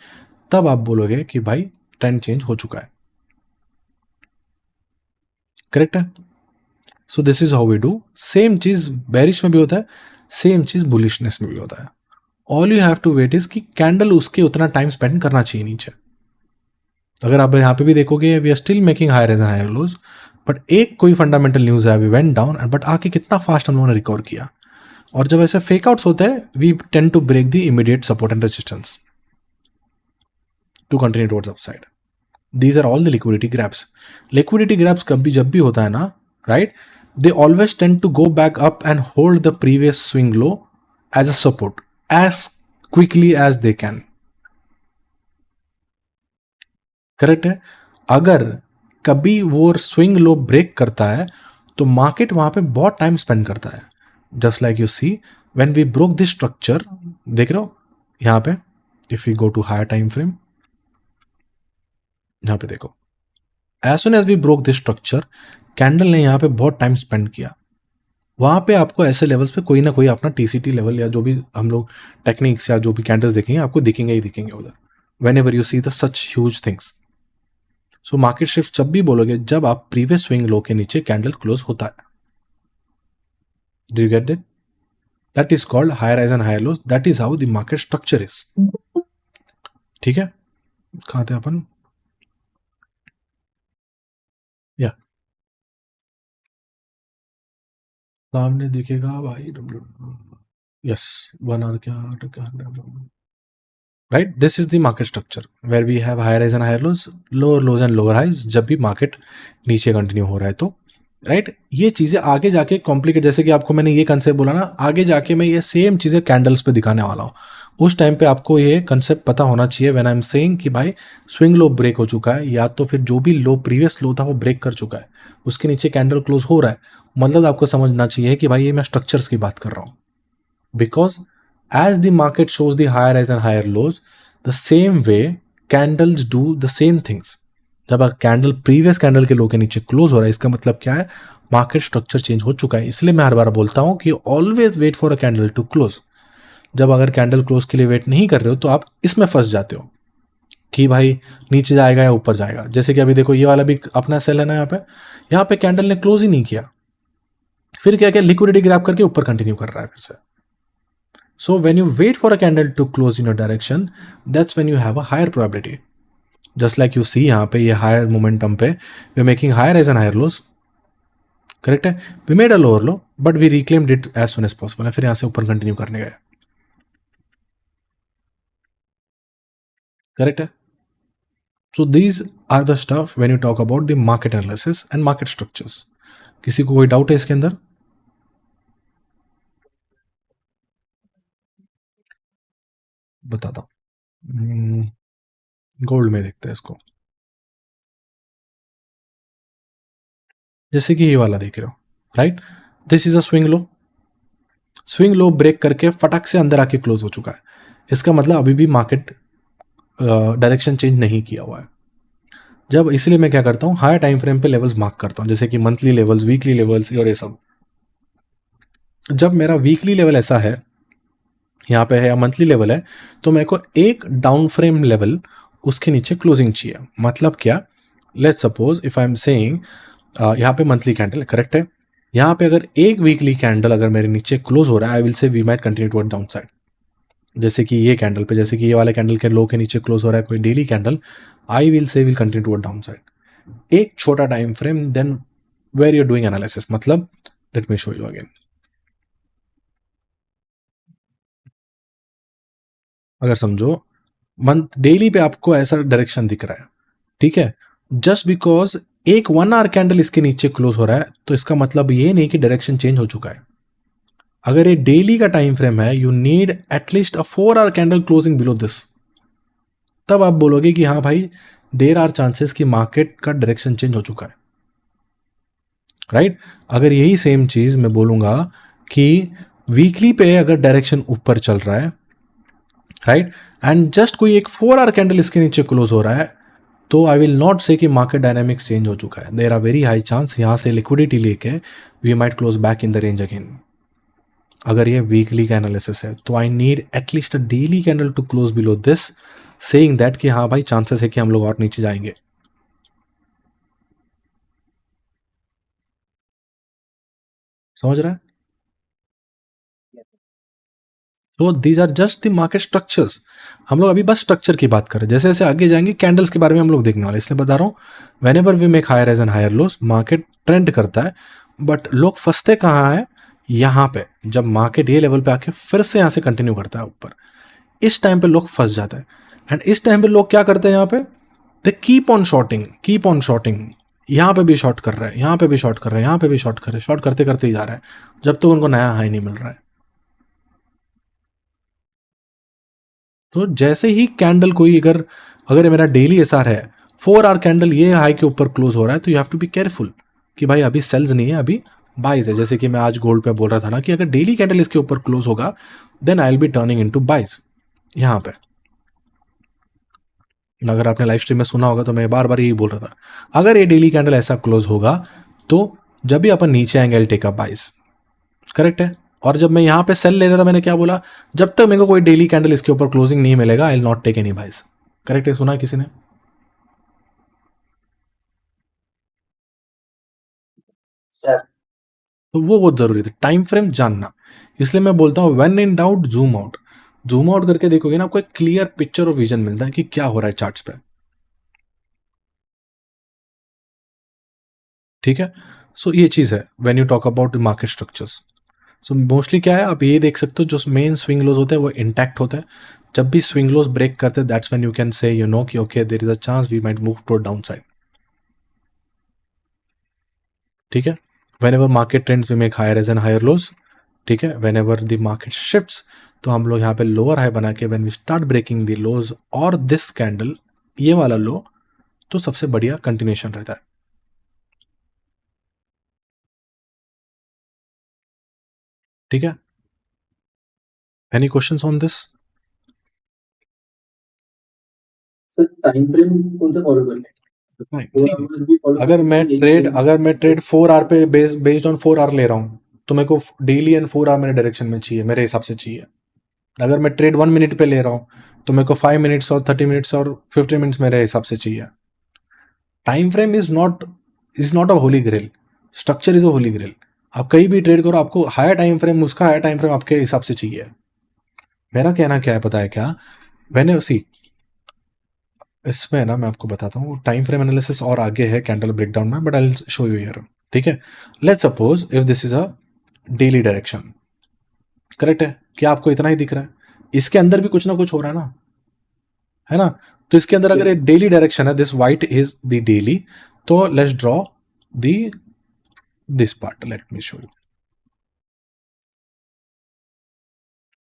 Speaker 1: तब आप बोलोगे कि भाई ट्रेंड चेंज हो चुका है। करेक्ट है? So this is how we do. Same चीज बेरिश में भी होता है, सेम चीज बुलिशनेस में भी होता है। All you have to wait is कि कैंडल उसके उतना टाइम स्पेंड करना चाहिए नीचे। अगर आप यहाँ पे भी देखोगे, we are still making higher highs and higher lows, but एक कोई फंडामेंटल न्यूज है, वी वेंट डाउन, बट आके कितना फास्ट हम लोगों ने रिकवर किया। और जब ऐसे फेक आउट्स होते हैं, we tend to break the immediate support and resistance to continue towards upside. These are all the liquidity grabs. Liquidity grabs कभी जब भी होता है ना, right? They always tend to go back up and hold the previous swing low as a support as quickly as they can. Correct है? अगर कभी वो स्विंग लो ब्रेक करता है, तो मार्केट वहां पे बहुत टाइम स्पेंड करता है। Just like you see when we broke this structure, देख रहे हो यहां पे, if you go to higher time frame, यहां पे देखो, as soon as we broke this structure, candle ने यहाँ पे बहुत टाइम स्पेंड किया। वहां पे आपको ऐसे लेवल्स पे कोई ना कोई अपना टीसीटी लेवल या जो भी हम लोग टेक्निक्स या जो भी कैंडल्स देखेंगे, आपको दिखेंगे ही दिखेंगे उधर, when ever you see the such huge things. So market shift जब भी बोलोगे, जब आप प्रीवियस स्विंग लो के नीचे कैंडल क्लोज होता है। Do you get that? That is called higher highs and higher lows. That is how the market structure is. ठीक है, कहाँ थे अपन? या सामने दिखेगा भाई, यस, 1 आवर क्या, right? This is the market structure where we have higher highs and higher lows, lower lows and lower highs, जब भी मार्केट नीचे कंटिन्यू हो रहा है तो, राइट? ये चीजें आगे जाके कॉम्प्लिकेट, जैसे कि आपको मैंने ये कंसेप्ट बोला ना, आगे जाके मैं ये सेम चीजें कैंडल्स पे दिखाने वाला हूँ। उस टाइम पे आपको ये कंसेप्ट पता होना चाहिए व्हेन आई एम सेइंग कि भाई स्विंग लो ब्रेक हो चुका है, या तो फिर जो भी लो प्रीवियस लो था वो ब्रेक कर चुका है, उसके नीचे कैंडल क्लोज हो रहा है, मतलब आपको समझना चाहिए कि भाई ये मैं स्ट्रक्चर्स की बात कर रहा हूँ। Because as the market shows the higher highs and higher lows, the same way candles do the same things. जब कैंडल प्रीवियस कैंडल के लो के नीचे क्लोज हो रहा है, इसका मतलब क्या है? मार्केट स्ट्रक्चर चेंज हो चुका है। इसलिए मैं हर बार बोलता हूं कि always wait for a candle to close. जब अगर कैंडल क्लोज के लिए वेट नहीं कर रहे हो, तो आप इसमें फंस जाते हो कि भाई नीचे जाएगा या ऊपर जाएगा। जैसे कि अभी देखो, ये वाला भी अपना सेल है ना, यहाँ पे कैंडल ने क्लोज ही नहीं किया, फिर क्या क्या लिक्विडिटी ग्रैब करके ऊपर कंटिन्यू कर रहा है फिर से। So when you wait for a candle to close in your direction, that's when you have a higher probability. Just like you see यहाँ पे ये higher momentum पे we're making higher highs and higher lows. Correct है? We made a lower low, but we reclaimed it as soon as possible. फिर यहाँ से ऊपर कंटिन्यू करने गए। Correct है? So these are the stuff when you talk about the market analysis and market structures. किसी को कोई डाउट है इसके अंदर? बताता हूँ। गोल्ड में देखते हैं इसको। जैसे कि ये वाला देख रहे हो, right, this is a swing low, swing low break करके फटक से अंदर आके क्लोज हो चुका है। इसका मतलब अभी भी मार्केट डायरेक्शन चेंज नहीं किया हुआ है। जब इसलिए मैं क्या करता हूँ, हायर टाइम फ्रेम पे लेवल्स मार्क करता हूँ, जैसे कि मंथली लेवल्स, वीकली लेवल्स और ये सब। जब मेरा वीकली लेवल ऐसा है यहाँ पे है या मंथली लेवल है, तो मेरे को एक डाउन फ्रेम लेवल उसके नीचे क्लोजिंग चाहिए। मतलब क्या, let's suppose if I am saying यहाँ पे मंथली कैंडल करेक्ट है, यहाँ पे अगर एक वीकली कैंडल अगर मेरे नीचे क्लोज हो रहा है, I will say we might continue toward down side. जैसे कि ये कैंडल पे, जैसे कि ये वाले कैंडल के लो के नीचे क्लोज हो रहा है कोई daily candle, I will say will continue toward down side. एक छोटा time frame, then where you're doing analysis, मतलब let me show you again. अगर समझो मंथ डेली पे आपको ऐसा डायरेक्शन दिख रहा है, ठीक है, जस्ट बिकॉज एक 1 आवर कैंडल इसके नीचे क्लोज हो रहा है, तो इसका मतलब ये नहीं कि डायरेक्शन चेंज हो चुका है। अगर ये डेली का टाइम फ्रेम है, you need at least a 4 our candle closing below this, तब आप बोलोगे कि हाँ भाई देयर आर चांसेस कि मार्केट का डायरेक्शन चेंज हो चुका है, राइट। अगर यही सेम चीज मैं बोलूंगा कि वीकली पे अगर डायरेक्शन ऊपर चल रहा है, राइट, एंड जस्ट कोई एक 4 आवर कैंडल इसके नीचे क्लोज हो रहा है, तो आई विल नॉट से कि मार्केट डायनामिक्स चेंज हो चुका है। There are very high chance यहाँ से लिक्विडिटी लेके we might close back in the range again. अगर ये वीकली का एनालिसिस है, तो I need at least a daily candle to close below this, saying that कि हाँ भाई चांसेस है कि हम लोग और नीचे जाएंगे। समझ रहा है? तो these are just the market structures. हम लोग अभी बस स्ट्रक्चर की बात कर रहे हैं, जैसे जैसे आगे जाएंगे कैंडल्स के बारे में हम लोग देखने वाले, इसलिए बता रहा हूँ whenever we make higher highs and higher lows, market trend करता है, बट लोग फंसते कहाँ है, यहाँ पे। जब मार्केट ये लेवल पे आके फिर से यहाँ से कंटिन्यू करता है ऊपर, इस टाइम पे लोग फंस जाते हैं। एंड इस टाइम पे लोग क्या करते हैं, यहाँ पे दे कीप ऑन शॉर्टिंग, यहाँ पे भी शॉर्ट कर रहा है, यहाँ पे भी शॉर्ट कर रहे हैं, यहाँ पे भी शॉर्ट कर रहे हैं, शॉर्ट करते करते ही जा रहा है, जब तक उनको नया हाई नहीं मिल रहा है। तो जैसे ही कैंडल कोई अगर मेरा डेली एसआर है, 4 आवर कैंडल ये हाई के ऊपर क्लोज हो रहा है, तो you have to be careful कि भाई अभी सेल्स नहीं है, अभी बाइज है। जैसे कि मैं आज गोल्ड पे बोल रहा था ना कि अगर डेली कैंडल इसके ऊपर क्लोज होगा, then I will be turning into buys. यहाँ पे अगर आपने लाइव स्ट्रीम में सुना होगा तो मैं बार बार यही बोल रहा था, अगर ये डेली कैंडल ऐसा क्लोज होगा तो जब भी अपन नीचे आएंगे I take a buys, correct है। और जब मैं यहाँ पे सेल ले रहा था, मैंने क्या बोला, जब तक मेरे को कोई डेली कैंडल इसके ऊपर क्लोजिंग नहीं मिलेगा, I will not take any buys, correct है। सुना किसी ने?
Speaker 6: सर
Speaker 1: तो वो बहुत जरूरी था, टाइम फ्रेम जानना। इसलिए मैं बोलता हूँ when in doubt zoom out, zoom out करके देखोगे ना, आपको एक क्लियर पिक्चर और विजन मिलता है कि क्या हो रहा है चार्ट्स पे, ठीक है। सो ये चीज है when you talk about market structures. So mostly क्या है, आप ये देख सकते हो, जो मेन स्विंग लोज होते हैं वो इंटैक्ट होते हैं। जब भी स्विंग लोज ब्रेक करते हैं, that's when you can say you know कि okay there is a chance we might move toward down side, ठीक है। Whenever market trends we make higher highs and higher lows, ठीक है। Whenever the market shifts, तो हम लोग यहाँ पे लोअर हाई बना के when we start breaking the lows और दिस कैंडल ये वाला लो, तो सबसे बढ़िया कंटिन्यूएशन रहता है, ठीक है। Any questions on this?
Speaker 3: Sir time frame कौन सा फॉलो करते हैं?
Speaker 1: अगर मैं ट्रेड 4 आवर पे बेस्ड ऑन 4 आवर ले रहा हूँ, तो मेरे को डेली एंड 4 आवर मेरे डायरेक्शन में चाहिए, मेरे हिसाब से चाहिए। अगर मैं ट्रेड 1 मिनट पे ले रहा हूँ, तो मेरे को 5 मिनट्स और 30 मिनट्स और 50 मिनट्स मेरे हिसाब से चाहिए। Time frame is not a holy grail, structure is a holy grail. आप कहीं भी ट्रेड करो, आपको हायर टाइम फ्रेम, उसका हायर टाइम फ्रेम आपके हिसाब से चाहिए। मेरा कहना क्या है पता है क्या, मैंने सी इसमें ना मैं आपको बताता हूँ, टाइम फ्रेम एनालिसिस और आगे है कैंडल ब्रेकडाउन में, but I will show you here, ठीक है। Let's suppose if this is a daily direction, correct है, क्या आपको इतना ही दिख रहा है? इसके अंदर भी कुछ ना कुछ हो रहा है ना, है ना। तो इसके अंदर अगर एक डेली डायरेक्शन है, this white is the daily, तो let's draw this part, let me show you,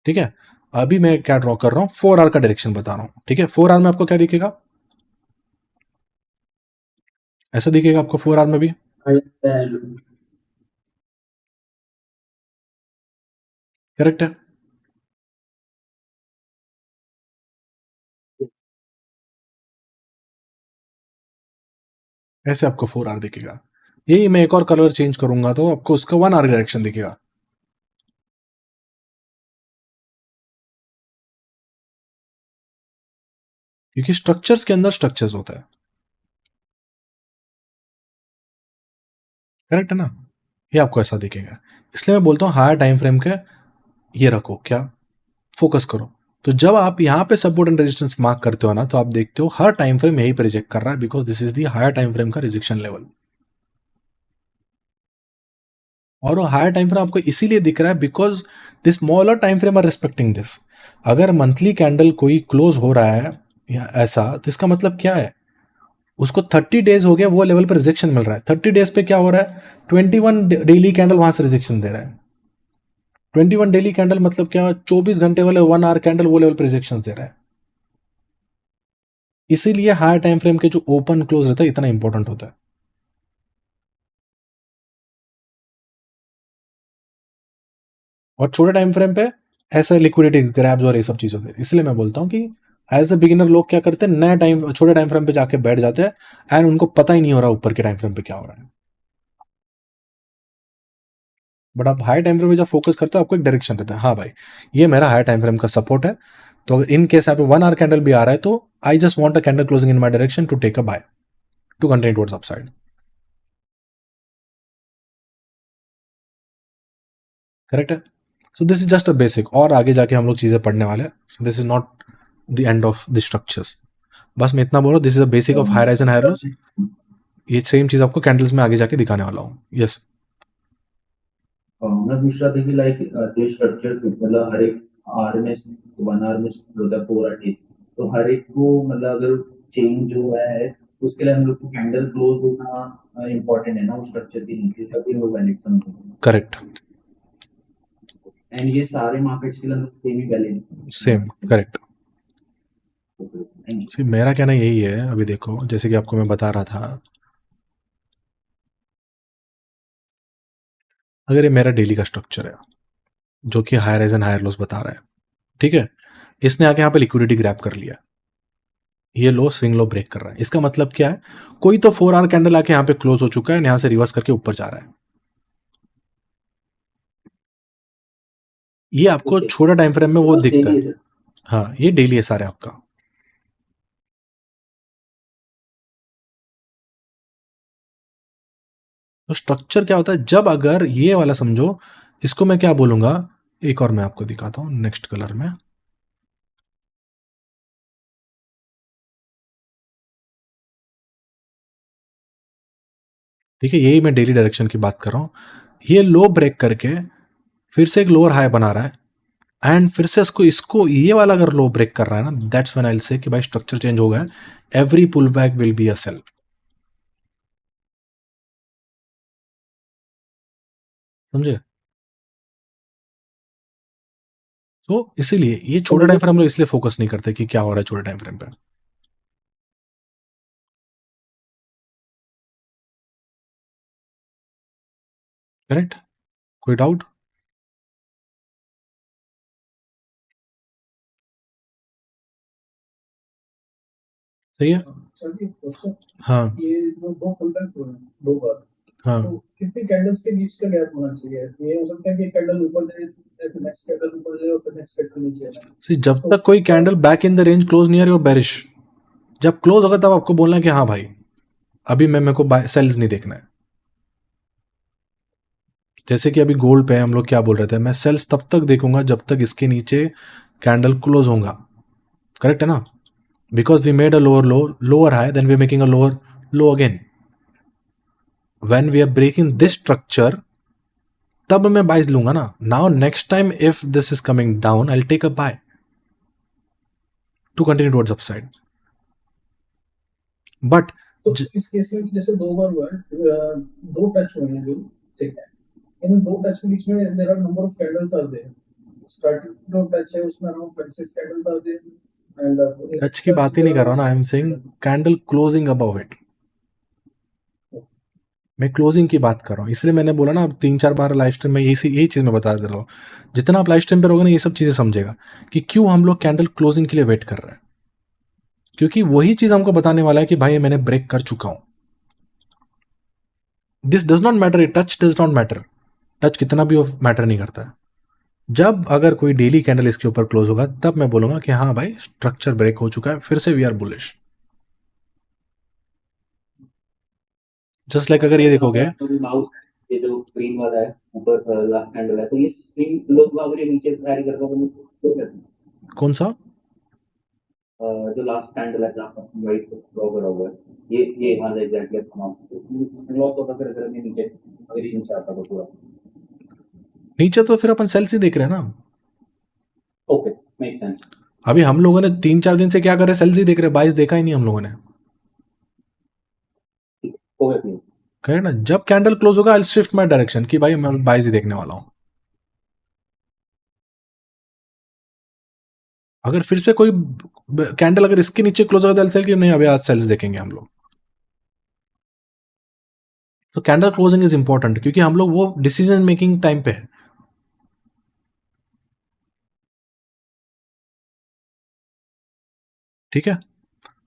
Speaker 1: ठीक है। अभी मैं क्या ड्रॉ कर रहा हूं, 4 आवर का डायरेक्शन बता रहा हूं, ठीक है। 4 आवर में आपको क्या दिखेगा, ऐसा दिखेगा आपको 4 आवर में भी, करेक्ट है? ऐसे आपको 4R दिखेगा। यही मैं एक और कलर चेंज करूंगा तो आपको उसका 1R डायरेक्शन दिखेगा। क्योंकि स्ट्रक्चर्स के अंदर स्ट्रक्चर्स होता है। करेक्ट है ना? ये आपको ऐसा दिखेगा। इसलिए मैं बोलता हूँ हायर टाइम फ्रेम के ये रखो, क्या फोकस करो। तो जब आप यहाँ पे सपोर्ट एंड रेजिस्टेंस मार्क करते हो ना, तो आप देखते हो हर टाइम फ्रेम यही पे रिजेक्ट कर रहा है, because this is the higher time frame का रिजेक्शन लेवल। और वो हायर टाइम फ्रेम आपको इसीलिए दिख रहा है because the smaller time frame are respecting this. अगर मंथली कैंडल कोई क्लोज हो रहा है या ऐसा, तो इसका मतलब क्या है? उसको 30 डेज हो गया, वो लेवल पर रिजेक्शन मिल रहा है। 30 डेज पे क्या हो रहा है? 21 डेली कैंडल वहां से रिजेक्शन दे रहा है। 21 डेली कैंडल मतलब क्या? 24 घंटे वाले 1 आवर कैंडल वो लेवल पर रिजेक्शन दे रहा है। इसीलिए हायर टाइम फ्रेम के जो ओपन क्लोज रहता है इतना इंपॉर्टेंट होता है। और छोटे टाइम फ्रेम पे ऐसा लिक्विडिटी ग्रैब्स और ये सब चीज होती है। इसलिए मैं बोलता हूँ कि एज अ बिगिनर लोग क्या करते हैं, नए टाइम छोटे टाइम फ्रेम पे जाके बैठ जाते हैं एंड उनको पता ही नहीं हो रहा ऊपर के टाइम फ्रेम पे क्या हो रहा है। बट आप हाई टाइम फ्रेम पे जब फोकस करते हो आपको एक डायरेक्शन रहता है, हाँ भाई ये मेरा हाई टाइम फ्रेम का सपोर्ट है। तो अगर इन केस यहाँ पे 1 आवर कैंडल भी आ रहा है तो I just want a candle closing in my direction to take a buy to continue towards upside. Correct है? So this is just a basic, और आगे जाके हम लोग चीजें पढ़ने वाले हैं। So this is not the end of the structures. बस मैं इतना बोल रहा हूँ, this is a basic of high rise and high lows. ये सेम चीज आपको कैंडल्स में आगे जाके दिखाने वाला हूँ। यस
Speaker 2: मैं पूछ रहा था कि लाइक जो स्ट्रक्चर्स मतलब हर एक आर में 1 आवर में होता है 4 आवर, तो हर एक को मतलब अगर चेंज जो है उसके लिए हम लोग को कैंडल क्लोज होना इम्पोर्टेंट है ना, उस स्ट्रक्चर के नीचे तभी वो वैलिड समझेंगे।
Speaker 1: करेक्ट
Speaker 2: एंड ये सारे मार्केट्स के लिए हम लोग सेम ही वैलिड।
Speaker 1: Same correct. सी मेरा कहना यही है, अभी देखो जैसे कि आपको मैं बता रहा था, अगर ये मेरा डेली का स्ट्रक्चर है जो कि higher highs and higher lows बता रहा है, ठीक है, इसने आके यहाँ पे लिक्विडिटी ग्रैब कर लिया, ये लो स्विंग लो ब्रेक कर रहा है। इसका मतलब क्या है? कोई तो 4 आवर कैंडल आके यहाँ पे क्लोज हो चुका है, यहाँ से रिवर्स करके ऊपर जा रहा है। ये आपको छोटा टाइम फ्रेम में वो दिखता है। हाँ ये डेली है सारे आपका। तो स्ट्रक्चर क्या होता है? जब अगर ये वाला समझो, इसको मैं क्या बोलूंगा, एक और मैं आपको दिखाता हूं नेक्स्ट कलर में। ठीक है, यही मैं डेली डायरेक्शन की बात कर रहा हूं। ये लो ब्रेक करके फिर से एक लोअर हाई बना रहा है एंड फिर से इसको ये वाला अगर लो ब्रेक कर रहा है ना, दैट्स व्हेन आई विल से कि भाई स्ट्रक्चर चेंज हो गया, every pull back will be a sell. समझे? तो इसीलिए ये छोटे टाइम फ्रेम हम लोग इसलिए फोकस नहीं करते कि क्या हो रहा है छोटे टाइम फ्रेम पे। करेक्ट? कोई डाउट? सही है?
Speaker 5: सर ये क्वेश्चन,
Speaker 1: हाँ
Speaker 5: ये जो दो पुलबैक हुए हैं, 2 बार,
Speaker 1: हाँ।
Speaker 5: तो कितने कैंडल्स के बीच का गैप होना चाहिए? ये हो सकता है कि कैंडल ऊपर जाए, फिर नेक्स्ट कैंडल ऊपर जाए और फिर नेक्स्ट कैंडल नीचे जाए।
Speaker 1: See, जब तक कोई candle back in the range close नहीं आ रही हो बेरिश, जब क्लोज होगा तब आपको बोलना है कि हाँ भाई अभी मेरे को सेल्स नहीं देखना है। जैसे कि अभी गोल्ड पे हम लोग क्या बोल रहे थे, मैं सेल्स तब तक देखूंगा जब तक इसके नीचे कैंडल क्लोज होगा। करेक्ट है ना? Because we made a lower high, then we are making a lower low again. When we are breaking this structure तब मैं बाइज लूंगा ना। Now next time if this is coming down I will take a buy to continue towards upside. But
Speaker 5: तो इस केस में जैसे 2 बार हुआ है, 2 टच हुए हैं जो, ठीक है, इन 2 टच के बीच में there are number of candles are there. Starting जो टच है उसमें around 5-6 candles are there and
Speaker 1: touch की बात ही नहीं कर रहा हूं ना, I am saying candle closing above it. मैं क्लोजिंग की बात कर रहा हूँ, इसलिए मैंने बोला ना, अब 3-4 बार लाइव स्ट्रीम में यही चीज़ मैं बता दे रहा हूँ। जितना आप लाइव स्ट्रीम पे रहोगे ना, ये सब चीज़ें समझेगा कि क्यों हम लोग कैंडल क्लोजिंग के लिए वेट कर रहे हैं, क्योंकि वही चीज़ हमको बताने वाला है कि भाई मैंने ब्रेक कर चुका हूँ। This does not matter, touch does not matter, touch कितना भी मैटर नहीं करता है। जब अगर कोई डेली कैंडल इसके ऊपर क्लोज होगा, तब मैं बोलूंगा कि हाँ भाई स्ट्रक्चर ब्रेक हो चुका है, फिर से we are bullish. Just like अगर ये देखोगे,
Speaker 3: माउस ये जो ग्रीन वाला है ऊपर लास्ट कैंडल है, तो ये स्क्रीन लोग अगर ये नीचे कैरी करता है तो क्या
Speaker 1: कौन सा
Speaker 3: जो लास्ट कैंडल है जहाँ पर वाइट ड्रॉ करा हुआ है, ये हाँ एग्जैक्टली अमाउंट लॉस होता फिर अगर मैं नीचे अगर ये नीचे आता तो पूरा
Speaker 1: नीचे, तो फिर अपन सेल्स ही देख रहे हैं ना।
Speaker 3: Okay make sense.
Speaker 1: अभी हम लोगों ने 3-4 दिन से क्या कर रहे हैं, सेल्स ही देख रहे हैं, बाइस देखा ही नहीं हम लोगों ने।
Speaker 3: हो गया clear।
Speaker 1: कहे ना, जब कैंडल क्लोज होगा आई शिफ्ट माई डायरेक्शन कि भाई मैं बाइस ही देखने वाला हूं। अगर फिर से कोई कैंडल अगर इसके नीचे क्लोज होगा तो सेल कि नहीं, अभी आज सेल्स देखेंगे हम लोग। तो कैंडल क्लोजिंग इज इंपॉर्टेंट, क्योंकि हम लोग वो डिसीजन मेकिंग टाइम पे है। ठीक है,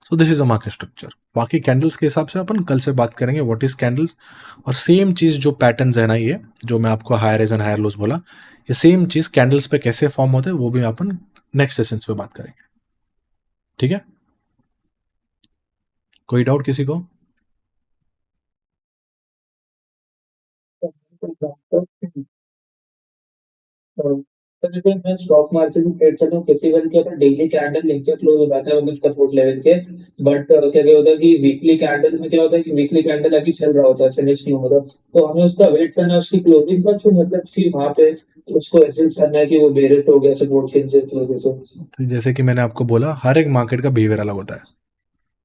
Speaker 1: so this is a market structure. बाकी कैंडल्स के हिसाब से अपन कल से बात करेंगे व्हाट इज कैंडल्स, और सेम चीज जो पैटर्न्स है ना, ये जो मैं आपको higher highs and higher lows बोला, ये सेम चीज कैंडल्स पे कैसे फॉर्म होते हैं वो भी अपन नेक्स्ट सेशंस पे बात करेंगे। ठीक है, कोई डाउट किसी को?
Speaker 6: तो जैसे मैं स्टॉक मार्केट में ट्रेड करता हूँ, किसी वन के ऊपर डेली कैंडल नीचे क्लोज हो जाता है मतलब सपोर्ट लेवल के, बट क्या होता है कि वीकली कैंडल में क्या होता है कि वीकली कैंडल अभी चल रहा होता है, फिनिश नहीं हो रहा, तो हमें उसका वेट करना है उसकी क्लोजिंग का, तो मतलब कि वहां पे उसको एग्जिट करना है कि वो बेरिश हो गया सपोर्ट के नीचे क्लोज हो।
Speaker 1: तो जैसे कि मैंने आपको बोला, हर एक मार्केट का बिहेवियर अलग होता है।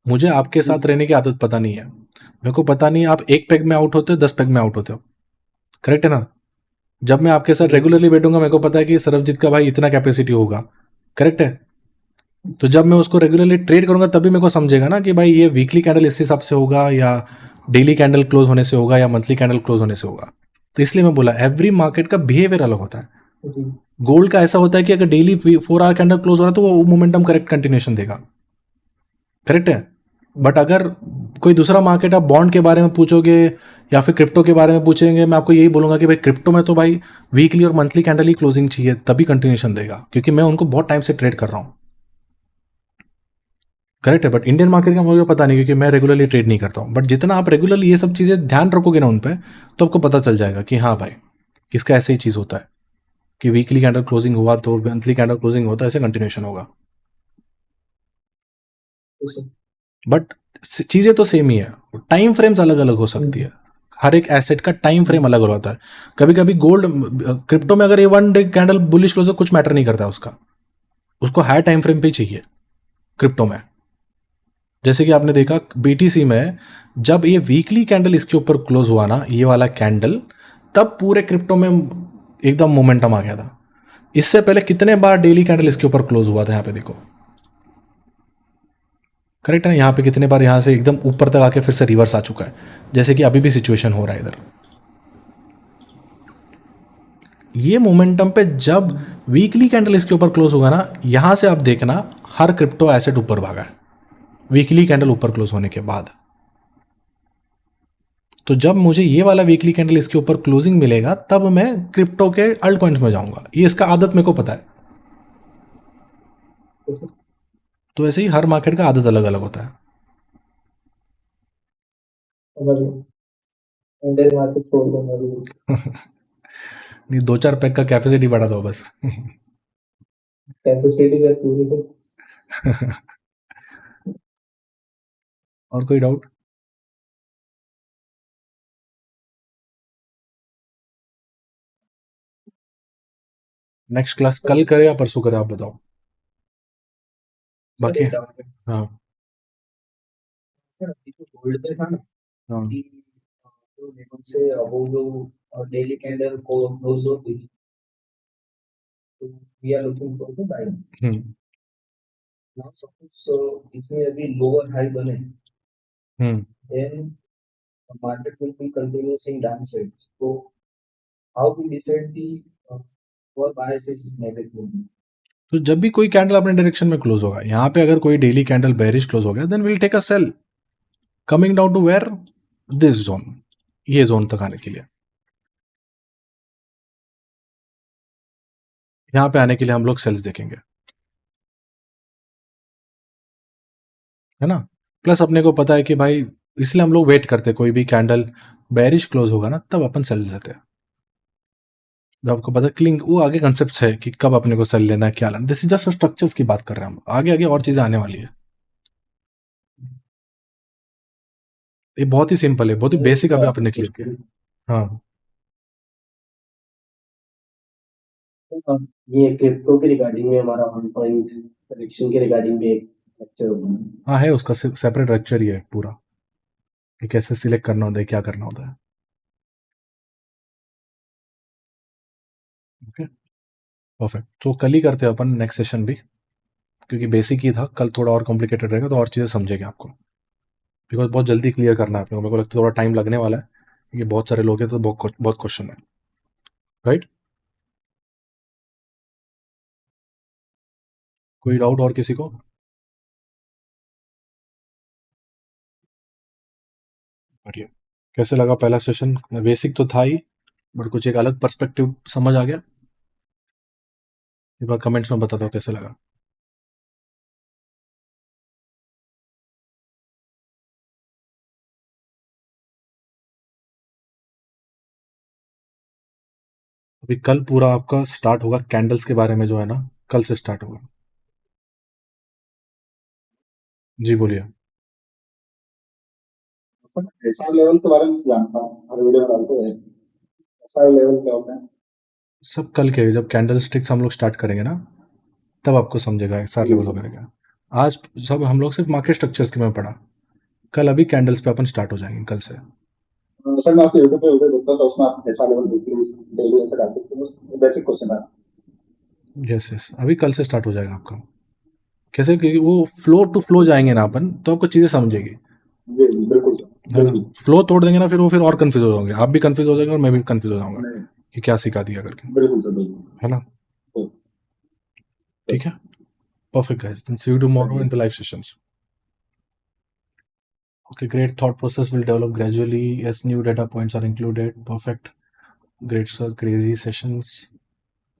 Speaker 1: मुझे आपके साथ रहने की आदत पता नहीं है, मेरे को पता नहीं आप एक पेग में आउट होते हो 10 पेग में आउट होते हो, करेक्ट है ना। जब मैं आपके साथ रेगुलरली बैठूंगा, मेरे को पता है कि सरबजीत का भाई इतना कैपेसिटी होगा, करेक्ट है। तो जब मैं उसको रेगुलरली ट्रेड करूंगा तभी मेरे को समझेगा ना कि भाई ये वीकली कैंडल इस हिसाब से होगा, या डेली कैंडल क्लोज होने से होगा, या मंथली कैंडल क्लोज होने से होगा। तो इसलिए मैं बोला एवरी मार्केट का बिहेवियर अलग होता है। गोल्ड का ऐसा होता है कि अगर डेली 4 आवर कैंडल क्लोज हो रहा है तो वो मोमेंटम करेक्ट कंटिन्यूएशन देगा, करेक्ट है। बट अगर कोई दूसरा मार्केट आप बॉन्ड के बारे में पूछोगे या फिर क्रिप्टो के बारे में पूछेंगे, मैं आपको यही बोलूंगा कि भाई क्रिप्टो में तो भाई वीकली और मंथली कैंडल ही क्लोजिंग चाहिए, तभी कंटिन्यूएशन देगा, क्योंकि मैं उनको बहुत टाइम से ट्रेड कर रहा हूँ, करेक्ट है। बट इंडियन मार्केट का मुझे पता नहीं, क्योंकि मैं रेगुलरली ट्रेड नहीं करता हूँ। बट जितना आप रेगुलरली ये सब चीज़ें ध्यान रखोगे ना उन पर, तो आपको पता चल जाएगा कि हाँ भाई इसका ऐसे ही चीज़ होता है कि वीकली कैंडल क्लोजिंग हुआ तो मंथली कैंडल क्लोजिंग होता है, ऐसे कंटिन्यूएशन होगा। बट चीज़ें तो सेम ही है, टाइम फ्रेम्स अलग अलग हो सकती है, हर एक एसेट का टाइम फ्रेम अलग अलग होता है। कभी कभी गोल्ड, क्रिप्टो में अगर ये 1 डे कैंडल बुलिश क्लोज कुछ मैटर नहीं करता उसका, उसको हाई टाइम फ्रेम पे ही चाहिए क्रिप्टो में। जैसे कि आपने देखा बीटीसी में, जब ये वीकली कैंडल इसके ऊपर क्लोज हुआ ना, ये वाला कैंडल, तब पूरे क्रिप्टो में एकदम मोमेंटम आ गया था। इससे पहले कितने बार डेली कैंडल इसके ऊपर क्लोज हुआ था, यहाँ पे देखो, करेक्ट है ना। यहाँ पे कितने बार यहाँ से एकदम ऊपर तक आके फिर से रिवर्स आ चुका है, जैसे कि अभी भी सिचुएशन हो रहा है इधर। ये मोमेंटम पे जब वीकली कैंडल इसके ऊपर क्लोज होगा ना, यहां से आप देखना हर क्रिप्टो एसेट ऊपर भागा है वीकली कैंडल ऊपर क्लोज होने के बाद। तो जब मुझे ये वाला वीकली कैंडल इसके ऊपर क्लोजिंग मिलेगा, तब मैं क्रिप्टो के अल्ट कॉइन्स में जाऊंगा, ये इसका आदत मेरे को पता है। तो ऐसे ही हर मार्केट का आदत अलग अलग होता है।
Speaker 6: इंडियन मार्केट छोड़ दूंगा अभी।
Speaker 1: नहीं, 2-4 पैक का कैपेसिटी बढ़ा दो बस।
Speaker 6: कैपेसिटी का पूरी को
Speaker 1: और कोई डाउट? नेक्स्ट क्लास कल करे या परसों करे, आप बताओ।
Speaker 5: सर
Speaker 1: बाकी
Speaker 5: एक डाउट है
Speaker 1: हाँ
Speaker 5: सर, अभी जो गोल्ड पे था ना
Speaker 1: हाँ
Speaker 5: कि जो लेवल से वो जो डेली कैंडल को क्लोज हो गई, तो we are looking for the buying.
Speaker 1: Hmm
Speaker 5: now suppose इसमें अभी लोअर हाई बने,
Speaker 1: hmm
Speaker 5: then market will be continuously downside. So how to decide the what biases is negative?
Speaker 1: तो जब भी कोई कैंडल अपने डायरेक्शन में क्लोज होगा, यहाँ पे अगर कोई डेली कैंडल बेरिश क्लोज हो गया, then will take a sell coming down to where, this zone, ये जोन तक आने के लिए, यहाँ पे आने के लिए हम लोग सेल्स देखेंगे, है ना। प्लस अपने को पता है कि भाई, इसलिए हम लोग वेट करते हैं, कोई भी कैंडल बेरिश क्लोज होगा ना, तब अपन सेल लेते हैं। जब आपको पता क्लिंग, वो आगे कंसेप्ट है कि कब अपने को सेल लेना है, क्या लेना। दिस इज जस्ट स्ट्रक्चर्स की बात कर रहे हैं हम, आगे आगे और चीजें आने वाली है। ये बहुत ही सिंपल है, बहुत ही बेसिक अभी आपने क्लियर किया। हाँ,
Speaker 4: ये क्रिप्टो के रिगार्डिंग में हमारा 1 पॉइंट करेक्शन के रिगार्डिंग में एक लेक्चर होगा।
Speaker 1: हाँ है, उसका सेपरेट लेक्चर ही है पूरा, कि कैसे सिलेक्ट करना होता है, क्या करना होता है। Okay, perfect. तो कल ही करते हैं अपन नेक्स्ट सेशन भी, क्योंकि बेसिक ही था, कल थोड़ा और कॉम्प्लिकेटेड रहेगा, तो और चीज़ें समझेंगे आपको, बिकॉज बहुत जल्दी क्लियर करना है अपने को। मेरे को लगता है थोड़ा टाइम लगने वाला है, ये बहुत सारे लोग हैं, तो बहुत क्वेश्चन है, राइट। कोई डाउट और किसी को? बढ़िया। कैसे लगा पहला सेशन? बेसिक तो था ही, बट कुछ एक अलग पर्सपेक्टिव समझ आ गया। एक बार कमेंट्स में बता दो कैसे लगा। अभी कल पूरा आपका स्टार्ट होगा कैंडल्स के बारे में, जो है ना, कल से स्टार्ट होगा। जी बोलिए।
Speaker 3: ऐसा लेवल के बारे में जानता हूँ, हर वीडियो में डालते हैं। ऐसा लेवल क्या होता है?
Speaker 1: सब कल के, जब कैंडल स्टिक्स हम लोग स्टार्ट करेंगे ना, तब आपको समझेगा एक्सआर लेवल वगैरह क्या। आज सब हम लोग सिर्फ मार्केट स्ट्रक्चर्स के में पढ़ा, कल अभी कैंडल्स पे अपन स्टार्ट हो जाएंगे कल से।
Speaker 3: सर मैं आपके यूट्यूब पे वीडियो देखता हूँ, तो उसमें आप ऐसा लेवल डेली ऐसे डालते हैं, तो बस बेसिक क्वेश्चन है।
Speaker 1: यस यस, अभी कल से स्टार्ट हो जाएगा आपका। कैसे? क्योंकि वो फ्लो टू फ्लो जाएंगे ना अपन, तो आपको चीज़ें समझेगी,
Speaker 3: जी बिल्कुल सर,
Speaker 1: है ना।
Speaker 3: बिल्कुल।
Speaker 1: फ्लो तोड़ देंगे ना, फिर वो फिर और कंफ्यूज हो जाओगे, आप भी कंफ्यूज हो जाएंगे और मैं भी कंफ्यूज हो जाऊंगा
Speaker 3: नहीं,
Speaker 1: कि क्या सिखा दिया करके,
Speaker 3: बिल्कुल सर, बिल्कुल।
Speaker 1: है ना। ठीक है, perfect guys, then see you tomorrow in the live sessions. Okay, great. Thought process will develop gradually as new data points are included. Perfect. Great sir, crazy sessions.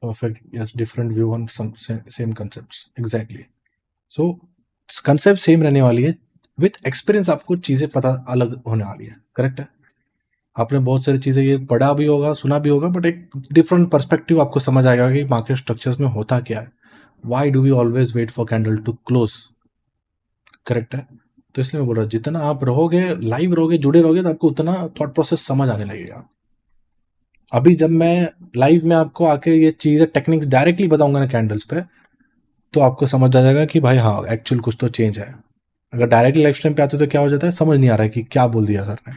Speaker 1: Perfect. Yes, different view on some same concepts. Exactly. So concept same रहने वाली है, with experience आपको चीजें पता अलग होने वाली है, करेक्ट है। आपने बहुत सारी चीजें ये पढ़ा भी होगा, सुना भी होगा, बट एक डिफरेंट पर्सपेक्टिव आपको समझ आएगा कि मार्केट स्ट्रक्चर्स में होता क्या है, why do we always wait for candle to close, correct है। तो इसलिए मैं बोल रहा हूँ, जितना आप रहोगे, लाइव रहोगे, जुड़े रहोगे, तो आपको उतना थॉट प्रोसेस समझ आने लगेगा। अभी जब मैं लाइव में आपको आके ये चीज़ें टेक्निक्स डायरेक्टली बताऊंगा ना कैंडल्स पे, तो आपको समझ आ जाएगा कि भाई हाँ, एक्चुअल कुछ तो चेंज है। अगर डायरेक्टली लाइव स्ट्रीम पे आते तो क्या हो जाता है, समझ नहीं आ रहा है कि क्या बोल दिया सर ने।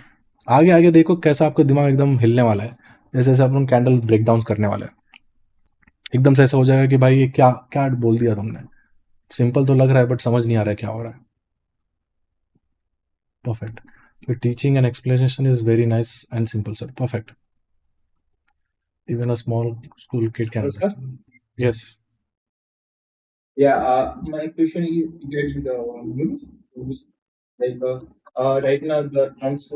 Speaker 1: आगे आगे देखो कैसा आपका दिमाग एकदम हिलने वाला है, जैसे जैसे अपन कैंडल ब्रेकडाउन करने वाले हैं, एकदम से ऐसा हो जाएगा कि भाई ये क्या क्या बोल दिया तुमने। सिंपल तो लग रहा है, बट समझ नहीं आ रहा है क्या हो रहा है। Perfect. Your teaching and explanation is very nice and simple, sir. Perfect. Even a small school kid can
Speaker 6: Yes, sir.
Speaker 1: understand. Yes.
Speaker 6: Yeah, my question is regarding the news. Like right now, the Trump's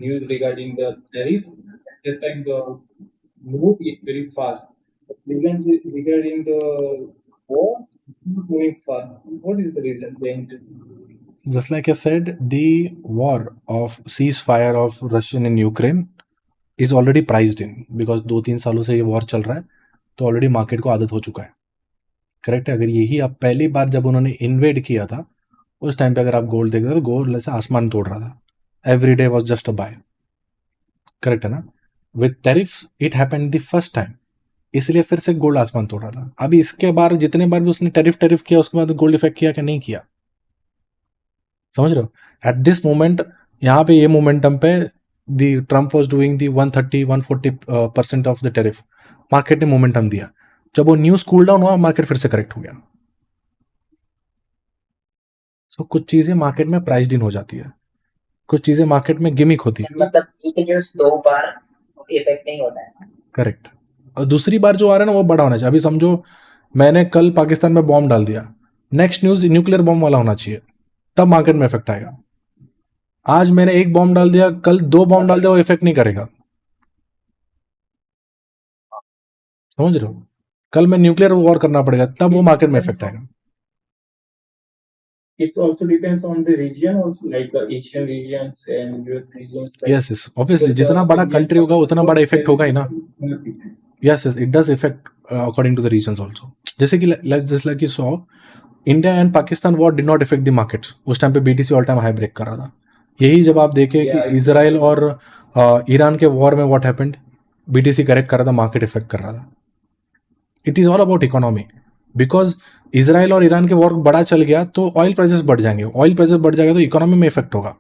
Speaker 6: news regarding the tariff. At that time, the move is very fast. But regarding the war, not moving fast. What is the reason behind it?
Speaker 1: Just like I said, the war of ceasefire of Russian in Ukraine is already priced in, because 2-3 सालों से ये वॉर चल रहा है, तो ऑलरेडी मार्केट को आदत हो चुका है, करेक्ट है। अगर यही आप पहली बार जब उन्होंने इन्वेड किया था, उस टाइम पे अगर आप गोल्ड देखते तो गोल्ड ऐसे आसमान तोड़ रहा था, every day was just a buy, correct है ना। With tariff it happened the first time, इसलिए फिर से गोल्ड आसमान तोड़ रहा था। अभी इसके बाद जितने बार भी उसने टैरिफ किया, उसके बाद गोल्ड इफेक्ट किया कि नहीं किया, समझ रहे हो। एट दिस मोमेंट, यहाँ पे ये मोमेंटम पे the Trump was doing the 130-140% of the tariff, market ने मोमेंटम दिया। जब वो न्यूज कूल डाउन हुआ, मार्केट फिर से करेक्ट हो गया। सो कुछ चीजें मार्केट में प्राइस्ड इन हो जाती है, कुछ चीजें मार्केट में गिमिक होती है।
Speaker 7: मतलब एक जस्ट 2 बार इफेक्ट नहीं होता है।
Speaker 1: करेक्ट। और दूसरी बार जो आ रहा है ना वो बड़ा होना चाहिए। अभी समझो मैंने कल पाकिस्तान में बॉम्ब डाल दिया, नेक्स्ट न्यूज न्यूक्लियर बॉम्ब वाला होना चाहिए, तब मार्केट में इफेक्ट आएगा। आज मैंने एक बॉम्ब डाल दिया, कल 2 बॉम्ब डाल दिया, वो इफेक्ट नहीं करेगा। समझ रहे हो? कल मैं न्यूक्लियर वॉर करना पड़ेगा, तब वो मार्केट में इफेक्ट आएगा।
Speaker 8: It also depends on the region, also like Asian regions and US regions. Like
Speaker 1: yes yes, obviously जितना बड़ा कंट्री होगा उतना बड़ा इफेक्ट होगा ही ना। Yes yes, it does effect according to the reasons also. जैसे कि just like you saw, India and Pakistan war did not effect the markets. उस टाइम पे BTC all time high break कर रहा था। यही जब आप देखें कि इजराइल और ईरान के वॉर में व्हाट हैपेंड, बीटीसी करेक्ट कर रहा था, मार्केट इफेक्ट कर रहा था। It is all about economy. Because Israel और ईरान के वॉर बड़ा चल गया तो ऑयल प्राइसेस बढ़ जाएंगे, ऑयल प्राइसेस बढ़ जाएगा तो इकोनॉमी में इफेक्ट होगा।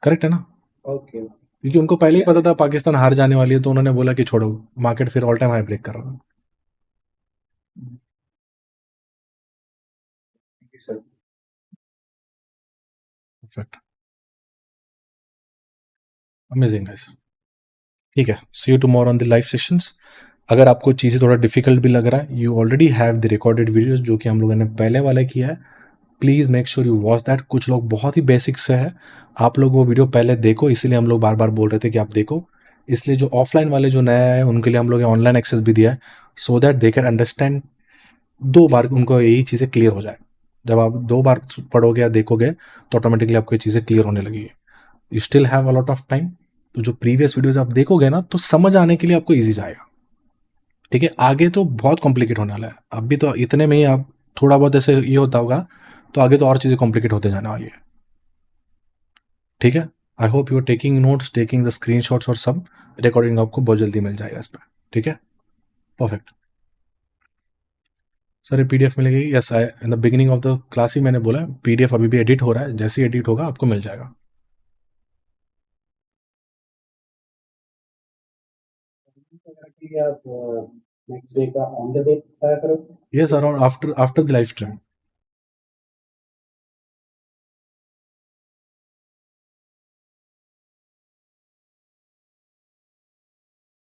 Speaker 1: करेक्ट है ना?
Speaker 8: okay.
Speaker 1: क्योंकि उनको पहले ही पता था पाकिस्तान हार जाने वाली है, तो उन्होंने बोला कि छोड़ो, मार्केट फिर ऑल टाइम हाई ब्रेक कर रहा था।
Speaker 8: Thank you, sir.
Speaker 1: Perfect, amazing guys. ठीक है, see you tomorrow on the live sessions. अगर आपको चीज़ें थोड़ा डिफिकल्ट भी लग रहा है, you already have the recorded videos जो कि हम लोगों ने पहले वाला किया है। Please make sure you watch that. कुछ लोग बहुत ही बेसिक से है, आप लोग वो वीडियो पहले देखो, इसीलिए हम लोग बार बार बोल रहे थे कि आप देखो। इसलिए जो ऑफलाइन वाले जो नया है उनके लिए हम लोग ऑनलाइन एक्सेस भी दिया है, so that they can understand. 2 बार उनको यही चीज़ें क्लियर हो जाए। जब आप 2 बार पढ़ोगे या देखोगे तो ऑटोमेटिकली आपको ये चीज़ें क्लियर होने लगेगी। You still have a lot of time, तो जो प्रीवियस वीडियोस आप देखोगे ना तो समझ आने के लिए आपको ईजी जाएगा। ठीक है, आगे तो बहुत कॉम्प्लिकेट होने वाला है। अभी तो इतने में ही आप थोड़ा बहुत ऐसे ये होता होगा, तो आगे तो और चीज़ें कॉम्प्लिकेट होते जाने वाली है। ठीक है, I hope you are taking notes, taking the screenshots, और सब रिकॉर्डिंग आपको बहुत जल्दी मिल जाएगा इस पर। ठीक है, परफेक्ट। सर ये पीडीएफ मिलेगी? Yes, I in the beginning of the class ही मैंने बोला पीडीएफ अभी भी एडिट हो रहा है, जैसे ही एडिट होगा आपको मिल जाएगा।
Speaker 8: आप नेक्स्ट डे का ऑन द डे ट्राई करो।
Speaker 1: Yes, around after the live stream.